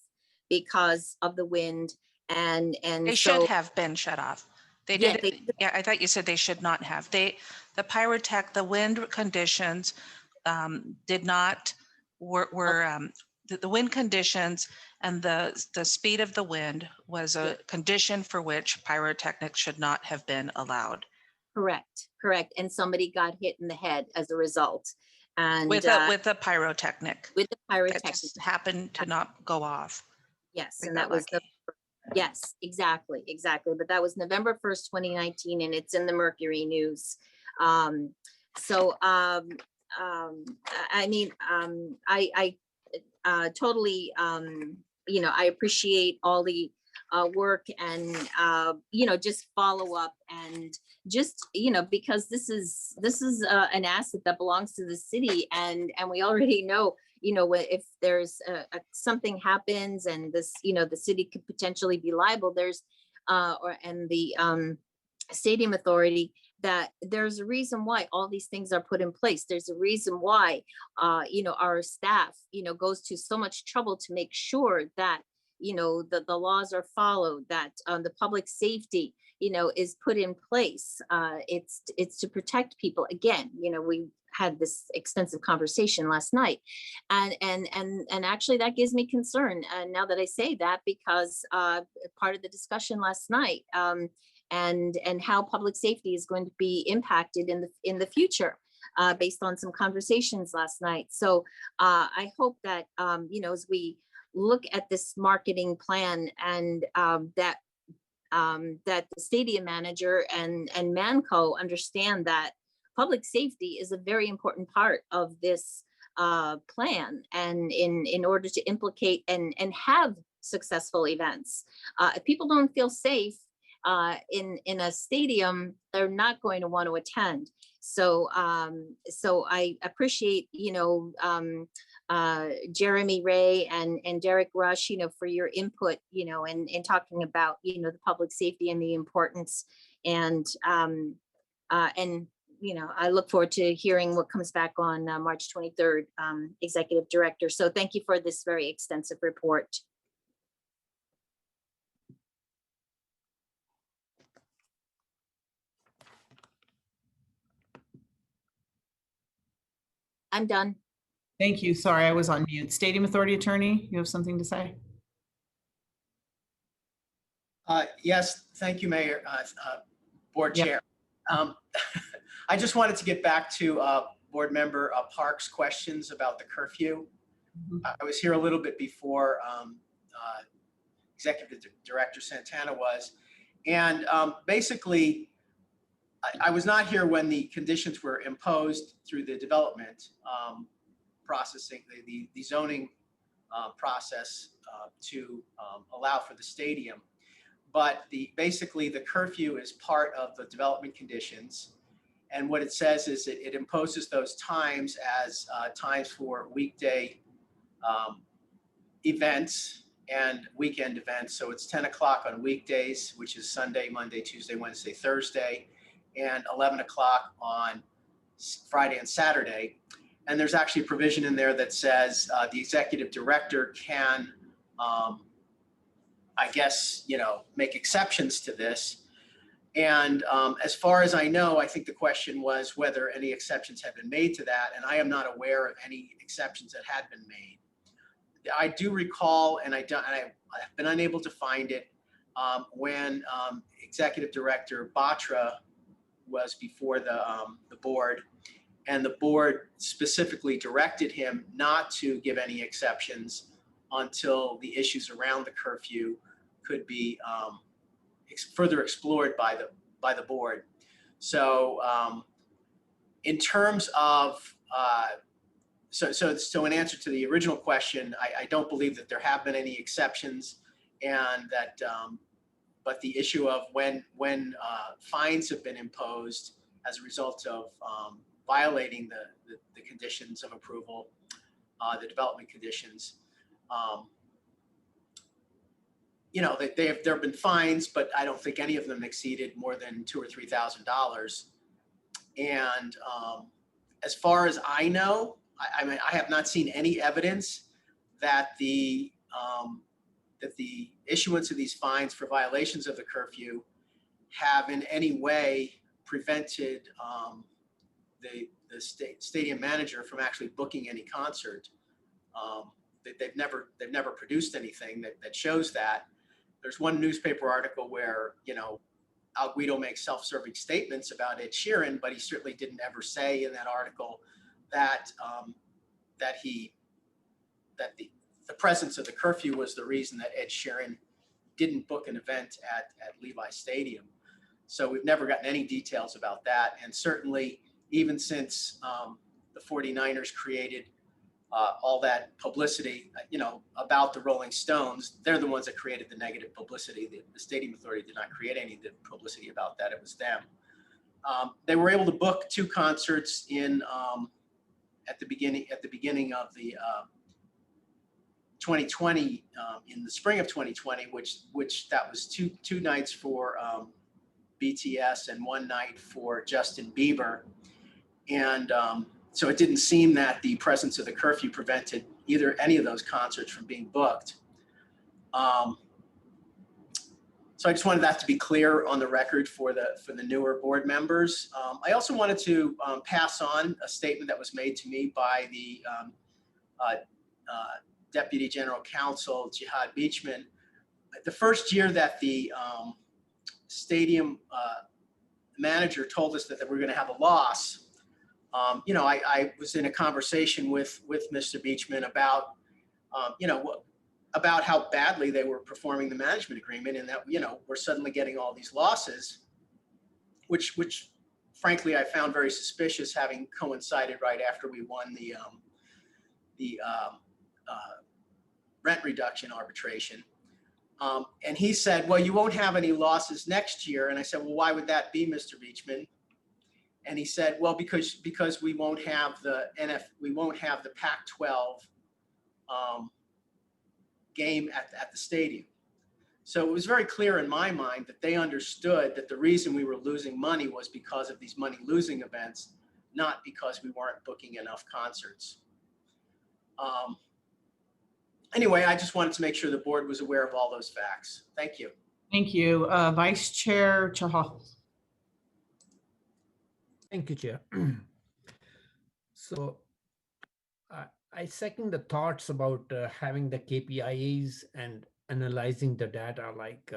because of the wind. And they should have been shut off. They did. Yeah, I thought you said they should not have. The wind conditions did not the wind conditions and the speed of the wind was a condition for which pyrotechnics should not have been allowed. Correct. And somebody got hit in the head as a result. And with a pyrotechnic. With the pyrotechnic. That just happened to not go off. Yes, and that was yes, exactly. But that was November 1st, 2019, and it's in the Mercury News. I mean, I totally, I appreciate all the work and, just follow up and just, because this is an asset that belongs to the city, and we already know, if there's something happens and this, the city could potentially be liable, there's and the stadium authority, that there's a reason why all these things are put in place. There's a reason why, our staff, goes to so much trouble to make sure that, the laws are followed, that the public safety, is put in place. It's to protect people. Again, we had this extensive conversation last night, and actually that gives me concern. And now that I say that, because part of the discussion last night, and how public safety is going to be impacted in the future, based on some conversations last night. So I hope that as we look at this marketing plan, and that the stadium manager and Manco understand that public safety is a very important part of this plan, and in order to implicate and have successful events. If people don't feel safe in a stadium, they're not going to want to attend. So I appreciate, Jeremy Ray and Derek Rush, for your input, in talking about, the public safety and the importance. And I look forward to hearing what comes back on March 23rd, Executive Director. So thank you for this very extensive report. I'm done. Thank you. Sorry, I was on mute. Stadium Authority Attorney, you have something to say? Yes, thank you, Mayor, Board Chair. I just wanted to get back to Board Member Park's questions about the curfew. I was here a little bit before Executive Director Santana was, and basically, I was not here when the conditions were imposed through the development processing, the zoning process to allow for the stadium. But basically the curfew is part of the development conditions. And what it says is it imposes those times as times for weekday events and weekend events. So it's 10 o'clock on weekdays, which is Sunday, Monday, Tuesday, Wednesday, Thursday, and 11 o'clock on Friday and Saturday. And there's actually a provision in there that says the executive director can, I guess, make exceptions to this. And as far as I know, I think the question was whether any exceptions have been made to that. And I am not aware of any exceptions that had been made. I do recall, and I've been unable to find it, when Executive Director Batra was before the board, and the board specifically directed him not to give any exceptions until the issues around the curfew could be further explored by the board. So in terms of so in answer to the original question, I don't believe that there have been any exceptions, and that but the issue of when fines have been imposed as a result of violating the conditions of approval, the development conditions, there have been fines, but I don't think any of them exceeded more than $2,000 or $3,000. And as far as I know, I mean, I have not seen any evidence that the issuance of these fines for violations of the curfew have in any way prevented the stadium manager from actually booking any concert. They've never produced anything that shows that. There's one newspaper article where Al Guido makes self-serving statements about Ed Sheeran, but he certainly didn't ever say in that article that the presence of the curfew was the reason that Ed Sheeran didn't book an event at Levi Stadium. So we've never gotten any details about that. And certainly, even since the 49ers created all that publicity, about the Rolling Stones, they're the ones that created the negative publicity. The Stadium Authority did not create any of the publicity about that. It was them. They were able to book 2 concerts in at the beginning of the 2020, in the spring of 2020, which that was two nights for BTS and one night for Justin Bieber. And so it didn't seem that the presence of the curfew prevented any of those concerts from being booked. So I just wanted that to be clear on the record for the newer board members. I also wanted to pass on a statement that was made to me by the Deputy General Counsel, Jihad Beachman. The first year that the stadium manager told us that we were going to have a loss, I was in a conversation with Mr. Beachman about, about how badly they were performing the management agreement, and that, we're suddenly getting all these losses, which frankly, I found very suspicious, having coincided right after we won the rent reduction arbitration. And he said, well, you won't have any losses next year. And I said, well, why would that be, Mr. Beachman? And he said, well, because we won't have the Pac-12 game at the stadium. So it was very clear in my mind that they understood that the reason we were losing money was because of these money-losing events, not because we weren't booking enough concerts. Anyway, I just wanted to make sure the board was aware of all those facts. Thank you. Thank you. Vice Chair Chahal. Thank you, Chair. So I second the thoughts about having the KPIs and analyzing the data, like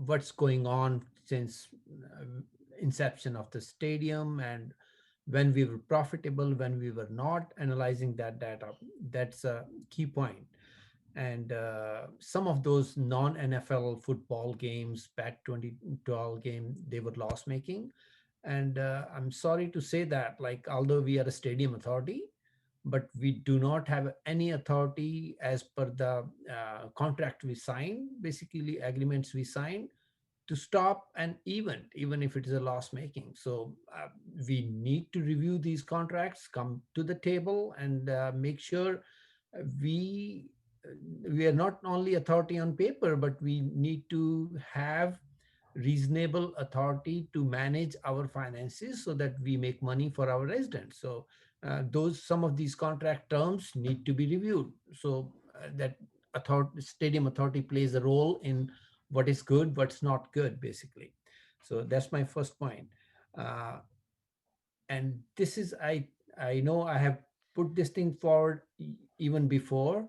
what's going on since inception of the stadium and when we were profitable, when we were not, analyzing that data. That's a key point. And some of those non-NFL football games, Pac-12 game, they were loss making. And I'm sorry to say that, like, although we are a stadium authority, but we do not have any authority as per the contract we sign, basically agreements we sign, to stop an event, even if it is a loss making. So we need to review these contracts, come to the table, and make sure we are not only authority on paper, but we need to have reasonable authority to manage our finances so that we make money for our residents. So some of these contract terms need to be reviewed, so that stadium authority plays a role in what is good, what's not good, basically. So that's my first point. And this is, I know I have put this thing forward even before.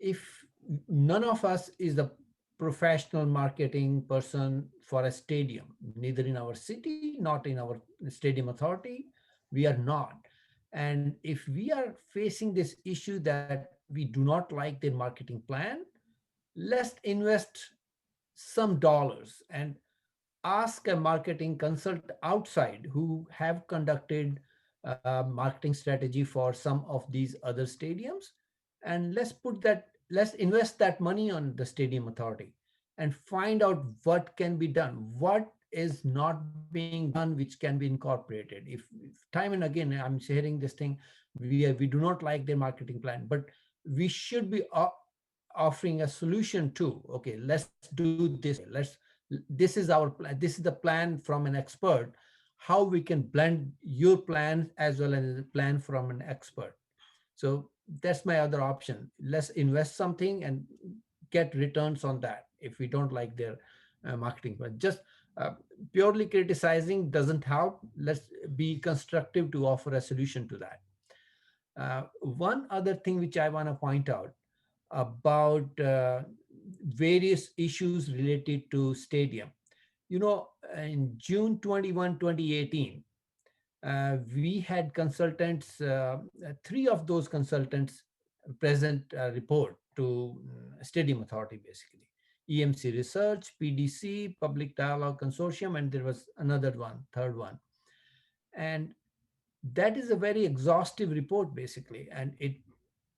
If none of us is the professional marketing person for a stadium, neither in our city, not in our stadium authority, we are not. And if we are facing this issue that we do not like their marketing plan, let's invest some dollars and ask a marketing consultant outside who have conducted marketing strategy for some of these other stadiums, and let's invest that money on the stadium authority and find out what can be done, what is not being done, which can be incorporated. If time and again I'm sharing this thing, we do not like their marketing plan, but we should be offering a solution to, okay, let's do this. This is our plan. This is the plan from an expert, how we can blend your plan as well as the plan from an expert. So that's my other option. Let's invest something and get returns on that if we don't like their marketing. But just purely criticizing doesn't help. Let's be constructive to offer a solution to that. One other thing which I want to point out about various issues related to stadium. In June 21, 2018, we had consultants, 3 of those consultants present a report to Stadium Authority, basically. EMC Research, PDC, Public Dialogue Consortium, and there was another one, third one. And that is a very exhaustive report, basically, and it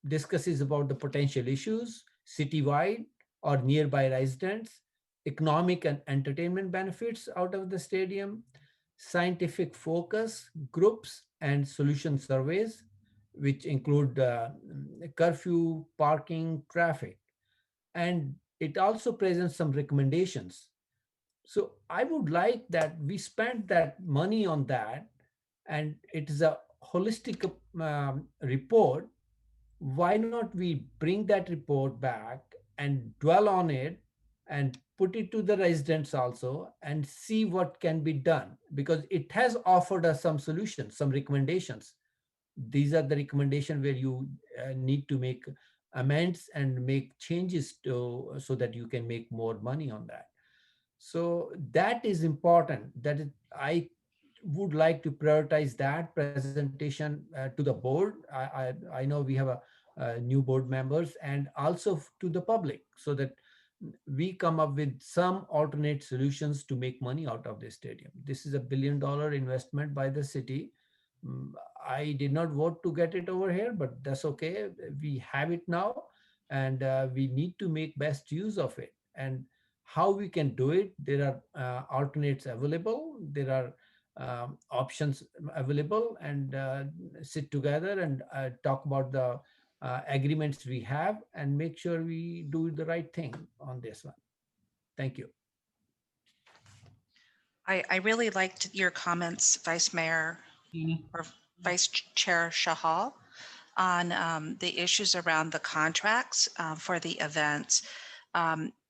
discusses about the potential issues citywide or nearby residents, economic and entertainment benefits out of the stadium, scientific focus groups, and solution surveys, which include curfew, parking, traffic. And it also presents some recommendations. So I would like that we spend that money on that, and it is a holistic report. Why not we bring that report back and dwell on it and put it to the residents also and see what can be done, because it has offered us some solutions, some recommendations. These are the recommendations where you need to make amends and make changes to, so that you can make more money on that. So that is important. I would like to prioritize that presentation to the board. I know we have a new board members, and also to the public, so that we come up with some alternate solutions to make money out of this stadium. This is a $1 billion investment by the city. I did not vote to get it over here, but that's okay. We have it now, and we need to make best use of it. And how we can do it, there are alternates available. There are options available, and sit together and talk about the agreements we have and make sure we do the right thing on this one. Thank you. I really liked your comments, Vice Mayor or Vice Chair Shahal, on the issues around the contracts for the events.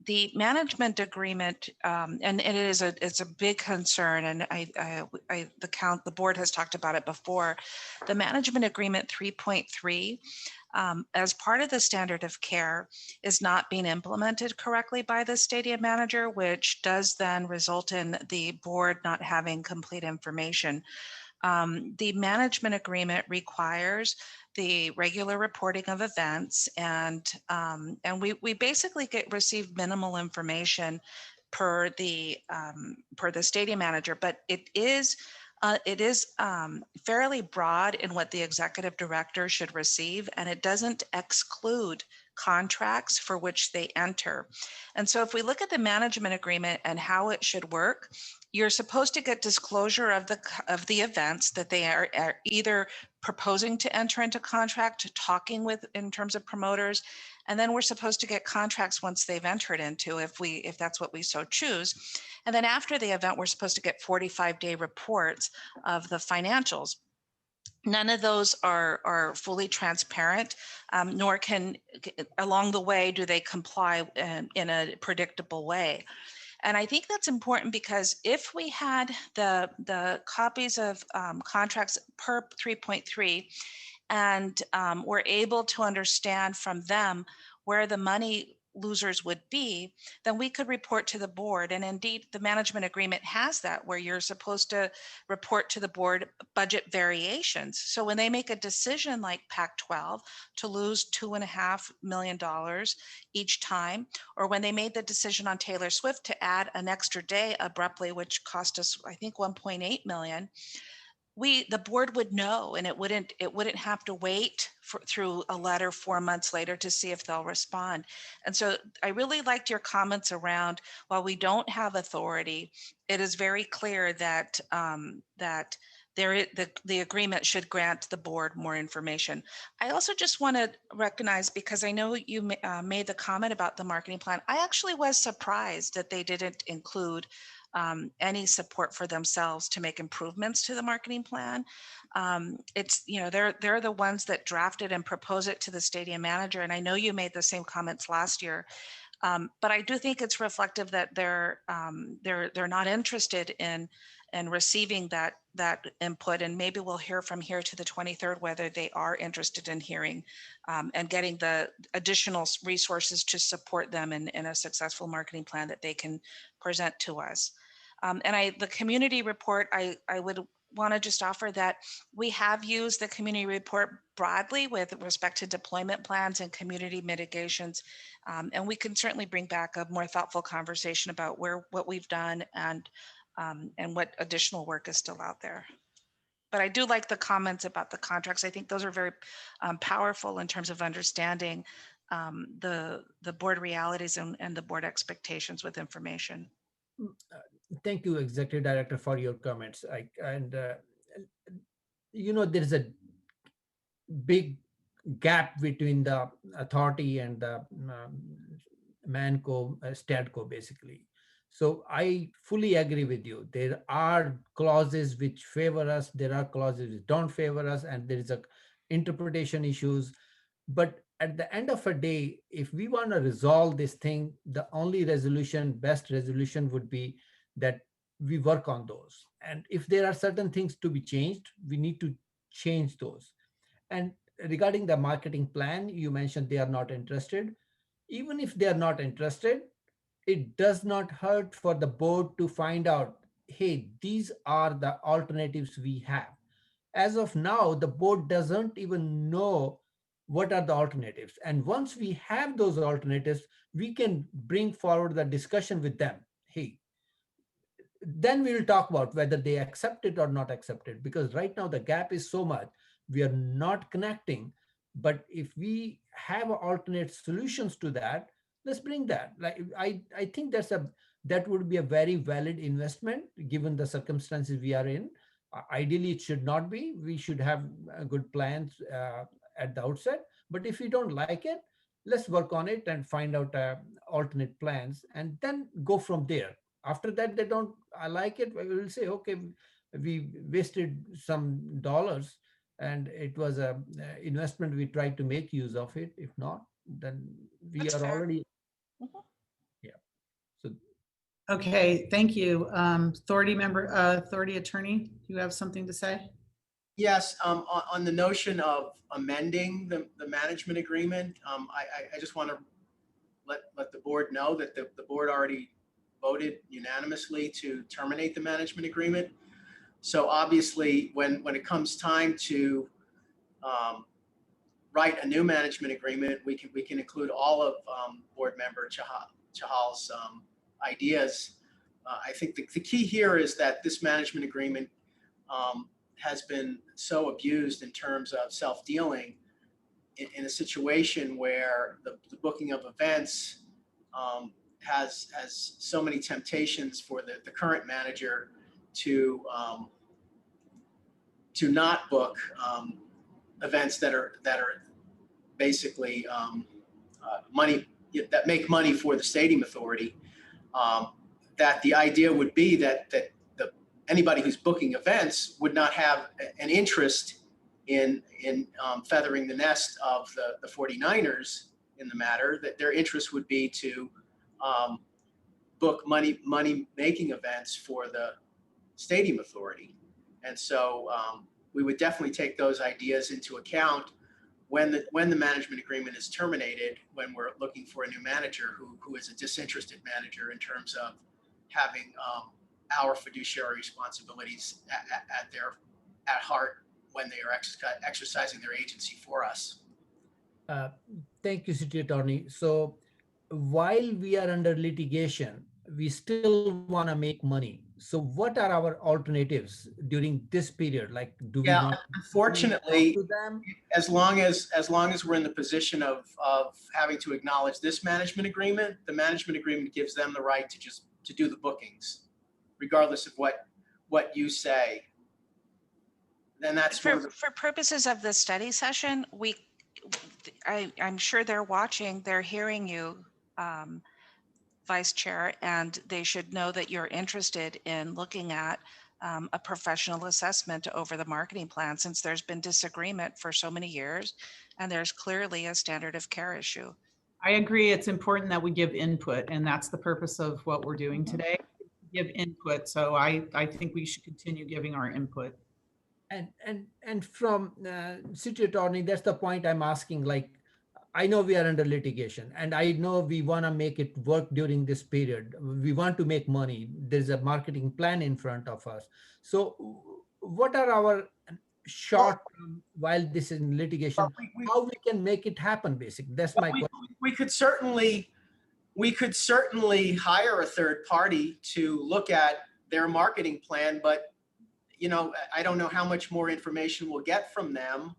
The management agreement, and it's a big concern, and the board has talked about it before. The management agreement 3.3, as part of the standard of care, is not being implemented correctly by the stadium manager, which does then result in the board not having complete information. The management agreement requires the regular reporting of events, and we basically receive minimal information per the stadium manager, but it is fairly broad in what the executive director should receive, and it doesn't exclude contracts for which they enter. And so if we look at the management agreement and how it should work, you're supposed to get disclosure of the events that they are either proposing to enter into contract, talking with in terms of promoters, and then we're supposed to get contracts once they've entered into, if that's what we so choose. And then after the event, we're supposed to get 45-day reports of the financials. None of those are fully transparent, nor can, along the way, do they comply in a predictable way. And I think that's important, because if we had the copies of contracts per 3.3 and we're able to understand from them where the money losers would be, then we could report to the board. And indeed, the management agreement has that, where you're supposed to report to the board budget variations. So when they make a decision like Pac-12 to lose $2.5 million each time, or when they made the decision on Taylor Swift to add an extra day abruptly, which cost us, I think, $1.8 million, the board would know, and it wouldn't have to wait through a letter 4 months later to see if they'll respond. And so I really liked your comments around, while we don't have authority, it is very clear that the agreement should grant the board more information. I also just want to recognize, because I know you made the comment about the marketing plan, I actually was surprised that they didn't include any support for themselves to make improvements to the marketing plan. It's, they're the ones that drafted and propose it to the stadium manager. And I know you made the same comments last year, but I do think it's reflective that they're not interested in receiving that input. And maybe we'll hear from here to the 23rd whether they are interested in hearing and getting the additional resources to support them in a successful marketing plan that they can present to us. And the community report, I would want to just offer that we have used the community report broadly with respect to deployment plans and community mitigations. And we can certainly bring back a more thoughtful conversation about what we've done and what additional work is still out there. But I do like the comments about the contracts. I think those are very powerful in terms of understanding the board realities and the board expectations with information. Thank you, Executive Director, for your comments. there's a big gap between the authority and the Manco, Stadco, basically. So I fully agree with you. There are clauses which favor us. There are clauses which don't favor us, and there is a interpretation issues. But at the end of a day, if we want to resolve this thing, the only resolution, best resolution would be that we work on those. And if there are certain things to be changed, we need to change those. And regarding the marketing plan, you mentioned they are not interested. Even if they are not interested, it does not hurt for the board to find out, hey, these are the alternatives we have. As of now, the board doesn't even know what are the alternatives. And once we have those alternatives, we can bring forward the discussion with them. Hey, then we will talk about whether they accept it or not accept it, because right now the gap is so much, we are not connecting. But if we have alternate solutions to that, let's bring that. Like I think that would be a very valid investment given the circumstances we are in. Ideally, it should not be. We should have good plans at the outset. But if we don't like it, let's work on it and find out alternate plans and then go from there. After that, they don't, I like it, we will say, okay, we wasted some dollars and it was a investment, we tried to make use of it. If not, then we That's are fair. already, yeah. So Okay, thank you. Authority member, authority attorney, do you have something to say? Yes, on the notion of amending the management agreement, I just want to let the board know that the board already voted unanimously to terminate the management agreement. So obviously, when it comes time to write a new management agreement, we can include all of board member Chahal's ideas. I think the key here is that this management agreement has been so abused in terms of self-dealing in a situation where the booking of events has so many temptations for the current manager to not book events that are basically money, that make money for the stadium authority. That the idea would be that anybody who's booking events would not have an interest in feathering the nest of the 49ers in the matter, that their interest would be to book money making events for the stadium authority. And so we would definitely take those ideas into account when the management agreement is terminated, when we're looking for a new manager who is a disinterested manager in terms of having our fiduciary responsibilities at heart when they are exercising their agency for us. thank you, City Attorney. So while we are under litigation, we still want to make money. So what are our alternatives during this period? Like, do we want unfortunately, to them? as long as we're in the position of having to acknowledge this management agreement, the management agreement gives them the right to do the bookings, regardless of what you say. Then that's for purposes of the study session, I'm sure they're watching, they're hearing you, Vice Chair, and they should know that you're interested in looking at a professional assessment over the marketing plan, since there's been disagreement for so many years and there's clearly a standard of care issue. I agree. It's important that we give input, and that's the purpose of what we're doing today, give input. So I think we should continue giving our input. And from City Attorney, that's the point I'm asking. Like, I know we are under litigation and I know we want to make it work during this period. We want to make money. There's a marketing plan in front of us. So what are our short term while this is in litigation, how we can make it happen, basically? That's my question. We could certainly hire a third party to look at their marketing plan, but I don't know how much more information we'll get from them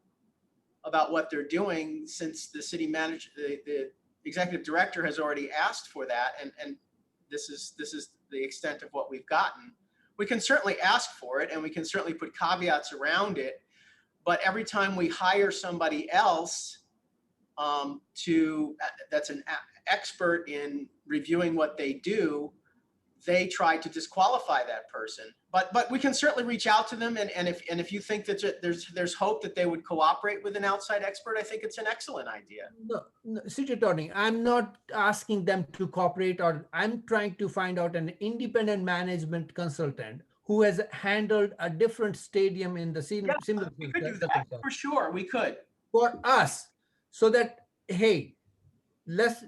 about what they're doing, since the city manager, the executive director has already asked for that, and this is the extent of what we've gotten. We can certainly ask for it, and we can certainly put caveats around it, But every time we hire somebody else that's an expert in reviewing what they do, they try to disqualify that person. But we can certainly reach out to them, and if you think that there's hope that they would cooperate with an outside expert, I think it's an excellent idea. No, City Attorney, I'm not asking them to cooperate, or I'm trying to find out an independent management consultant who has handled a different stadium in the similar. We could do that for sure. We could. For us, so that, hey,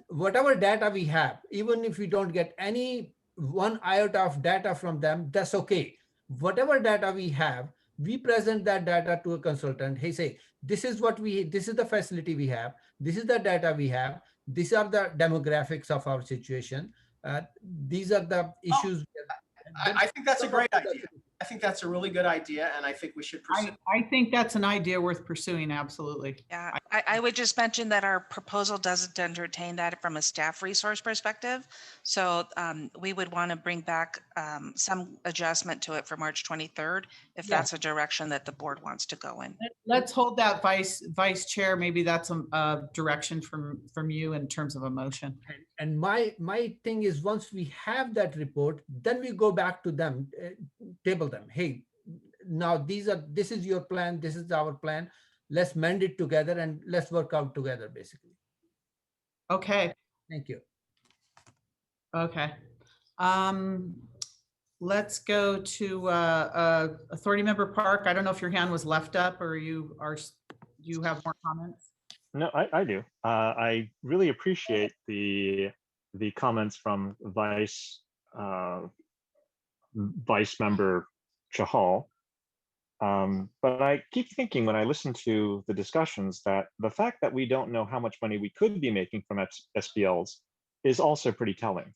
whatever data we have, even if we don't get any 1 iota of data from them, that's okay. Whatever data we have, we present that data to a consultant. Hey, say, this is the facility we have. This is the data we have. These are the demographics of our situation. These are the issues. I think that's a great idea. I think that's a really good idea, and I think we should pursue. I think that's an idea worth pursuing, absolutely. Yeah, I would just mention that our proposal doesn't entertain that from a staff resource perspective. So we would want to bring back some adjustment to it for March 23rd, if that's a direction that the board wants to go in. Let's hold that vice chair. Maybe that's a direction from you in terms of a motion. And my thing is, once we have that report, then we go back to them, table them. Hey, now this is your plan. This is our plan. Let's mend it together and let's work out together, basically. Okay. Thank you. Okay. Let's go to Authority Member Park. I don't know if your hand was left up or you have more comments. No, I do. I really appreciate the comments from Vice Member Chahal. But I keep thinking when I listen to the discussions that the fact that we don't know how much money we could be making from SBLs is also pretty telling.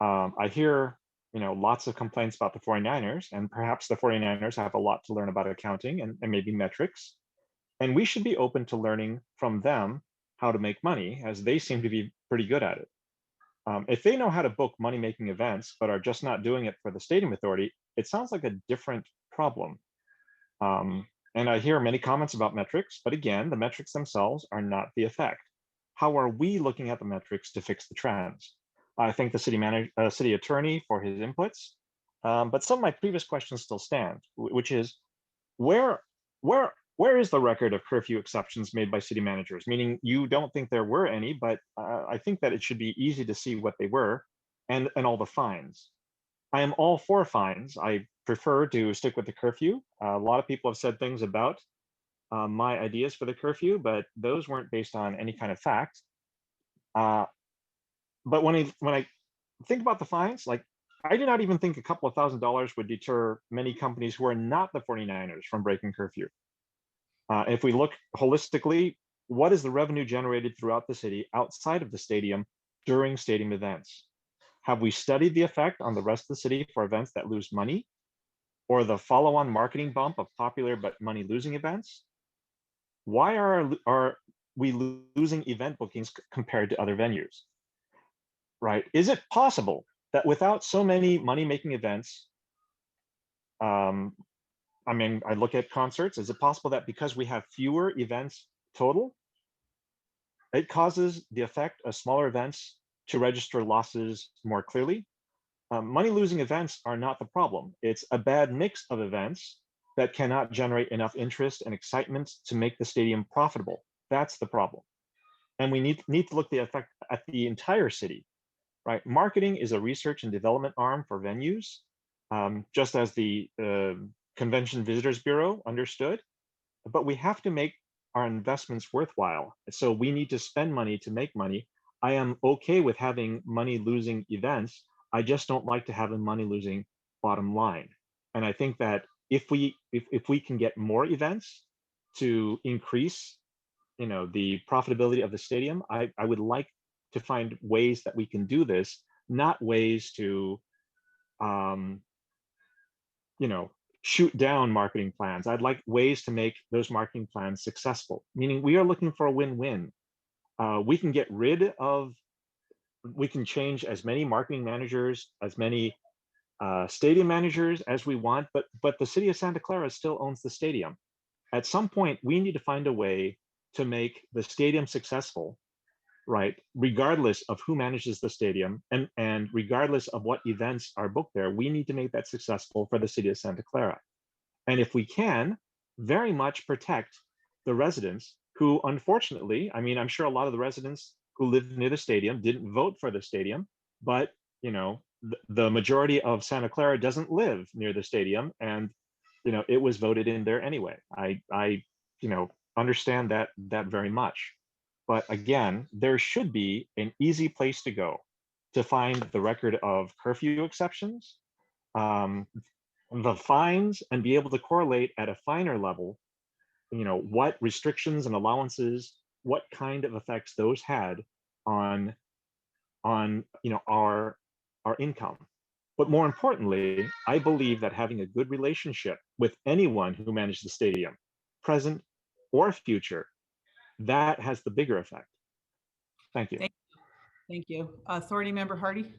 I hear, lots of complaints about the 49ers, and perhaps the 49ers have a lot to learn about accounting and maybe metrics. And we should be open to learning from them how to make money, as they seem to be pretty good at it. If they know how to book money-making events, but are just not doing it for the Stadium Authority, it sounds like a different problem. And I hear many comments about metrics, but again, the metrics themselves are not the effect. How are we looking at the metrics to fix the trends? I thank the city attorney for his inputs, but some of my previous questions still stand, which is, where is the record of curfew exceptions made by city managers? Meaning you don't think there were any, but I think that it should be easy to see what they were, and all the fines. I am all for fines. I prefer to stick with the curfew. A lot of people have said things about my ideas for the curfew, but those weren't based on any kind of fact. But when I think about the fines, like, I do not even think a couple of $1,000s would deter many companies who are not the 49ers from breaking curfew. If we look holistically, what is the revenue generated throughout the city outside of the stadium during stadium events? Have we studied the effect on the rest of the city for events that lose money, or the follow-on marketing bump of popular but money-losing events? Why are we losing event bookings compared to other venues? Right? Is it possible that without so many money-making events, I look at concerts, is it possible that because we have fewer events total, it causes the effect of smaller events to register losses more clearly? Money-losing events are not the problem. It's a bad mix of events that cannot generate enough interest and excitement to make the stadium profitable. That's the problem. And we need to look the effect at the entire city, right? Marketing is a research and development arm for venues, just as the Convention Visitors Bureau understood, but we have to make our investments worthwhile. So we need to spend money to make money. I am okay with having money-losing events. I just don't like to have a money-losing bottom line. And I think that if we can get more events to increase, the profitability of the stadium, I would like to find ways that we can do this, not ways to, shoot down marketing plans. I'd like ways to make those marketing plans successful, meaning we are looking for a win-win. We can change as many marketing managers, as many stadium managers as we want, but the city of Santa Clara still owns the stadium. at some point, we need to find a way to make the stadium successful, right? Regardless of who manages the stadium and regardless of what events are booked there, we need to make that successful for the city of Santa Clara. And if we can, very much protect the residents who, unfortunately, I mean, I'm sure a lot of the residents who live near the stadium didn't vote for the stadium, but you know, the majority of Santa Clara doesn't live near the stadium, and you know, it was voted in there anyway. I you know, understand that very much. But again, there should be an easy place to go to find the record of curfew exceptions, the fines, and be able to correlate at a finer level, you know, what restrictions and allowances, what kind of effects those had on you know, our income. But more importantly, I believe that having a good relationship with anyone who managed the stadium, present or future, that has the bigger effect. Thank you. Thank you. Authority Member Hardy.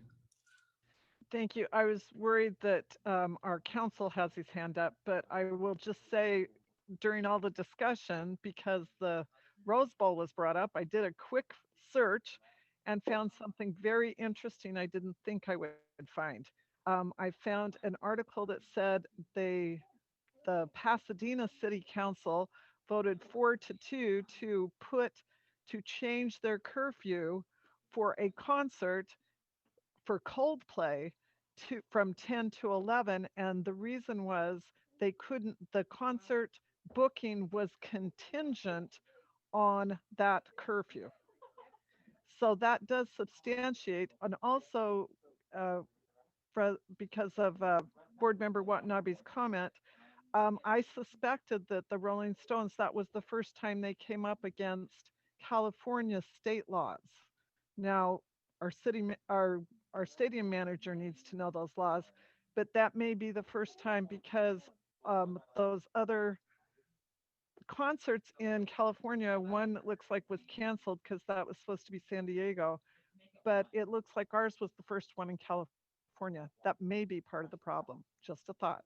Thank you. I was worried that our council has his hand up, but I will just say during all the discussion, because the Rose Bowl was brought up, I did a quick search and found something very interesting I didn't think I would find. I found an article that said the Pasadena City Council voted 4-2 to change their curfew for a concert for Coldplay from 10 to 11, and the reason was the concert booking was contingent on that curfew. So that does substantiate, and also because of Board Member Watanabe's comment, I suspected that the Rolling Stones, that was the first time they came up against California state laws. Now, our stadium manager needs to know those laws, but that may be the first time because those other concerts in California, one that looks like was canceled because that was supposed to be San Diego, but it looks like ours was the first one in California. That may be part of the problem. Just a thought.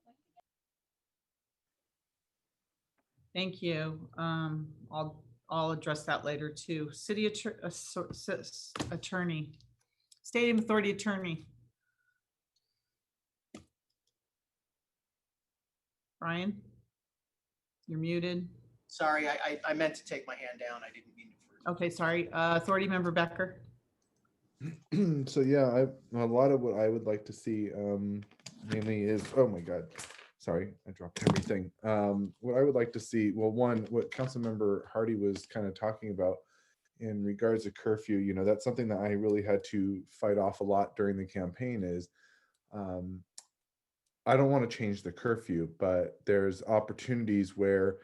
Thank you. I'll address that later too. City Attorney, Stadium Authority Attorney. Brian, you're muted. Sorry, I meant to take my hand down. I didn't mean to. Okay, sorry. Authority Member Becker. So yeah, a lot of what I would like to see mainly is, oh my God, sorry, I dropped everything. What I would like to see, well, one, what Councilmember Hardy was kind of talking about in regards to curfew, you know, that's something that I really had to fight off a lot during the campaign is, I don't want to change the curfew, but there's opportunities where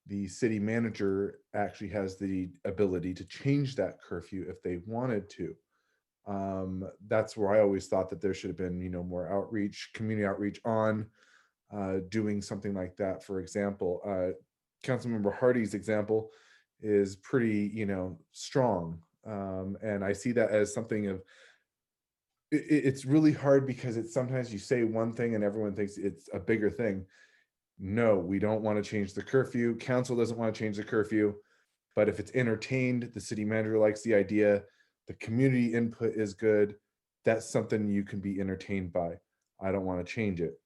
the city manager actually has the ability to change that curfew if they wanted to. That's where I always thought that there should have been, you know, more outreach, community outreach on doing something like that. For example, Councilmember Hardy's example is pretty, you know, strong. And I see that as something of, it's really hard because it's sometimes you say one thing and everyone thinks it's a bigger thing. No, we don't want to change the curfew. Council doesn't want to change the curfew, but if it's entertained, the city manager likes the idea, the community input is good, that's something you can be entertained by. I don't want to change it.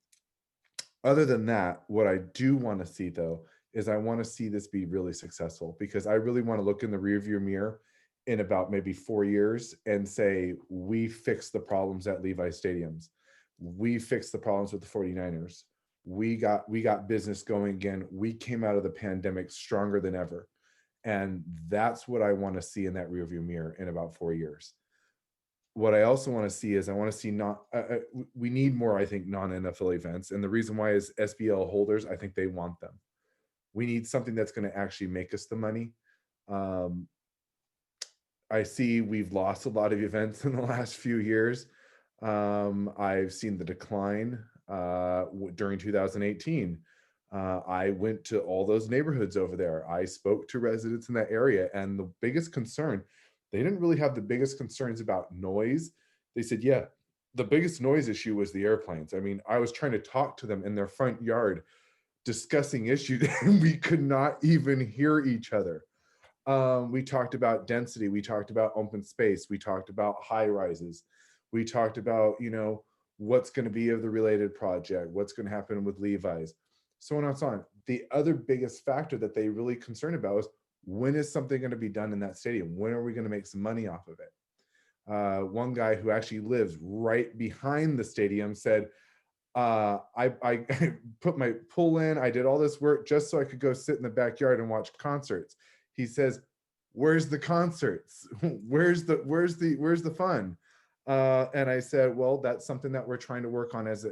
Other than that, what I do want to see though, is I want to see this be really successful, because I really want to look in the rearview mirror in about maybe 4 years and say, we fixed the problems at Levi Stadiums. We fixed the problems with the 49ers. We got business going again. We came out of the pandemic stronger than ever. And that's what I want to see in that rearview mirror in about 4 years. What I also want to see is I want to see we need more, I think, non-NFL events. And the reason why is SBL holders, I think they want them. We need something that's going to actually make us the money. I see we've lost a lot of events in the last few years. I've seen the decline during 2018. I went to all those neighborhoods over there. I spoke to residents in that area, and the biggest concern, they didn't really have the biggest concerns about noise. They said, yeah, the biggest noise issue was the airplanes. I mean, I was trying to talk to them in their front yard discussing issues and we could not even hear each other. We talked about density, we talked about open space, we talked about high rises, we talked about, you know, what's going to be of the related project, what's going to happen with Levi's, so on and so on. The other biggest factor that they really concerned about was, when is something going to be done in that stadium? When are we going to make some money off of it? One guy who actually lives right behind the stadium said, I put my pool in, I did all this work just so I could go sit in the backyard and watch concerts. He says, where's the concerts? Where's the fun? And I said, well, that's something that we're trying to work on as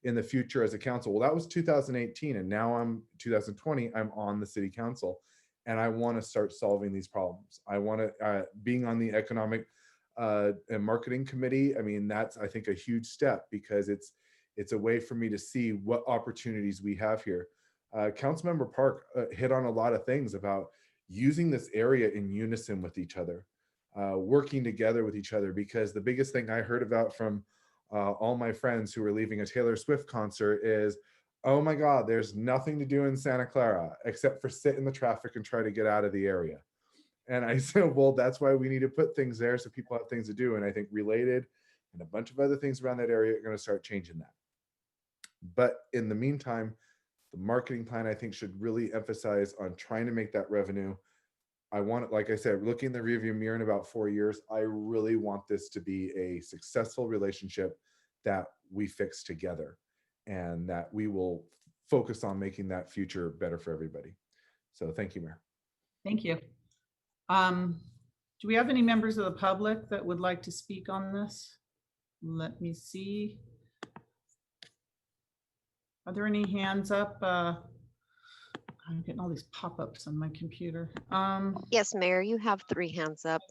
in the future as a council. Well, that was 2018, and now I'm 2020, I'm on the city council, and I want to start solving these problems. I want to, being on the economic and marketing committee, I mean, that's, I think, a huge step, because it's a way for me to see what opportunities we have here. Councilmember Park hit on a lot of things about using this area in unison with each other, working together with each other, because the biggest thing I heard about from all my friends who were leaving a Taylor Swift concert is, oh my God, there's nothing to do in Santa Clara except for sit in the traffic and try to get out of the area. And I said, well, that's why we need to put things there so people have things to do. And I think Related and a bunch of other things around that area are going to start changing that. But in the meantime, the marketing plan, I think, should really emphasize on trying to make that revenue. I want it, like I said, looking in the rearview mirror in about 4 years, I really want this to be a successful relationship that we fix together, and that we will focus on making that future better for everybody. So thank you, Mayor. Thank you. Do we have any members of the public that would like to speak on this? Let me see. Are there any hands up? I'm getting all these pop-ups on my computer. Yes, Mayor, you have 3 hands up.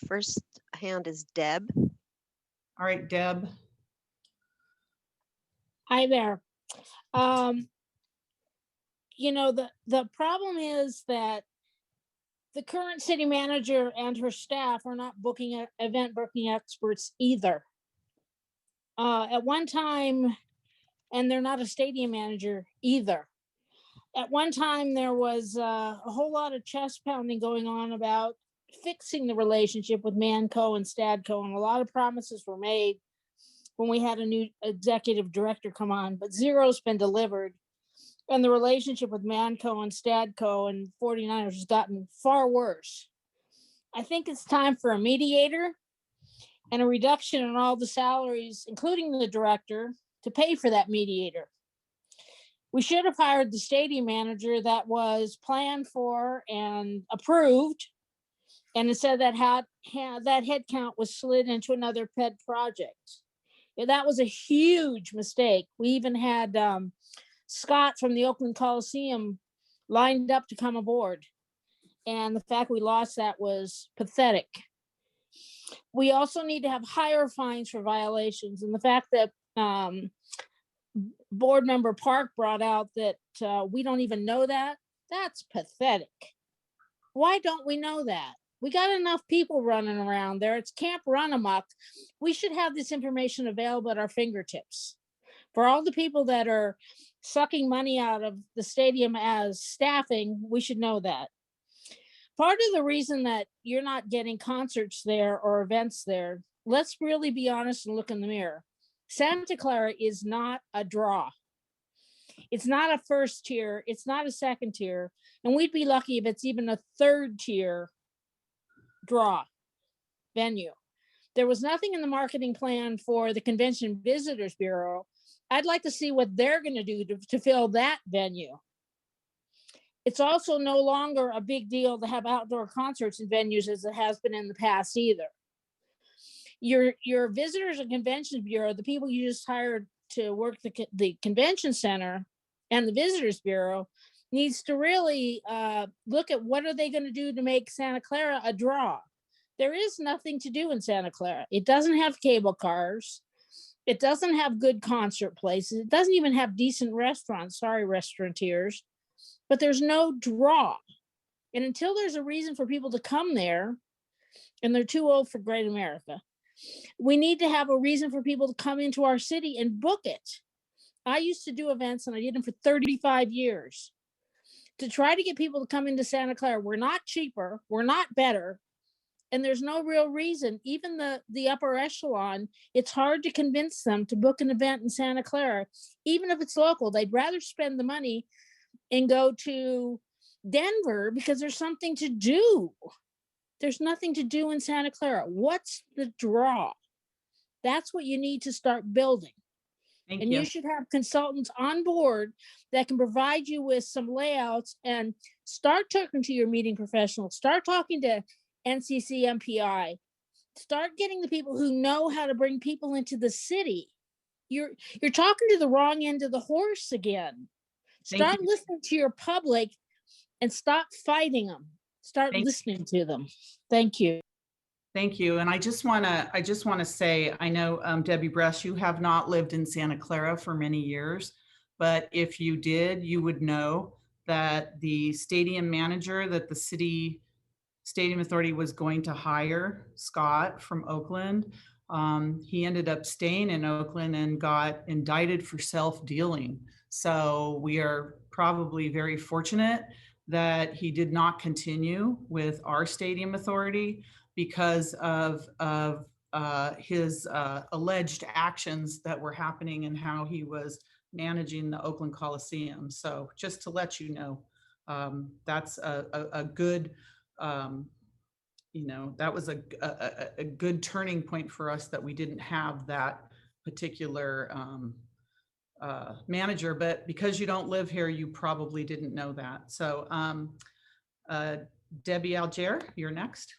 First hand is Deb. All right, Deb. Hi there. You know, the problem is that the current city manager and her staff are not event booking experts either. At one time, and they're not a stadium manager either. At one time, there was a whole lot of chest pounding going on about fixing the relationship with Manco and Stadco, and a lot of promises were made when we had a new executive director come on, but zero's been delivered. And the relationship with Manco and Stadco and 49ers has gotten far worse. I think it's time for a mediator and a reduction in all the salaries, including the director, to pay for that mediator. We should have hired the stadium manager that was planned for and approved, and instead that headcount was slid into another pet project. Yeah, that was a huge mistake. We even had Scott from the Oakland Coliseum lined up to come aboard, and the fact we lost that was pathetic. We also need to have higher fines for violations, and the fact that board member Park brought out that we don't even know that, that's pathetic. Why don't we know that? We got enough people running around there. It's Camp Run Amok. We should have this information available at our fingertips. For all the people that are sucking money out of the stadium as staffing, we should know that. Part of the reason that you're not getting concerts there or events there, let's really be honest and look in the mirror. Santa Clara is not a draw. It's not a first tier. It's not a second tier. And we'd be lucky if it's even a third tier draw venue. There was nothing in the marketing plan for the Convention Visitors Bureau. I'd like to see what they're going to do to fill that venue. It's also no longer a big deal to have outdoor concerts in venues as it has been in the past either. Your Visitors and Convention Bureau, the people you just hired to work the convention center and the Visitors Bureau, needs to really look at what are they going to do to make Santa Clara a draw. There is nothing to do in Santa Clara. It doesn't have cable cars. It doesn't have good concert places. It doesn't even have decent restaurants. Sorry, restaurateurs. But there's no draw. And until there's a reason for people to come there, and they're too old for Great America, we need to have a reason for people to come into our city and book it. I used to do events and I did them for 35 years to try to get people to come into Santa Clara. We're not cheaper, we're not better, and there's no real reason. Even the upper echelon, it's hard to convince them to book an event in Santa Clara, even if it's local. They'd rather spend the money and go to Denver because there's something to do. There's nothing to do in Santa Clara. What's the draw? That's what you need to start building. Thank And you. you should have consultants on board that can provide you with some layouts, and start talking to your meeting professionals, start talking to NCC MPI, start getting the people who know how to bring people into the city. You're talking to the wrong end of the horse again. Start listening to your public and stop fighting them. Start listening to them. Thank you. Thank you. And I just want to say, I know, Debbie Bress, you have not lived in Santa Clara for many years, but if you did, you would know that the stadium manager that the city stadium authority was going to hire, Scott from Oakland, he ended up staying in Oakland and got indicted for self-dealing. So we are probably very fortunate that he did not continue with our stadium authority because of his alleged actions that were happening and how he was managing the Oakland Coliseum. So just to let you know, that's a good, that was a good turning point for us that we didn't have that particular manager, but because you don't live here, you probably didn't know that. So Debbie Alger, you're next.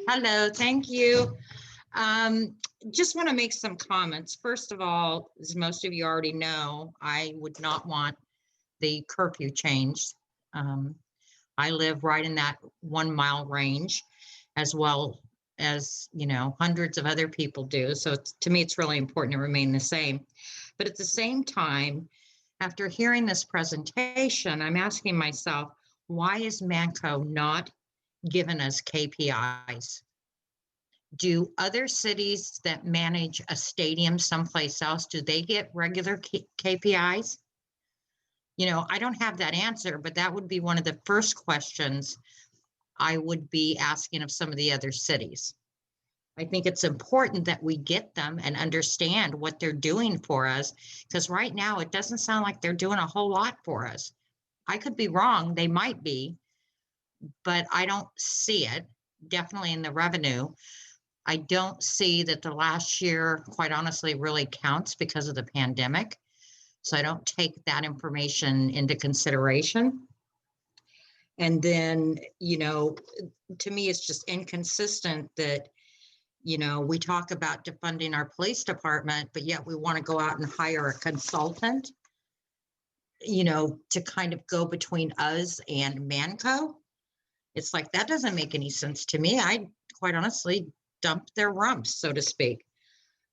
Hello, thank you. Just want to make some comments. First of all, as most of you already know, I would not want the curfew changed. I live right in that 1 mile range, as well as, hundreds of other people do. So to me, it's really important to remain the same. But at the same time, after hearing this presentation, I'm asking myself, why is Manco not given us KPIs? Do other cities that manage a stadium someplace else, do they get regular KPIs? I don't have that answer, but that would be one of the first questions I would be asking of some of the other cities. I think it's important that we get them and understand what they're doing for us, because right now it doesn't sound like they're doing a whole lot for us. I could be wrong, they might be, but I don't see it, definitely in the revenue. I don't see that the last year, quite honestly, really counts because of the pandemic. So I don't take that information into consideration. And then, to me, it's just inconsistent that, we talk about defunding our police department, but yet we want to go out and hire a consultant, to kind of go between us and Manco. It's like, that doesn't make any sense to me. I quite honestly dumped their rumps, so to speak.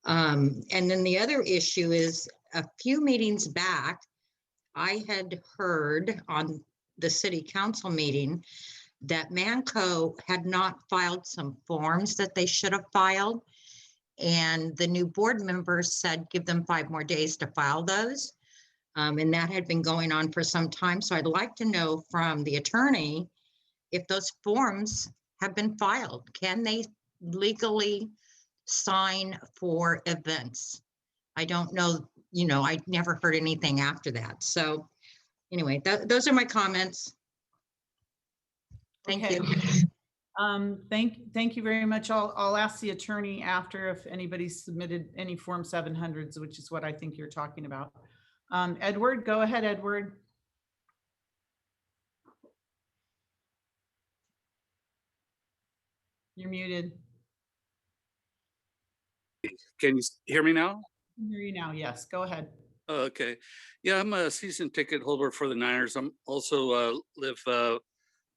And then the other issue is, a few meetings back, I had heard on the city council meeting that Manco had not filed some forms that they should have filed. And the new board members said, give them 5 more days to file those. And that had been going on for some time. So I'd like to know from the attorney if those forms have been filed. Can they legally sign for events? I don't know, I never heard anything after that. So anyway, those are my comments. Thank you. Thank you very much. I'll ask the attorney after if anybody submitted any Form 700s, which is what I think you're talking about. Edward, go ahead, Edward. You're muted. Can you hear me now? I can hear you now. Yes, go ahead. Okay. Yeah, I'm a season ticket holder for the Niners. I'm also live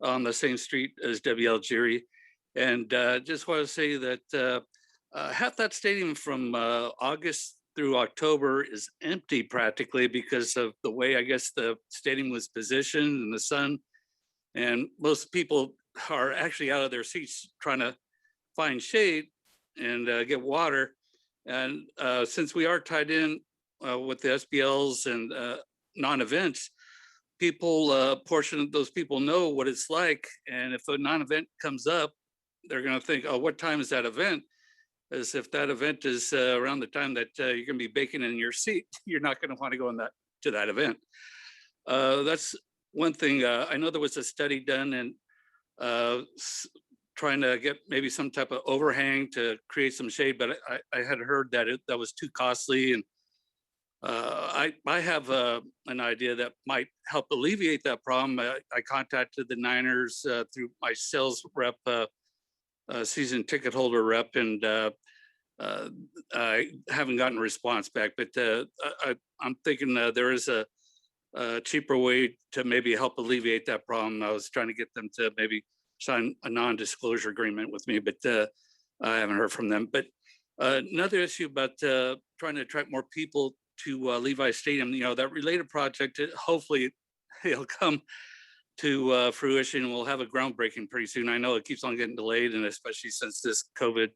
on the same street as Debbie Algieri. And just want to say that half that stadium from August through October is empty practically because of the way, I guess, the stadium was positioned in the sun. And most people are actually out of their seats trying to find shade and get water. And since we are tied in with the SBLs and non-events, people, a portion of those people know what it's like. And if a non-event comes up, they're going to think, oh, what time is that event? As if that event is around the time that you're going to be baking in your seat, you're not going to want to go to that event. That's one thing. I know there was a study done and trying to get maybe some type of overhang to create some shade, but I had heard that that was too costly. And I have an idea that might help alleviate that problem. I contacted the Niners through my sales rep, season ticket holder rep, and I haven't gotten a response back, but I'm thinking there is a cheaper way to maybe help alleviate that problem. I was trying to get them to maybe sign a non-disclosure agreement with me, but I haven't heard from them. But another issue about trying to attract more people to Levi Stadium, that related project, hopefully it'll come to fruition. We'll have a groundbreaking pretty soon. I know it keeps on getting delayed, and especially since this COVID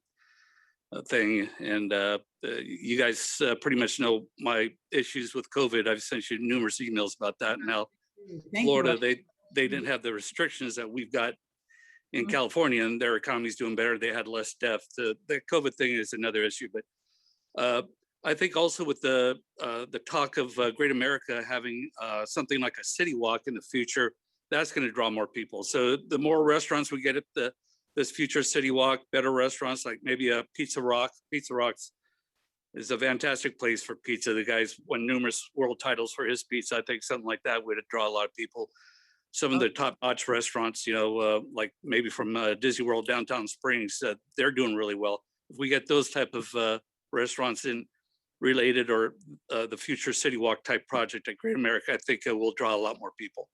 thing. And you guys pretty much know my issues with COVID. I've sent you numerous emails about that. Now, Florida, they didn't have the restrictions that we've got in California, and their economy's doing better. They had less death. The COVID thing is another issue, but I think also with the talk of Great America having something like a city walk in the future, that's going to draw more people. So the more restaurants we get at this future city walk, better restaurants like maybe a Pizza Rock. Pizza Rocks is a fantastic place for pizza. The guy's won numerous world titles for his pizza. I think something like that would draw a lot of people. Some of the top-notch restaurants, like maybe from Disney World Downtown Springs, they're doing really well. If we get those type of restaurants in related or the future city walk type project at Great America, I think it will draw a lot more people.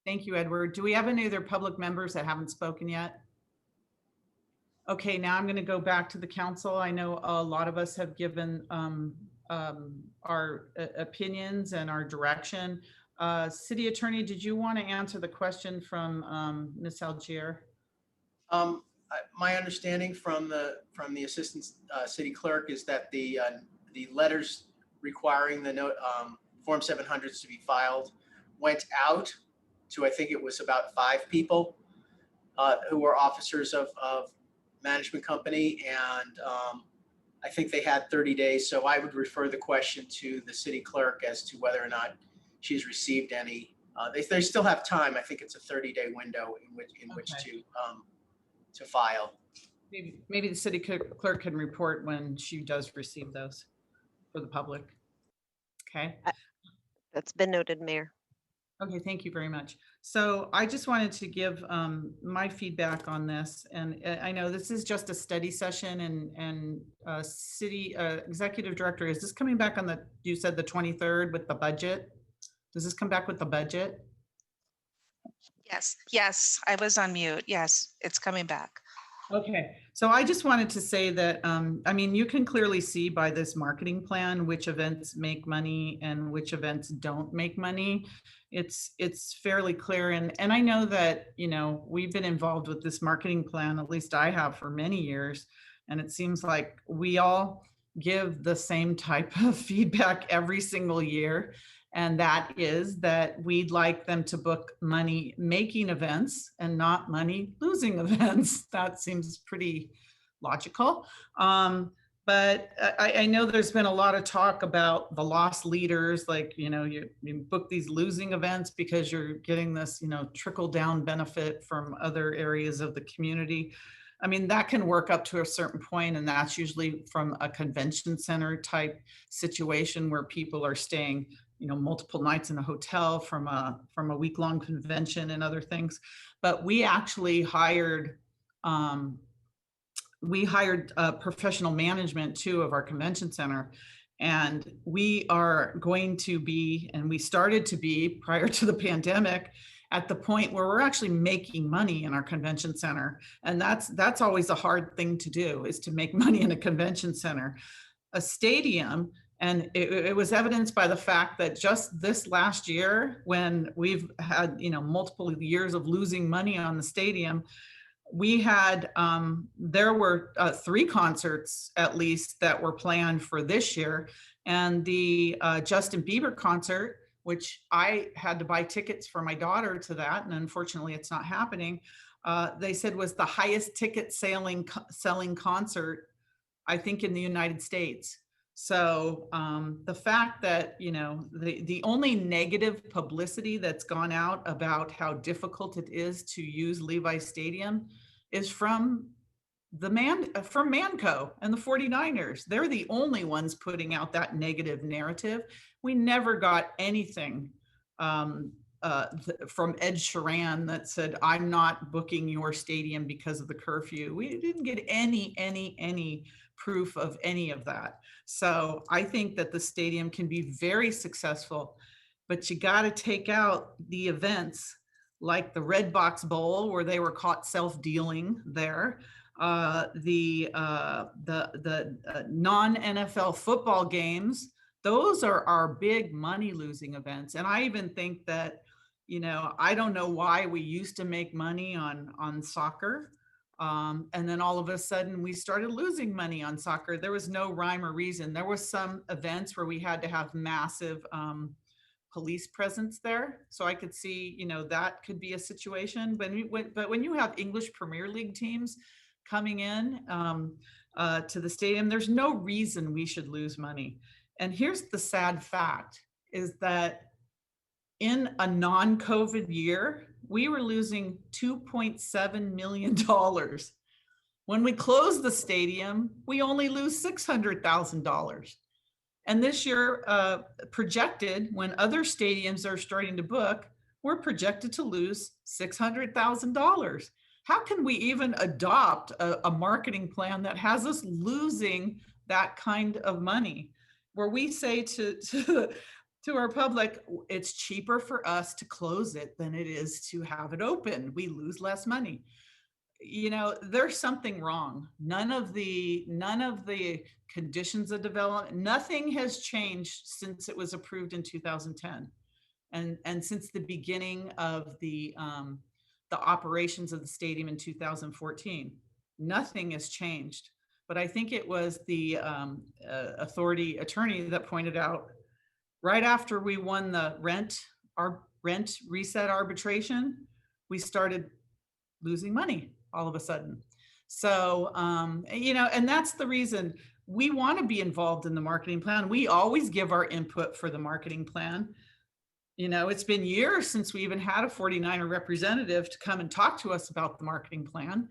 Thank you, Edward. Do we have any other public members that haven't spoken yet? Okay, now I'm going to go back to the council. I know a lot of us have given our opinions and our direction. City Attorney, did you want to answer the question from Ms. Algier? My understanding from the Assistant City Clerk is that the letters requiring the note Form 700s to be filed went out to, I think it was about 5 people who were officers of management company, and I think they had 30 days. So I would refer the question to the city clerk as to whether or not she's received any. They still have time. I think it's a 30-day window in which to file. Maybe the city clerk can report when she does receive those for the public. Okay. That's been noted, Mayor. Okay, thank you very much. So I just wanted to give my feedback on this. And I know this is just a study session, and city executive director, is this coming back on you said the 23rd with the budget? Does this come back with the budget? Yes, I was on mute. Yes, it's coming back. Okay, so I just wanted to say that, I mean, you can clearly see by this marketing plan which events make money and which events don't make money. It's fairly clear. And I know that, we've been involved with this marketing plan, at least I have, for many years. And it seems like we all give the same type of feedback every single year. And that is that we'd like them to book money making events and not money losing events. That seems pretty logical. But I know there's been a lot of talk about the lost leaders, like, you book these losing events because you're getting this, trickle down benefit from other areas of the community. I mean, that can work up to a certain point, and that's usually from a convention center type situation where people are staying multiple nights in a hotel from a week-long convention and other things. But we actually hired professional management too of our convention center. And we are going to be, and we started to be prior to the pandemic, at the point where we're actually making money in our convention center. And that's always a hard thing to do, is to make money in a convention center. A stadium, and it was evidenced by the fact that just this last year, when we've had multiple years of losing money on the stadium, we had, there were 3 concerts at least that were planned for this year. And the Justin Bieber concert, which I had to buy tickets for my daughter to that, and unfortunately it's not happening, they said was the highest ticket selling concert, I think, in the United States. So the fact that, you know, the only negative publicity that's gone out about how difficult it is to use Levi Stadium is from from Manco and the 49ers. They're the only ones putting out that negative narrative. We never got anything from Ed Sheeran that said, I'm not booking your stadium because of the curfew. We didn't get any proof of any of that. So I think that the stadium can be very successful, but you got to take out the events like the Red Box Bowl, where they were caught self-dealing there, the non-NFL football games. Those are our big money losing events. And I even think that, you know, I don't know why we used to make money on soccer. And then all of a sudden we started losing money on soccer. There was no rhyme or reason. There was some events where we had to have massive police presence there. So I could see, you know, that could be a situation. But when you have English Premier League teams coming in to the stadium, there's no reason we should lose money. And here's the sad fact is that in a non-COVID year, we were losing $2.7 million. When we close the stadium, we only lose $600,000. And this year, projected, when other stadiums are starting to book, we're projected to lose $600,000. How can we even adopt a marketing plan that has us losing that kind of money? Where we say to our public, it's cheaper for us to close it than it is to have it open. We lose less money. You know, there's something wrong. None of the conditions of development, nothing has changed since it was approved in 2010, and since the beginning of the operations of the stadium in 2014. Nothing has changed. But I think it was the authority attorney that pointed out right after we won the rent reset arbitration, we started losing money all of a sudden. So, you know, and that's the reason we want to be involved in the marketing plan. We always give our input for the marketing plan. You know, it's been years since we even had a 49er representative to come and talk to us about the marketing plan.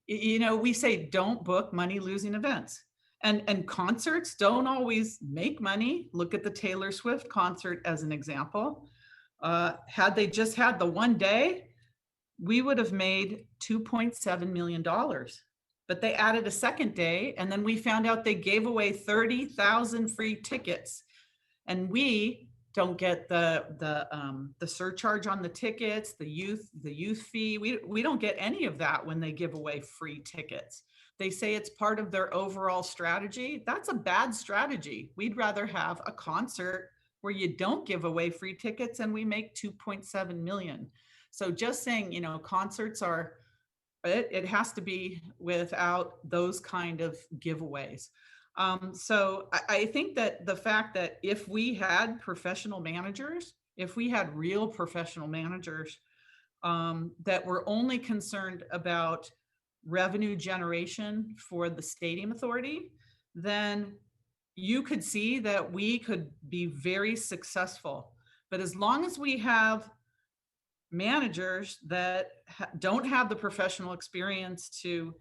You know, we say, don't book money losing events. And concerts don't always make money. Look at the Taylor Swift concert as an example. Had they just had the one day, we would have made $2.7 million. But they added a second day, and then we found out they gave away 30,000 free tickets. And we don't get the surcharge on the tickets, the youth fee. We don't get any of that when they give away free tickets. They say it's part of their overall strategy. That's a bad strategy. We'd rather have a concert where you don't give away free tickets and we make 2.7 million. So just saying, you know, concerts are, it has to be without those kind of giveaways. So I think that the fact that if we had professional managers, if we had real professional managers that were only concerned about revenue generation for the stadium authority, then you could see that we could be very successful. But as long as we have managers that don't have the professional experience to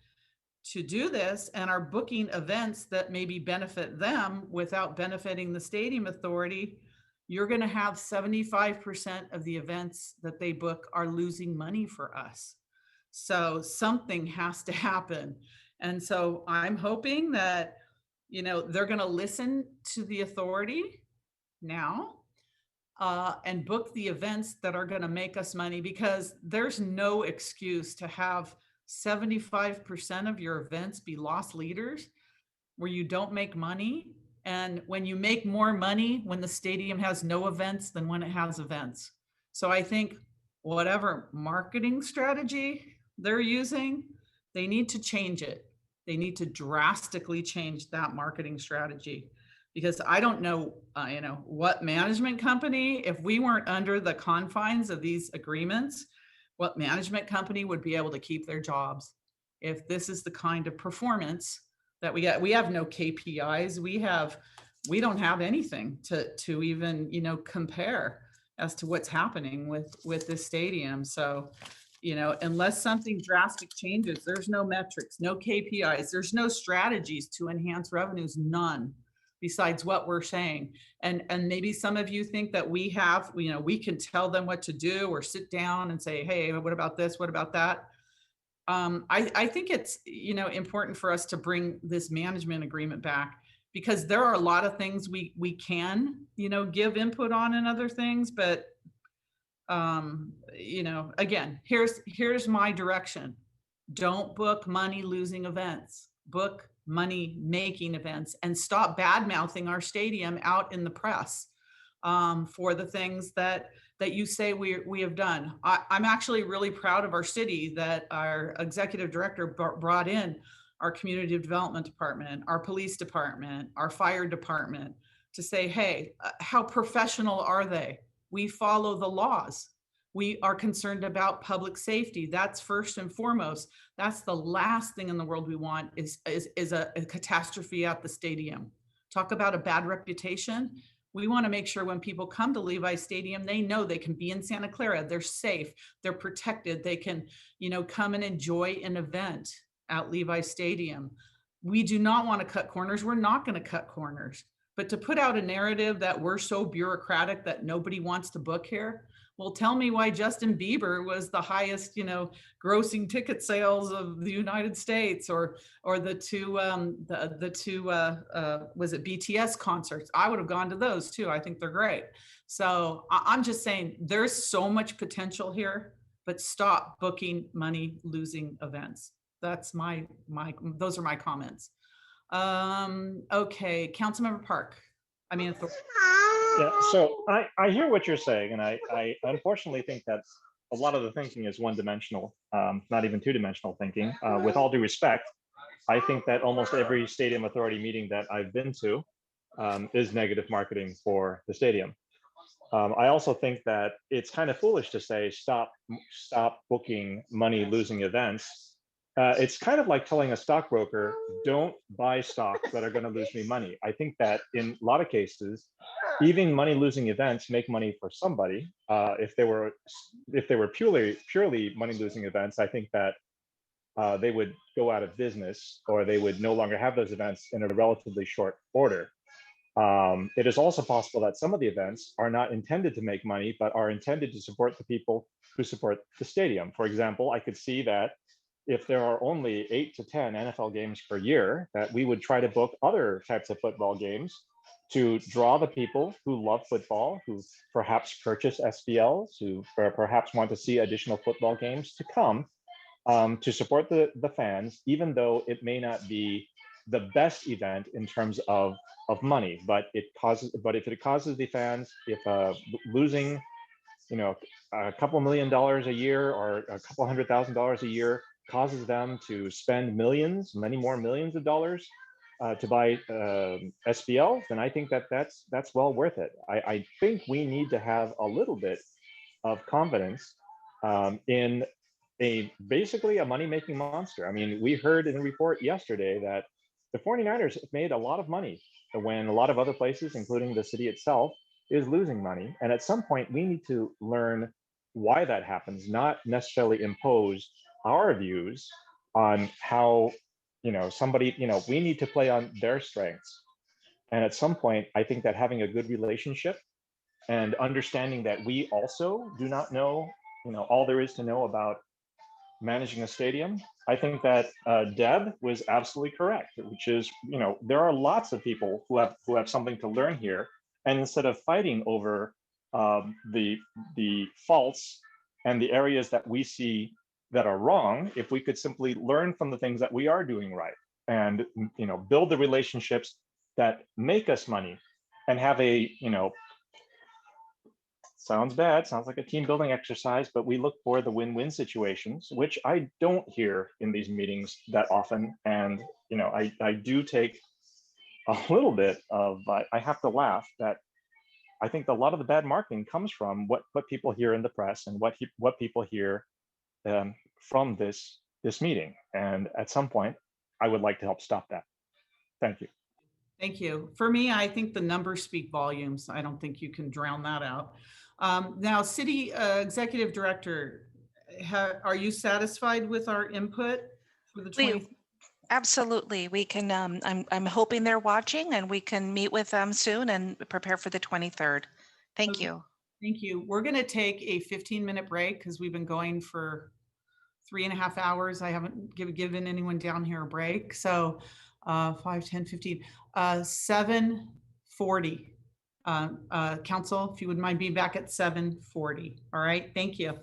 do this and are booking events that maybe benefit them without benefiting the stadium authority, you're going to have 75% of the events that they book are losing money for us. So something has to happen. And so I'm hoping that, you know, they're going to listen to the authority now and book the events that are going to make us money, because there's no excuse to have 75% of your events be loss leaders where you don't make money. And when you make more money when the stadium has no events than when it has events. So I think whatever marketing strategy they're using, they need to change it. They need to drastically change that marketing strategy, because I don't know, what management company, if we weren't under the confines of these agreements, what management company would be able to keep their jobs if this is the kind of performance that we get. We have no KPIs. We don't have anything to even, compare as to what's happening with this stadium. So, unless something drastic changes, there's no metrics, no KPIs, there's no strategies to enhance revenues, none, besides what we're saying. And maybe some of you think that we have, we can tell them what to do or sit down and say, hey, what about this? What about that? I think it's, important for us to bring this management agreement back, because there are a lot of things we can, give input on and other things, but again, here's my direction. Don't book money losing events, book money making events, and stop bad mouthing our stadium out in the press for the things that you say we have done. I'm actually really proud of our city that our executive director brought in our community development department, our police department, our fire department, to say, hey, how professional are they? We follow the laws. We are concerned about public safety. That's first and foremost. That's the last thing in the world we want is a catastrophe at the stadium. Talk about a bad reputation. We want to make sure when people come to Levi Stadium, they know they can be in Santa Clara. They're safe. They're protected. They can, come and enjoy an event at Levi Stadium. We do not want to cut corners. We're not going to cut corners. But to put out a narrative that we're so bureaucratic that nobody wants to book here, well, tell me why Justin Bieber was the highest, grossing ticket sales of the United States, or the two was it BTS concerts? I would have gone to those too. I think they're great. So I'm just saying there's so much potential here, but stop booking money losing events. That's those are my comments. Okay, Councilmember Park. Yeah, so I hear what you're saying, and I unfortunately think that a lot of the thinking is one-dimensional, not even two-dimensional thinking. With all due respect, I think that almost every stadium authority meeting that I've been to is negative marketing for the stadium. I also think that it's kind of foolish to say stop booking money-losing events. It's kind of like telling a stockbroker, don't buy stocks that are going to lose me money. I think that in a lot of cases, even money-losing events make money for somebody. If they were purely money-losing events, I think that they would go out of business, or they would no longer have those events in a relatively short order. It is also possible that some of the events are not intended to make money, but are intended to support the people who support the stadium. For example, I could see that if there are only 8 to 10 NFL games per year, that we would try to book other types of football games to draw the people who love football, who perhaps purchase SBLs, who perhaps want to see additional football games to come to support the fans, even though it may not be the best event in terms of money, but if it causes the fans, if losing, a couple $1 million a year or a couple $100,000 a year causes them to spend millions, many more millions of dollars to buy SBL, then I think that's well worth it. I think we need to have a little bit of confidence in basically a money-making monster. I mean, we heard in a report yesterday that the 49ers have made a lot of money when a lot of other places, including the city itself, is losing money. And at some point, we need to learn why that happens, not necessarily impose our views on how, somebody, we need to play on their strengths. And at some point, I think that having a good relationship and understanding that we also do not know, all there is to know about managing a stadium. I think that Deb was absolutely correct, which is, there are lots of people who have something to learn here. And instead of fighting over the faults and the areas that we see that are wrong, if we could simply learn from the things that we are doing right and, build the relationships that make us money and have a, sounds bad, sounds like a team building exercise, but we look for the win-win situations, which I don't hear in these meetings that often. And, you know, I do take a little bit of, I have to laugh that I think a lot of the bad marketing comes from what people hear in the press and what people hear from this meeting. And at some point, I would like to help stop that. Thank you. Thank you. For me, I think the numbers speak volumes. I don't think you can drown that out. Now, City Executive Director, are you satisfied with our input for the 20th? Absolutely. We can, I'm hoping they're watching and we can meet with them soon and prepare for the 23rd. Thank you. Thank you. We're going to take a 15-minute break because we've been going for 3.5 hours. I haven't given anyone down here a break. So 5, 10, 15, 7:40. Council, if you would mind being back at 7:40. All right. Thank you.